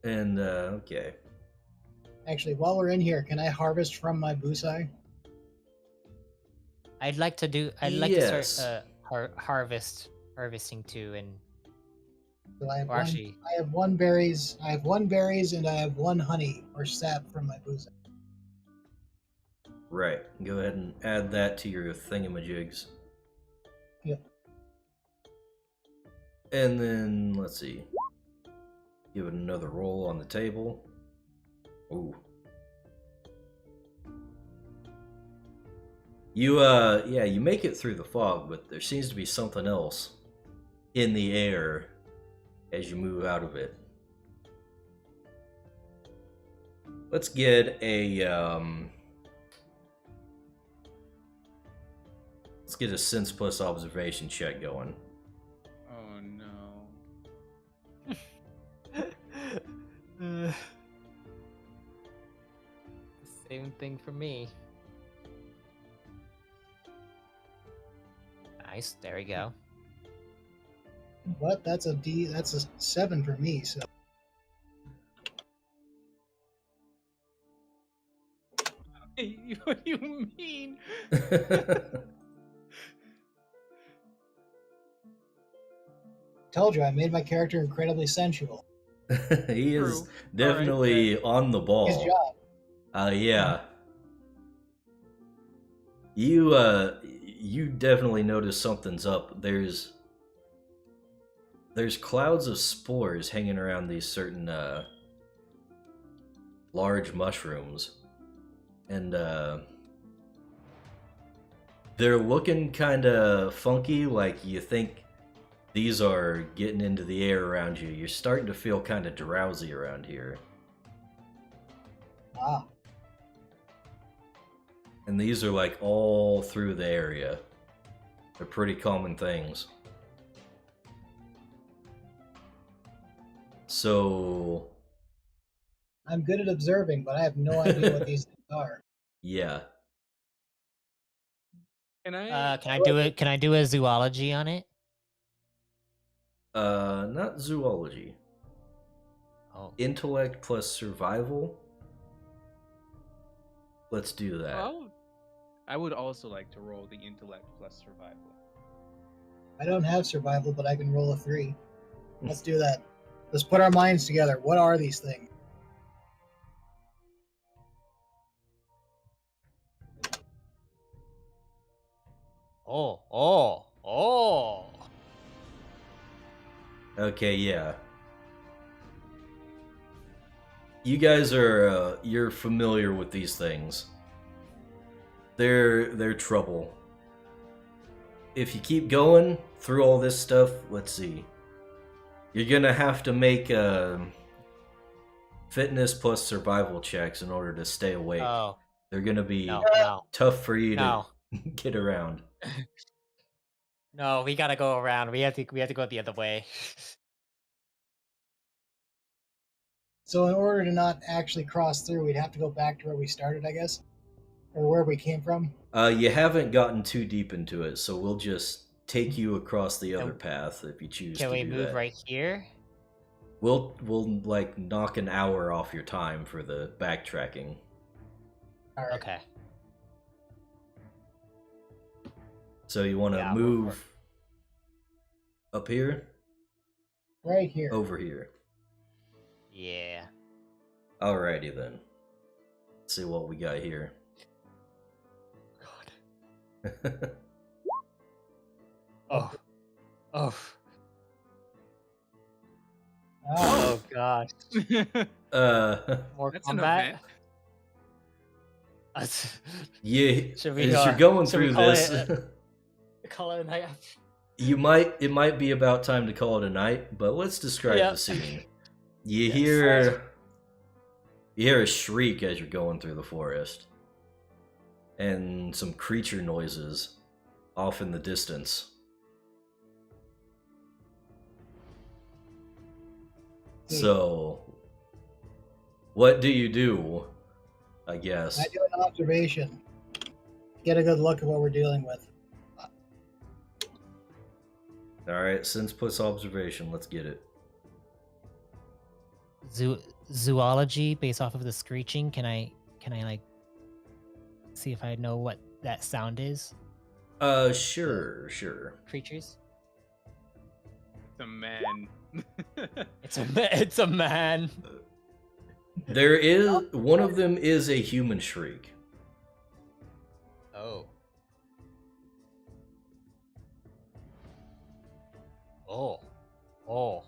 And okay. Actually, while we're in here, can I harvest from my busai? I'd like to Yes. start harvesting too, and So I have or actually, I have 1 berries. I have 1 berries and I have 1 honey or sap from my busai. Right. Go ahead and add that to your thingamajigs. Yep. And then let's see. Give it another roll on the table. Ooh. You make it through the fog, but there seems to be something else in the air as you move out of it. Let's get a sense plus observation check going. Oh no. same thing for me. Nice. There we go. What? That's a 7 for me. So What do you mean? told you I made my character incredibly sensual. He is True. definitely on the ball. His job. Yeah. You definitely notice something's up. There's clouds of spores hanging around these certain large mushrooms, and they're looking kind of funky. Like you think these are getting into the air around you. You're starting to feel kind of drowsy around here. Ah, And these are like all through the area. They're pretty common things. So, I'm good at observing, but I have no idea what these things are. yeah. Can I? Can I do it? Can I do a zoology on it? Not zoology. Oh, Intellect plus survival. Let's do that. Oh, I would also like to roll the intellect plus survival. I don't have survival, but I can roll a 3. Let's do that. Let's put our minds together. What are these things? Oh. Okay, yeah. You guys are you're familiar with these things. They're trouble. If you keep going through all this stuff, let's see. You're gonna have to make fitness plus survival checks in order to stay awake. Oh, They're gonna be no. tough for you No. to get around. No, we gotta go around. We have to go the other way. So in order to not actually cross through, we'd have to go back to where we started, I guess, or where we came from. You haven't gotten too deep into it, so we'll just take you across the other Can- path if you choose Can to we do move that. right here? We'll like knock an hour off your time for the backtracking. All right. Okay. So you want to Yeah, move up here, Right here. over here. Yeah. Alrighty then. Let's see what we got here. God. Oh. Oh. Ah, Oh gosh. More That's an combat. event. Yeah, Should we, as you're going should we through call this, Call it a night. it might be about time to call it a night, but let's describe Yeah. the scene. You Yes. hear a shriek as you're going through the forest, and some creature noises off in the distance. So, what do you do? I guess. I do an observation. Get a good look at what we're dealing with. All right, since plus observation, let's get it. Zoology based off of the screeching. Can I like see if I know what that sound is? Sure. Creatures. The man. It's a man. There is one of them is a human shriek. Oh. Oh.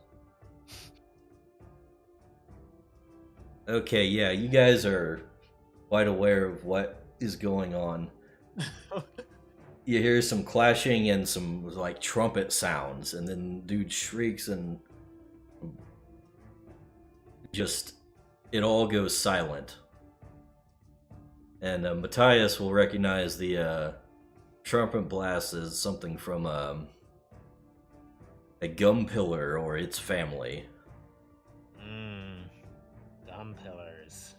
Okay, yeah, you guys are quite aware of what is going on. You hear some clashing and some like trumpet sounds, and then dude shrieks and just it all goes silent. And Matthias will recognize the trumpet blast as something from a gum pillar or its family. Gum pillars.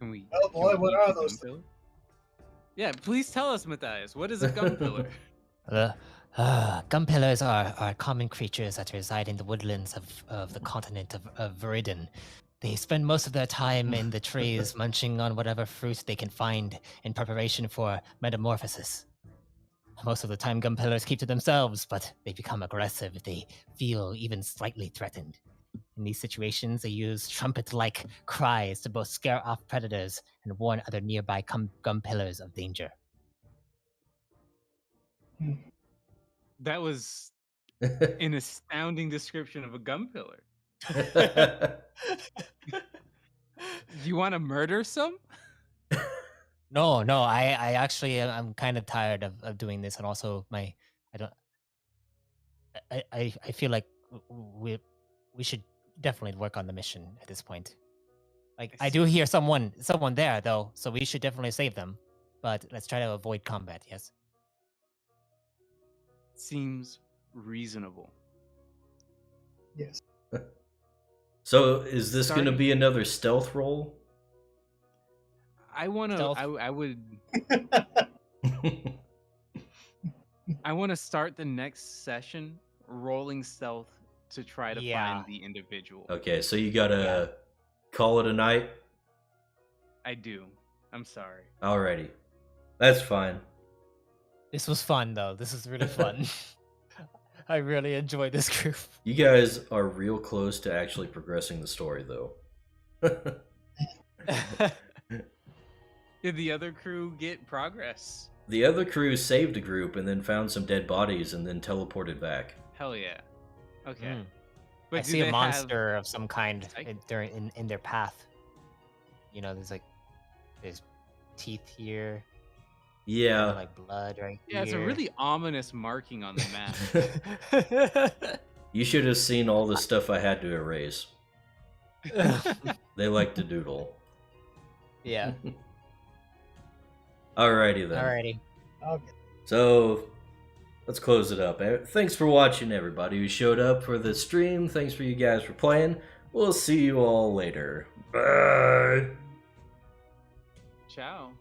Can we? Oh boy, can we what eat are the those gum pillar? Yeah, please tell us, Matthias. What is a gum pillar? Gum pillars are common creatures that reside in the woodlands of the continent of Viridian. They spend most of their time in the trees munching on whatever fruit they can find in preparation for metamorphosis. Most of the time, gum pillars keep to themselves, but they become aggressive if they feel even slightly threatened. In these situations, they use trumpet-like cries to both scare off predators and warn other nearby gum pillars of danger. That was an astounding description of a gum pillar. You want to murder some? No, I actually I'm kind of tired of doing this, and also I feel like we should definitely work on the mission at this point. Like I do hear someone there though, so we should definitely save them. But let's try to avoid combat. Yes. Seems reasonable. Yes. So is this going to Starting- be another stealth roll? I want to. Stealth. I would. I want to start the next session rolling stealth to try to Yeah. find the individual. Okay, so you gotta call it a night? I do. I'm sorry. Alrighty. That's fine. This was fun though. This is really fun. I really enjoyed this group. You guys are real close to actually progressing the story, though. Did the other crew get progress? The other crew saved a group and then found some dead bodies and then teleported back. Hell yeah. Okay. Mm. But I do see a they monster of some kind Psych? in their path. You know, there's teeth here, and Yeah. then, like blood right Yeah, it's a here. really ominous marking on the map. You should have seen all the stuff I had to erase. They like to doodle. Yeah. Alrighty then. Alrighty. Okay. So, let's close it up. Thanks for watching, everybody who showed up for the stream. Thanks for you guys for playing. We'll see you all later. Bye. Ciao.